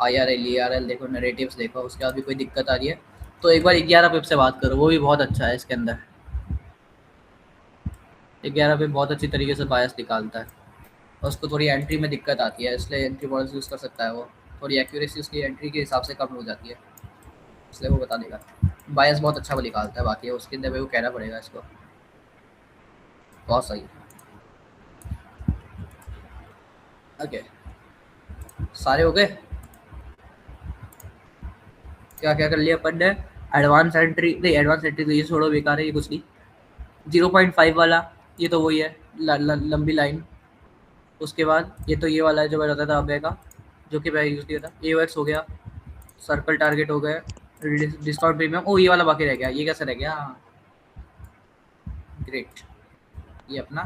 IRL ERL देखो, नरेटिव्स देखो, उसके बाद भी कोई दिक्कत आ रही है तो एक बार 11 पिप से बात करो, वो भी बहुत अच्छा है इसके अंदर। 11 पिप बहुत अच्छी तरीके से बायस निकालता है, और उसको थोड़ी एंट्री में दिक्कत आती है, इसलिए एंट्री मॉडल्स यूज़ कर सकता है वो, थोड़ी एक्यूरेसी उसकी एंट्री के हिसाब से कम हो जाती है, इसलिए वो बता देगा। बायस बहुत अच्छा वो निकालता है, बाकी उसके अंदर वो कहना पड़ेगा इसको, बहुत सही। ओके सारे हो गए, क्या क्या कर लिया अपन ने, एडवांस एंट्री नहीं, एडवांस एंट्री तो ये छोड़ो, बेकार है ये कुछ नहीं। 0.5 वाला ये तो वही है, लंबी लाइन। उसके बाद ये तो ये वाला है जो मैं बताया था अबे का, जो कि मैं यूज़ किया था। एओएक्स हो गया, सर्कल टारगेट हो गया, डिस्काउंट प्रीमियम, ओ ये वाला बाकी रह गया, ये कैसे रह गया, ग्रेट। ये अपना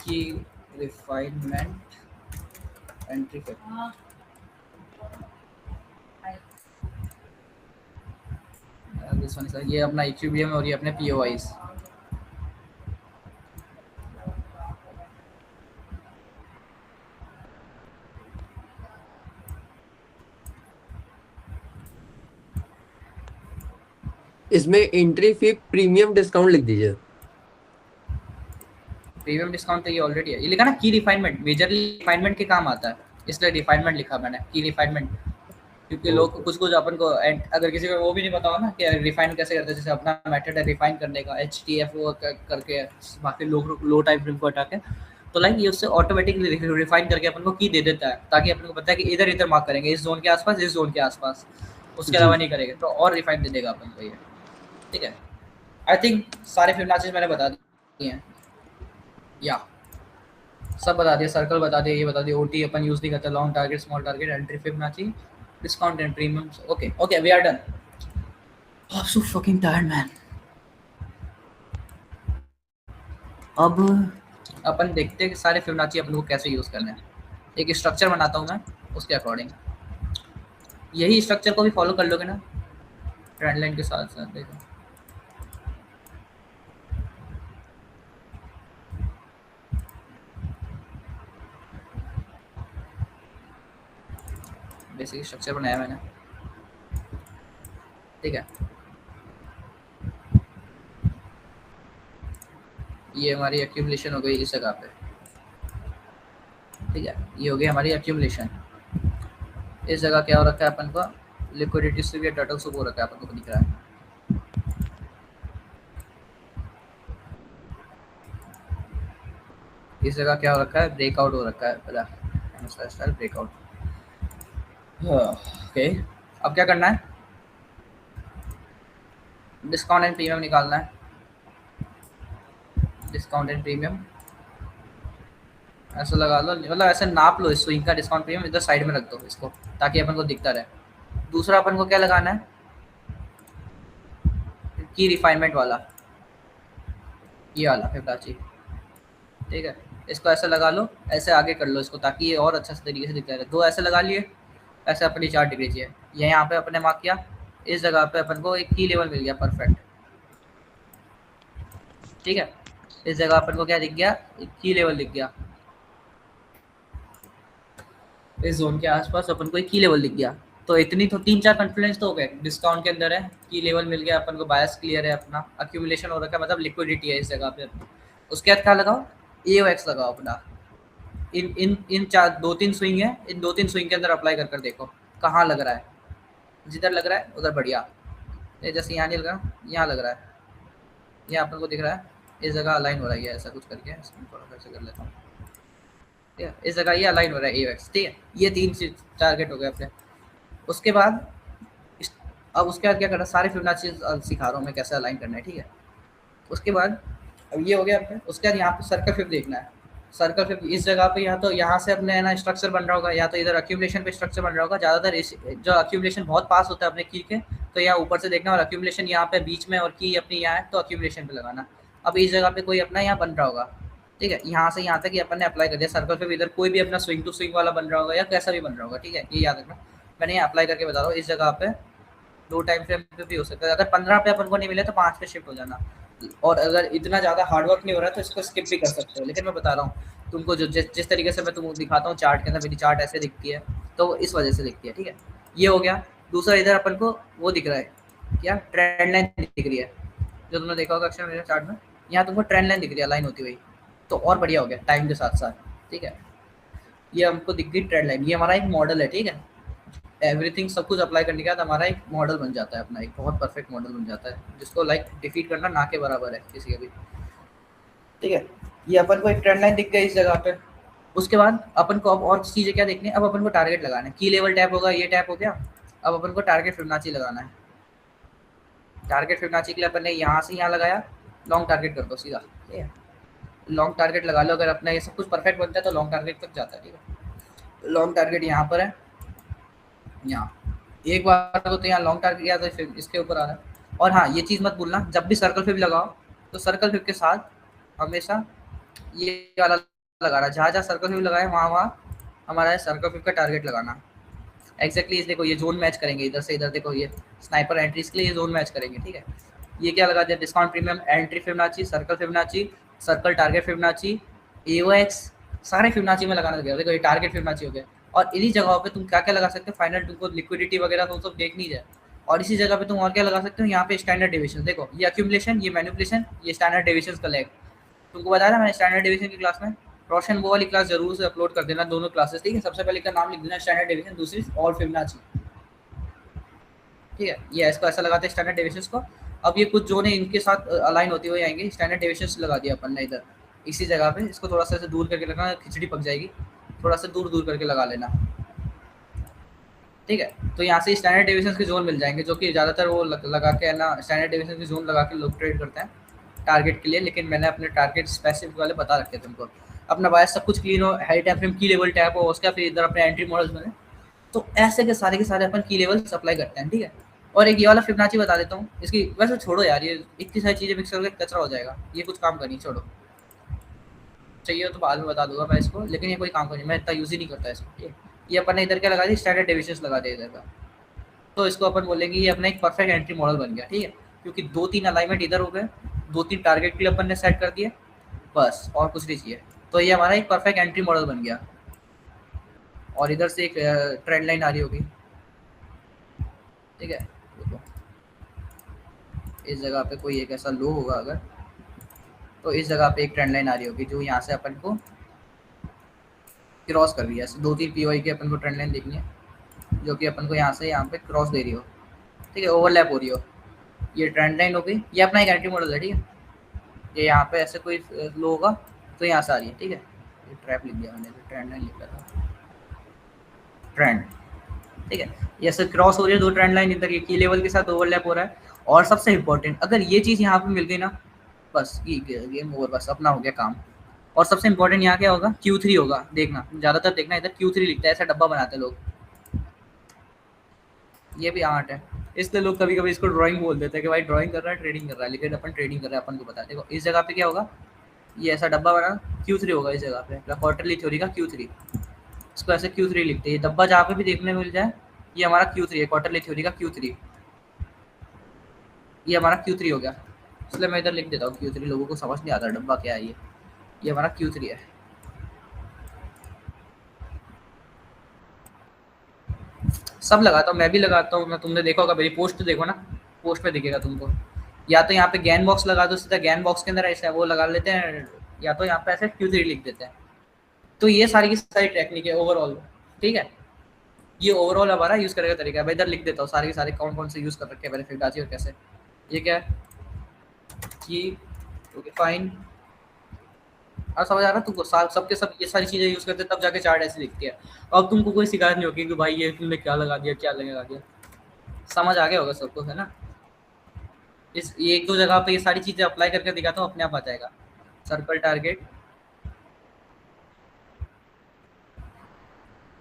की रिफाइनमेंट एंट्री कर, ये अपना इक्विलिब्रियम और ये अपने पीओआईज। इसमें एंट्री फी प्रीमियम डिस्काउंट लिख दीजिए। प्रीमियम डिस्काउंट तो ये ऑलरेडी है, ये लिखा ना की रिफाइनमेंट, मेजरली रिफाइनमेंट के काम आता है, इसलिए रिफाइनमेंट लिखा मैंने, की रिफाइनमेंट। क्योंकि लोग कुछ कुछ अपन को अगर किसी को वो भी नहीं पता हो ना कि रिफाइन कैसे करते हैं, जैसे अपना मेथड है रिफाइन करने का, HTF करके बाकी लो टाइम फ्रेम को हटा के, तो लाइक ये उससे ऑटोमेटिकली रिफाइन करके अपन को की दे देता है, ताकि अपन को पता है कि इधर इधर मार्क करेंगे, इस जोन के आसपास, इस जोन के आसपास, उसके अलावा नहीं करेंगे, तो और रिफाइन दे देगा अपन को ये। ठीक है, आई थिंक सारे फिबोनाची मैंने बता दिए हैं, या सब बता दिया, सर्कल बता दिया, ये बता दिया, OT अपन यूज नहीं करते, long target, small target, entry Fibonacci, discount and premium. Okay we are done. I'm so fucking tired man। अब अपन देखते हैं कि सारे फिबोनाची अपन को कैसे यूज करना है। एक स्ट्रक्चर बनाता हूँ मैं, उसके अकॉर्डिंग यही स्ट्रक्चर को भी फॉलो कर लोगे ना, ट्रेंड लाइन के साथ साथ। देखो बेसिक स्ट्रक्चर बनाया मैंने, ठीक है। ये हमारी एक्यूमुलेशन हो गई इस जगह पे, ठीक है, ये हो गई हमारी एक्यूमुलेशन। इस जगह क्या हो रखा है अपन को, लिक्विडिटी सूप या टर्टल सूप हो रखा है, अपन को दिख रहा है। इस जगह क्या हो रखा है, ब्रेकआउट हो रखा है, पहला स्टाइल ब्रेकआउट। ओके अब क्या करना है, डिस्काउंट एंड प्रीमियम निकालना है। डिस्काउंट एंड प्रीमियम ऐसा लगा लो, मतलब ऐसे नाप लो इस स्विंग का डिस्काउंट प्रीमियम, इधर साइड में रख दो इसको, ताकि अपन को दिखता रहे। दूसरा अपन को क्या लगाना है, की रिफाइनमेंट वाला, ये वाला फिबोनाची, ठीक है। इसको ऐसे लगा लो, ऐसे आगे कर लो इसको, ताकि ये और अच्छा तरीके से दिखता रहे। दो ऐसे लगा लिए, ऐसे अपनी 4 डिग्री चाहिए, ये यहाँ पे अपने मार्क किया, इस जगह पे अपन को एक की लेवल मिल गया, परफेक्ट, ठीक है। इस जगह अपन को क्या दिख गया, एक की लेवल दिख गया, इस जोन के आसपास अपन को एक की लेवल दिख गया। तो इतनी तो 3-4 कॉन्फिडेंस तो हो गए, डिस्काउंट के अंदर है, की लेवल मिल गया अपन को, बायस क्लियर है अपना, एक्यूमुलेशन हो रखा है, मतलब लिक्विडिटी है इस जगह पे। उसके बाद क्या लगाओ, एओएक्स लगाओ अपना। इन 2-3 स्विंग है, इन 2-3 स्विंग के अंदर अप्लाई कर देखो कहाँ लग रहा है। जिधर लग रहा है उधर बढ़िया। ये जैसे यहाँ नहीं लग रहा, यहाँ लग रहा है, यहाँ अपन को दिख रहा है इस जगह अलाइन हो रहा है, ऐसा कुछ करके इसको थोड़ा सा ऐसे कर लेता हूँ, ठीक है। इस जगह ये अलाइन हो रहा है AX, ठीक है। ये 3 चीज टारगेट हो गए अपने। उसके बाद अब उसके बाद क्या करना, सारे फिबोनाची सिखा रहा हूँ मैं कैसे अलाइन करना है, ठीक है। उसके बाद अब ये हो गया अपने। उसके बाद यहाँ पे सर्कल फिब देखना है। सर्कल फिब इस जगह पे या तो यहाँ से अपने ना स्ट्रक्चर बन रहा होगा, या तो इधर अक्यूमुलेशन पे स्ट्रक्चर बन रहा होगा। ज़्यादातर इस जो अक्यूमुलेशन बहुत पास होता है अपने की के, तो यहाँ ऊपर से देखना, और अक्यूमुलेशन यहाँ पे बीच में और की अपनी यहाँ है तो अक्यूमुलेशन पे लगाना। अब इस जगह पे कोई अपना यहाँ बन रहा होगा, ठीक है। यहाँ से यहाँ तक ये अपन ने अप्लाई कर दिया सर्कल फिब। इधर कोई भी अपना स्विंग टू स्विंग वाला बन रहा होगा या कैसा भी बन रहा होगा, ठीक है। ये याद रखना, मैंने यहाँ अप्लाई करके बता रहा हूँ। इस जगह पे 2 टाइम फ्रेम पे भी हो सकता है। अगर 15 पे अपन को नहीं मिले तो 5 पे शिफ्ट हो जाना। और अगर इतना ज़्यादा हार्डवर्क नहीं हो रहा है तो इसको स्किप भी कर सकते हो। लेकिन मैं बता रहा हूँ तुमको, जो जिस तरीके से मैं तुमको दिखाता हूँ चार्ट के अंदर, मेरी चार्ट ऐसे दिखती है तो वो इस वजह से दिखती है, ठीक है। ये हो गया। दूसरा इधर अपन को वो दिख रहा है, क्या ट्रेंड लाइन दिख रही है, जो तुमने देखा होगा अक्सर मेरे चार्ट में। यहाँ तुमको ट्रेंड लाइन दिख रही है लाइन होती हुई, तो और बढ़िया हो गया टाइम के साथ साथ, ठीक है। ये हमको दिख गई ट्रेंड लाइन। ये हमारा एक मॉडल है, ठीक है। एवरीथिंग सब कुछ अप्लाई करने के बाद हमारा एक मॉडल बन जाता है, अपना एक बहुत परफेक्ट मॉडल बन जाता है, जिसको लाइक डिफीट करना ना के बराबर है किसी का भी, ठीक है। ये अपन को एक ट्रेंड लाइन दिख गई इस जगह पे। उसके बाद अपन को अब और चीज़ें क्या देखनी है, अब अपन को टारगेट लगाना है। की लेवल टैप होगा, ये टैप हो गया। अब अपन को टारगेट फिबोनाची लगाना है। टारगेट फिबोनाची के लिए अपन ने यहाँ से यहाँ लगाया, लॉन्ग टारगेट कर दो सीधा, ठीक है। लॉन्ग टारगेट लगा लो। अगर अपना ये सब कुछ परफेक्ट बनता है तो लॉन्ग टारगेट तक जाता है, ठीक है। लॉन्ग टारगेट यहाँ पर है, यहाँ एक बार तो यहाँ लॉन्ग टारगेट किया तो फिर इसके ऊपर आ रहा है। और हाँ, ये चीज़ मत भूलना, जब भी सर्कल फिब लगाओ तो सर्कल फिब के साथ हमेशा ये वाला लगाना। जहाँ जहाँ सर्कल फिब लगाए वहाँ वहाँ हमारा सर्कल फिब का टारगेट लगाना। एग्जैक्टली देखो ये जोन मैच करेंगे, इधर से इधर देखो, ये स्नाइपर एंट्रीज के लिए ये जोन मैच करेंगे, ठीक है। ये क्या लगा दिया, discount premium, entry Fibonacci, circle Fibonacci, circle target Fibonacci, AOX, सारे फिबोनाची में लगाना गया। देखो ये टारगेट फिबोनाची हो गया। और इन्हीं जगहों पे तुम क्या क्या लगा सकते हो, फाइनल तुमको लिक्विडिटी वगैरह तुम सब देख नहीं जाए। और इसी जगह पे तुम और क्या लगा सकते हो, यहाँ पे स्टैंडर्ड डेविएशन। देखो ये अक्यूमुलेशन, ये मैनिपुलेशन, ये स्टैंडर्ड डेविएशन का लेग। तुमको बताया ना मैंने स्टैंडर्ड डेविएशन की क्लास में। रोशन वो वाली क्लास जरूर से अपलोड कर देना, दोनों क्लासेस, ठीक है। सबसे पहले का नाम लिख देना स्टैंडर्ड डेविएशन, दूसरी और फिबोनाची, ठीक है। ये इसको ऐसा लगाते हैं स्टैंडर्ड डेविएशंस को। अब ये कुछ जोन है इनके साथ अलाइन होती हुई आएंगे। स्टैंडर्ड डेविएशंस लगा दिया अपन ने इधर इसी जगह पे। इसको थोड़ा सा ऐसे दूर करके लगाना, खिचड़ी पक जाएगी, थोड़ा सा दूर दूर करके लगा लेना, ठीक है। तो यहाँ से स्टैंडर्ड डेविएशंस के जोन मिल जाएंगे, जो कि ज़्यादातर वो लगा के है ना, स्टैंडर्ड डेविएशन के जोन लगा के लोग ट्रेड करते हैं टारगेट के लिए। लेकिन मैंने अपने टारगेट स्पेसिफिक वाले बता रखे थे तुमको। अपना बायस सब कुछ क्लीन हो, हाई टाइम फ्रेम की लेवल टैप हो, उसका फिर इधर अपने एंट्री मॉडल्स बने, तो ऐसे के सारे अपन की लेवल अप्लाई करते हैं, ठीक है। और एक ये वाला फिबोनाची बता देता हूँ, इसकी वैसे छोड़ो यार, ये इतनी सारी चीज़ें मिक्स करके कचरा हो जाएगा, ये कुछ काम करनी, छोड़ो। चाहिए तो बाद में बता दूंगा मैं इसको, लेकिन ये कोई काम करनी, मैं इतना यूज़ ही नहीं करता इसको, ठीक है। ये अपन ने इधर क्या लगा दी, स्टैंडर्ड डेविएशंस लगा दिया इधर का, तो इसको अपन बोलेंगे ये अपना एक परफेक्ट एंट्री मॉडल बन गया, ठीक है। क्योंकि 2-3 अलाइनमेंट इधर हो गए, 2-3 टारगेट के लिए अपन ने सेट कर दिए, बस और कुछ नहीं चाहिए। तो ये हमारा एक परफेक्ट एंट्री मॉडल बन गया। और इधर से एक ट्रेंड लाइन आ रही होगी, ठीक है। देखो इस जगह पे कोई एक ऐसा लो होगा अगर, तो इस जगह पे एक ट्रेंड लाइन आ रही होगी जो यहाँ से अपन को क्रॉस कर रही है। ऐसे 2-3 POI की अपन को ट्रेंड लाइन देखनी है, जो कि अपन को यहाँ से यहाँ पे क्रॉस दे रही हो, ठीक है, ओवरलैप हो रही हो। ये ट्रेंड लाइन हो गई, ये अपना एक एंट्री मॉडल है, ठीक है। ये यहाँ पे ऐसे कोई लो होगा तो यहाँ से आ रही है, ठीक है। ये ट्रैप लिख दिया मैंने, ट्रेंड लाइन लिख रहा था, ट्रेंड, ठीक है। ये ऐसे क्रॉस हो रही है 2 ट्रेंड लाइन, इधर ये की लेवल के साथ ओवरलैप हो रहा है। और सबसे इंपॉर्टेंट, अगर ये चीज़ यहाँ पे मिल गई ना, बस गेम ओवर, बस अपना हो गया काम। और सबसे इंपॉर्टेंट यहाँ क्या होगा, Q3 होगा, देखना ज़्यादातर देखना, इधर Q3 लिखता है, ऐसा डब्बा बनाते हैं लोग। ये भी आर्ट है, इसलिए लोग कभी कभी इसको ड्राइंग बोल देते हैं कि भाई ड्राइंग कर रहा है, ट्रेडिंग कर रहा है, लेकिन अपन ट्रेडिंग कर रहे हैं, अपन को पता है। देखो इस जगह पे क्या होगा, ये ऐसा डब्बा बना, Q3 होगा इस जगह पे, क्वार्टरली थ्योरी का Q3, इसको ऐसे Q3 लिखते हैं। ये डब्बा जहाँ पे भी देखने मिल जाए, ये हमारा Q3 है, क्वार्टरली थ्योरी का Q3, ये हमारा Q3 हो गया। इसलिए मैं इधर लिख देता हूँ Q3, लोगों को समझ नहीं आता डब्बा क्या है। ये हमारा Q3 है। सब लगाता हूँ, मैं भी लगाता हूँ, मैं तुमने देखा होगा मेरी पोस्ट देखो ना, पोस्ट पे दिखेगा तुमको। या तो यहाँ पे गैन बॉक्स लगा दो सीधा, गैन बॉक्स के अंदर ऐसा वो लगा लेते हैं, या तो यहाँ पे ऐसे Q3 लिख देते हैं। तो ये सारी की सारी टेक्निक है ओवरऑल, ठीक है। ये ओवरऑल हमारा यूज़ करने का तरीका है। मैं इधर लिख देता हूँ सारे के सारे कौन-कौन से यूज़ कर रखे हैं मैंने फिबोनाची और कैसे। ये क्या है कि ओके फाइन, अब समझ आ रहा है तुमको? सबके सब ये सारी चीज़ें यूज़ करते हैं तब जाके चार्ट ऐसी दिखती है। अब तुमको कोई शिकायत नहीं होगी कि भाई ये तुमने क्या लगा दिया, क्या लगा दिया। समझ आ गया होगा सबको, है ना? इस ये 1-2 जगह पे ये सारी चीज़ें अप्लाई करके दिखाता हूँ, अपने आप आ जाएगा। सर्कल टारगेट,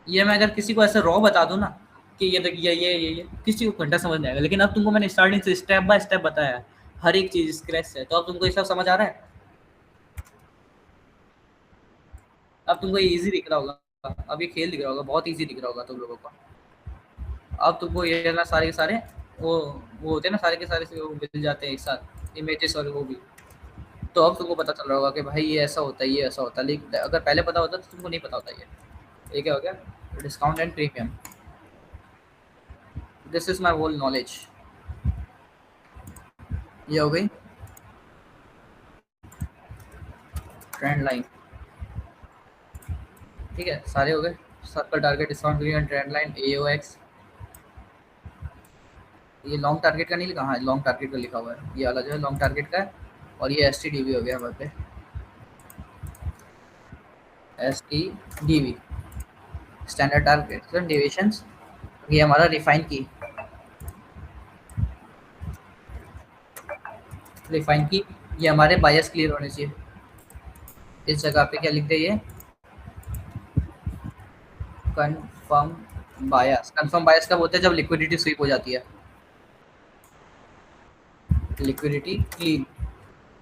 ये मैं अगर किसी को ऐसे रॉ बता दूँ ना कि ये देखिए ये किसी को घंटा समझ नहीं आएगा, लेकिन अब तुमको मैंने स्टार्टिंग से स्टेप बाय स्टेप बताया है, हर एक चीज़ स्क्रैच से, तो अब तुमको ये सब समझ आ रहा है? अब तुमको ये ईज़ी दिख रहा होगा, अब ये खेल दिख रहा होगा, बहुत ईज़ी दिख रहा होगा तुम लोगों को। अब तुमको ये ना सारे के सारे वो होते हैं ना, सारे के सारे से वो मिल जाते हैं एक साथ, इमेजेस और वो भी। तो अब तुमको पता चल रहा होगा कि भाई ये ऐसा होता है, ये ऐसा होता है, लेकिन अगर पहले पता होता तो तुमको नहीं पता होता ये क्या हो गया? Discount and premium, this is my whole knowledge. ये हो गई ट्रेंड लाइन, ठीक है, सारे हो गए। Circle target, discount premium, trend line, AOX। ये लॉन्ग टारगेट का नहीं लिखा, हाँ लॉन्ग टारगेट का लिखा हुआ है, ये वाला जो है लॉन्ग टारगेट का है। और ये STDV हो गया हमारे पे, STDV स्टैंडर्ड टारगेट डेविएशंस। ये हमारा रिफाइन की ये हमारे बायस क्लियर होने चाहिए। इस जगह पे क्या लिखते हैं ये? कंफर्म बायस। कंफर्म बायस कब होता है? जब लिक्विडिटी स्वीप हो जाती है, लिक्विडिटी क्लीन।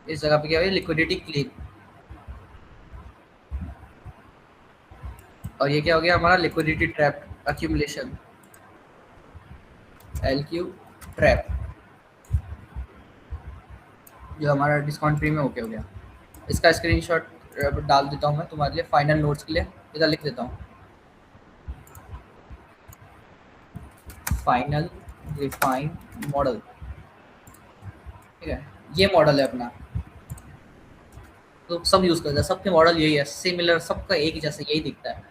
इस जगह पे क्या है? Liquidity clean. और ये क्या हो गया हमारा? Liquidity trap accumulation, LQ trap, जो हमारा डिस्काउंट प्रीमियम ओके हो गया। इसका स्क्रीनशॉट डाल देता हूँ मैं तुम्हारे लिए फाइनल नोट्स के लिए, इधर लिख देता हूँ फाइनल रिफाइन मॉडल, ठीक है, ये मॉडल है अपना। तो सब यूज़ करते हैं, सबके मॉडल यही है, सिमिलर, सबका एक ही जैसा यही दिखता है,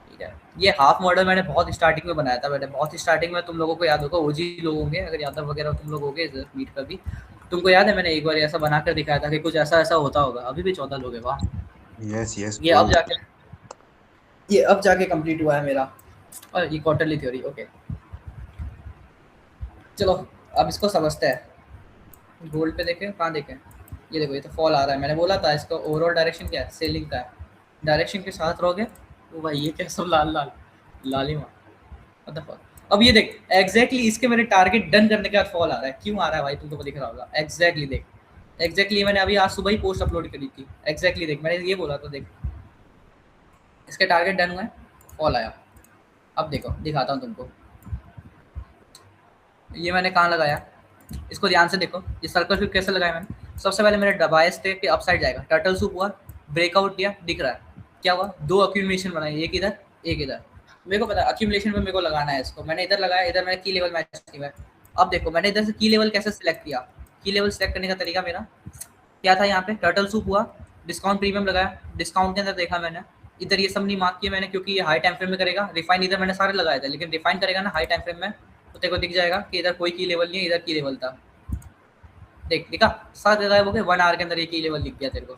ठीक है। ये हाफ मॉडल मैंने बहुत स्टार्टिंग में बनाया था, मैंने बहुत स्टार्टिंग में, तुम लोगों को याद होगा, OG लोग होंगे, अगर यादव वगैरह तुम लोग होंगे इधर मीट का भी, तुमको याद है मैंने एक बार ऐसा बनाकर दिखाया था कि कुछ ऐसा ऐसा होता होगा। अभी भी 14 लोग हैं, वाह। यस ये अब जाके कंप्लीट हुआ है मेरा, और ये क्वार्टरली थ्योरी। ओके चलो अब इसको समझते हैं। गोल्ड पे देखें, कहाँ देखें? ये देखो, ये तो फॉल आ रहा है, मैंने बोला था इसका ओवरऑल डायरेक्शन क्या है? सेलिंग का है। डायरेक्शन के साथ रहोगे तो भाई ये क्या सब लाल लाल लाली माँ। अब ये देख एग्जैक्टली इसके मेरे टारगेट डन करने के बाद फॉल आ रहा है। क्यों आ रहा है भाई? तुमको दिख रहा होगा एग्जैक्टली, देख एग्जैक्टली मैंने अभी आज सुबह ही पोस्ट अपलोड करी थी, एग्जैक्टली देख, मैंने ये बोला था, देख इसके टारगेट डन हुआ है, फॉल आया। अब देखो दिखाता हूँ तुमको, ये मैंने कहाँ लगाया, इसको ध्यान से देखो, ये सर्कल फिर कैसे लगाया मैंने। सबसे पहले मेरे बायस थे कि अपसाइड जाएगा, टर्टल सूप हुआ, ब्रेकआउट दिया, दिख रहा है क्या हुआ? 2 अक्यूमुलेशन बनाए, एक इधर एक इधर। मेरे को पता है अक्यूमुलेशन पे मेरे को लगाना है इसको, मैंने इधर लगाया, इधर मैंने की लेवल मैच किया है। अब देखो मैंने इधर से की लेवल कैसे सिलेक्ट किया, की लेवल सिलेक्ट करने का तरीका मेरा क्या था? यहाँ पे टर्टल सूप हुआ, डिस्काउंट प्रीमियम लगाया, डिस्काउंट के अंदर देखा मैंने, इधर ये सब नहीं मार्क किया मैंने क्योंकि ये हाई टाइम फ्रेम में करेगा। रिफाइन इधर मैंने सारे लगाए थे, लेकिन रिफाइन करेगा ना हाई टाइम फ्रेम में तो तेरे को दिख जाएगा कि इधर कोई की लेवल नहीं है, इधर की लेवल था, देख दिखा, 7 जगह हो गए, 1 आवर के अंदर ये की लेवल दिख गया तेरे को,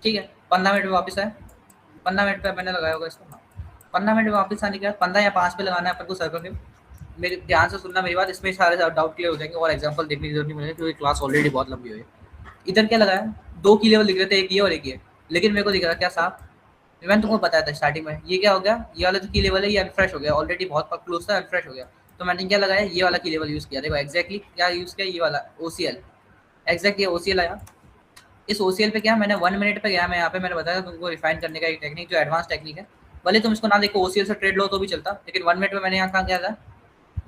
ठीक है। 15 मिनट में वापस आए, 15 मिनट पे मैंने लगाया होगा इसको, हाँ 15 मिनट में वापस आने के बाद 15 या 5 पे लगाना है अपन को सर्कल में। मेरे ध्यान से सुनना मेरी बात, इसमें सारे डाउट क्लियर हो जाएंगे और एग्जांपल देखने की जरूरत नहीं मिलेगी क्योंकि क्लास ऑलरेडी बहुत लंबी हुई है। इधर क्या लगाया? 2 की लेवल दिख रहे थे, एक ये और एक ये, लेकिन मेरे को दिख रहा क्या साहब, मैंने तुमको बताया था स्टार्टिंग में, ये क्या हो गया, ये वाला जो की लेवल है ये अनफ्रेश हो गया, ऑलरेडी बहुत क्लोज था, अनफ्रेश हो गया। तो मैंने क्या लगाया? ये वाला की लेवल यूज़ किया, देखो एग्जैक्टली क्या यूज़ किया, ये वाला OCL, एग्जैक्ट ये OCL आया। इस OCL पे क्या मैंने 1 मिनट पे गया, मैं यहाँ पे मैंने बताया तुमको रिफाइन करने का एक टेक्निक जो एडवांस टेक्निक है, भले तुम इसको ना देखो OCL से ट्रेड लो तो भी चलता, लेकिन 1 मिनट में मैंने यहाँ कहाँ किया था,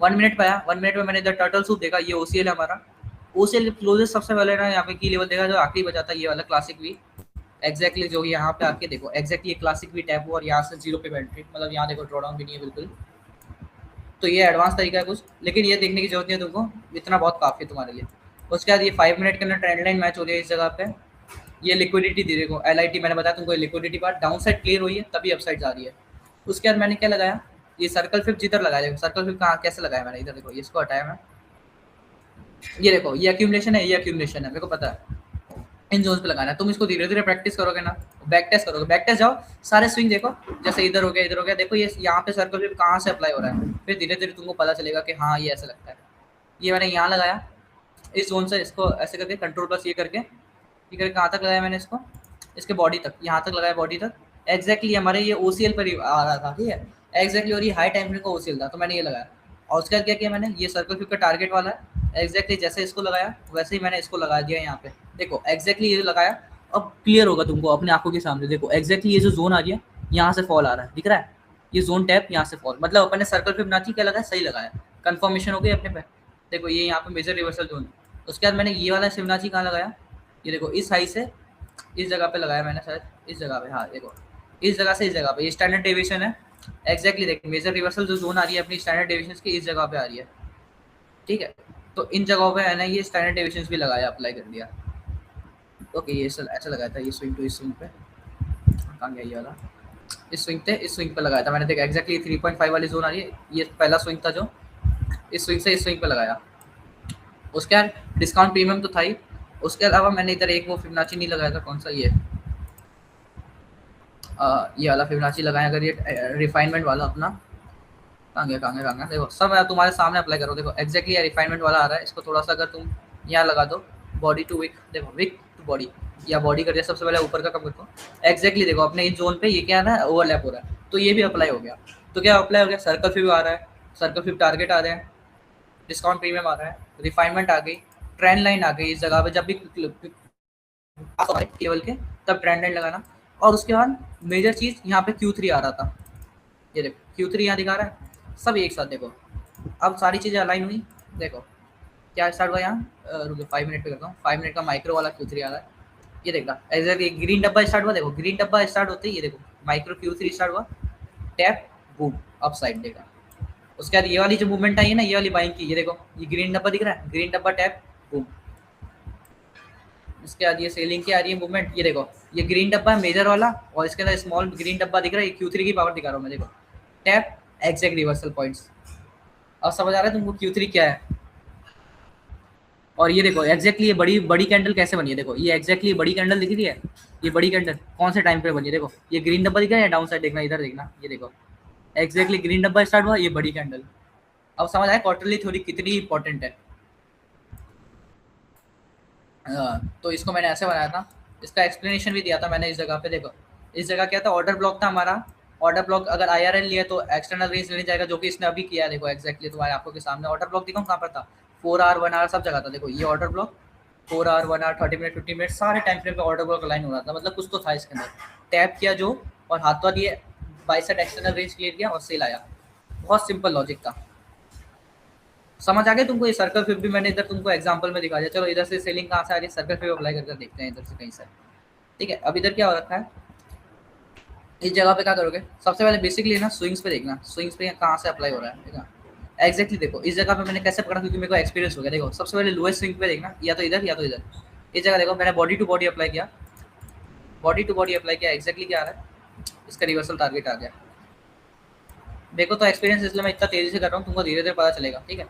1 मिनट पे आया, 1 मिनट में मैंने इधर टर्टल सूप देखा, ये OCL है हमारा, OCL क्लोजेस्ट सबसे पहले ना यहाँ पे की लेवल देखा जो आखिरी बचा था, ये वाला क्लासिक वी, एग्जैक्टली जो यहाँ पे आके देखो एग्जैक्टली ये क्लासिक वी टैप हुआ और यहाँ से 0 पे एंट्री, मतलब यहाँ देखो ड्रॉडाउन भी नहीं है बिल्कुल। तो ये एडवांस तरीका है कुछ, लेकिन ये देखने की जरूरत नहीं है तुमको, इतना बहुत काफ़ी है तुम्हारे लिए। उसके बाद ये 5 मिनट के अंदर ट्रेंड लाइन मैच हो रही है इस जगह पे, ये लिक्विडिटी दे देखो LIT मैंने बताया तुमको, liquidity part down side clear हुई है तभी अपसाइड जा रही है। उसके बाद मैंने क्या लगाया, ये सर्कल फिफ्थ जिधर लगाया, देखो सर्कल फिफ्थ कहाँ कैसे लगाया मैंने, इधर देखो, इसको हटाया मैं, ये देखो ये एक्यूमुलेशन है, ये एक्यूमुलेशन है, मेरे को पता है इन जोन्स पे लगाना है। तुम इसको धीरे धीरे प्रैक्टिस करोगे ना, बैक टेस्ट करोगे, बैक टेस्ट जाओ, सारे स्विंग देखो, जैसे इधर हो गया, इधर हो गया, देखो ये यहाँ पे सर्कल फिफ्थ कहाँ से अप्लाई हो रहा है, फिर धीरे धीरे तुमको पता चलेगा कि हाँ ये ऐसा लगता है। ये मैंने यहाँ लगाया इस जोन से, इसको ऐसे करके कंट्रोल प्लस ये करके कहाँ तक लगाया मैंने इसको, इसके बॉडी तक, यहाँ तक लगाया बॉडी तक, एग्जैक्टली हमारे ये OCL पर ही आ रहा था, ठीक है एग्जैक्टली, और ये हाई टाइम फ्रेम का OCL था, तो मैंने ये लगाया। और उसके बाद क्या किया मैंने, ये सर्कल फिफ्थ का टारगेट वाला है, एग्जैक्टली जैसे इसको लगाया वैसे ही मैंने इसको लगा दिया यहाँ पे, देखो एग्जैक्टली ये लगाया। अब क्लियर होगा तुमको अपनी आंखों के सामने, देखो एग्जैक्टली ये जो जोन आ रही है यहाँ से फॉल आ रहा है, दिख रहा है ये जोन टैप यहाँ से फॉल, मतलब अपन ने सर्कल फिब्नाची क्या लगाया, सही लगाया, कंफर्मेशन हो गई अपने पे। देखो ये यहाँ पे मेजर रिवर्सल जोन, उसके बाद मैंने ये वाला फिब्नाची कहाँ लगाया, ये देखो इस हाई से इस जगह पे लगाया मैंने, शायद इस जगह पे, हाँ देखो इस जगह से इस जगह पे, ये स्टैंडर्ड डेविएशन है एग्जैक्टली, देखो मेजर रिवर्सल जो जोन आ रही है अपनी स्टैंडर्ड डेविएशन की इस जगह पे आ रही है, ठीक है। तो इन जगहों पे है ना ये स्टैंडर्ड डेविएशन भी लगाया, अप्लाई कर दिया। ओके ये ऐसा लगाया था, ये स्विंग टू इस स्विंग पे कहाँ गया ये वाला, इस स्विंग पे, इस स्विंग पे लगाया था मैंने, देखा एग्जैक्टली 3.5 वाली जोन आ रही है, ये पहला स्विंग था जो इस स्विंग से इस स्विंग पे लगाया। उसके बाद डिस्काउंट प्रीमियम तो था ही, उसके अलावा मैंने इधर एक वो फिबोनाची नहीं लगाया था, कौन सा ये वाला फिबोनाची लगाया, अगर ये रिफाइनमेंट वाला अपना कहाँ गया, देखो सब तुम्हारे सामने अप्लाई करो, देखो एग्जैक्टली ये रिफाइनमेंट वाला आ रहा है, इसको थोड़ा सा अगर तुम यहाँ लगा दो, बॉडी टू विक, देखो विक टू बॉडी या बॉडी कर दिया, सबसे पहले ऊपर का कम रखो, एग्जैक्टली देखो अपने इस जोन पे ये क्या है ओवरलैप हो रहा है, तो ये भी अप्लाई हो गया। तो क्या अप्लाई हो गया, सर्कल फिब आ रहा है, सर्कल फिब टारगेट आ रहे हैं, डिस्काउंट प्रीमियम आ रहा है, रिफाइनमेंट आ गई, ट्रेंड लाइन आ गई इस जगह पे, जब भी लेवल के तब ट्रेंड लाइन लगाना। और उसके बाद मेजर चीज़ यहाँ पे Q3 आ रहा था, ये देखो Q3 यहाँ दिखा रहा है, सब एक साथ देखो, अब सारी चीज़ें अलाइन हुई, देखो क्या स्टार्ट हुआ यहाँ, रुको 5 मिनट पे करता हूँ, 5 मिनट का माइक्रो वाला Q3 आ रहा है, ये देखना एग्जैक्टली ग्रीन डब्बा स्टार्ट हुआ, देखो ग्रीन डब्बा स्टार्ट होते ही ये देखो माइक्रो Q3 स्टार्ट हुआ, टैप बूम अप साइड देखा। उसके बाद ये वाली जो मूवमेंट आई है ना, ये वाली बाइंग की, ये देखो ये ग्रीन डब्बा दिख रहा है, ग्रीन डब्बा टैप बूम। इसके बाद ये सेलिंग की आ रही है मूवमेंट, ये देखो ये ग्रीन डब्बा है मेजर वाला, और इसके अंदर स्मॉल ग्रीन डब्बा दिख रहा है, ये Q3 की पावर दिखा रहा हूँ मैं, देखो टैप एग्जैक्ट रिवर्सल पॉइंट्स। अब समझ आ रहा है तुमको Q3 क्या है। और ये देखो एग्जैक्टली ये बड़ी कैंडल कैसे बनी है, देखो ये एग्जैक्टली बड़ी कैंडल दिख रही है, ये बड़ी कैंडल कौन से टाइम पे बनी है, देखो ये ग्रीन डब्बा दिख रहा है, डाउन साइड देखना, इधर देखना, ये देखो एग्जैक्टली ग्रीन डब्बा स्टार्ट हुआ, ये बड़ी कैंडल। अब समझ आया क्वार्टरली थ्योरी कितनी इंपॉर्टेंट है। तो इसको मैंने ऐसे बनाया था, इसका एक्सप्लेनेशन भी दिया था मैंने इस जगह पे, देखो इस जगह क्या था, ऑर्डर ब्लॉक था हमारा, ऑर्डर ब्लॉक अगर IRL लिया तो एक्सटर्नल रेंज लेने जाएगा, जो कि इसने अभी किया है, देखो एग्जैक्टली तुम्हारे आंखों के सामने ऑर्डर ब्लॉक दिखाऊं कहाँ पर था, 4 आवर 1 आवर सब जगह था, देखो ये order block 4 hour 1 hour 30 minute 50 minute सारे टाइम फ्रेम पे ऑर्डर ब्लॉक लाइन हो रहा था, मतलब कुछ तो था इसके अंदर, टैप किया जो और हाथों लिए बाइसेट एक्सटर्नल रेंज क्लियर किया और सेल आया, बहुत सिंपल लॉजिक था। समझ आ गया तुमको, ये सर्कल फिब भी मैंने इधर तुमको एग्जांपल में दिखा दिया। चलो इधर से सेलिंग कहाँ से आ रही है, सर्कल फिब अप्लाई करके देखते हैं इधर से कहीं से, ठीक है। अब इधर क्या हो रखा है, इस जगह पे क्या करोगे, सबसे पहले बेसिकली ना स्विंग्स पे देखना, स्विंग्स पे कहाँ से अप्लाई हो रहा है, ठीक है एग्जैक्टली देखो इस जगह पे मैंने कैसे पकड़ा, क्योंकि मेरे को एक्सपीरियंस हो गया। देखो सबसे पहले लोएस्ट स्विंग पे देखना, या तो इधर या तो इधर, इस जगह देखो मैंने बॉडी टू बॉडी अप्लाई किया, बॉडी टू बॉडी अप्लाई किया, एग्जैक्टली क्या आ रहा है, इसका रिवर्सल टारगेट आ गया। देखो तो एक्सपीरियंस इसलिए मैं इतना तेजी से कर रहा हूँ, तुमको धीरे धीरे पता चलेगा, ठीक है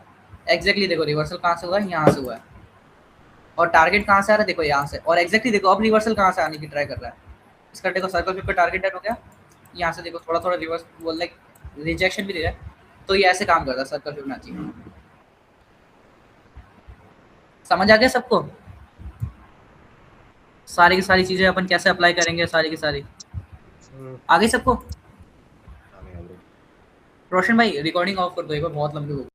एग्जैक्टली देखो रिवर्सल कहाँ से हुआ है, यहाँ से हुआ है, और टारगेट कहाँ से आ रहा है, देखो यहाँ से, और एग्जैक्टली देखो अब रिवर्सल कहाँ से आने की ट्राई कर रहा है, इसका देखो सर्कल फिब पे टारगेट डेट हो गया, यहाँ से देखो थोड़ा थोड़ा रिवर्स बोल लाइक रिजेक्शन भी दे रहा है, तो ये ऐसे काम करता है सर्कल फिबोनाची। समझ आ गया सबको, सारी की सारी चीजें अपन कैसे अप्लाई करेंगे, सारी की सारी आ गई सबको। रोशन भाई रिकॉर्डिंग ऑफ कर दो एक बार, बहुत लंबी हो गई।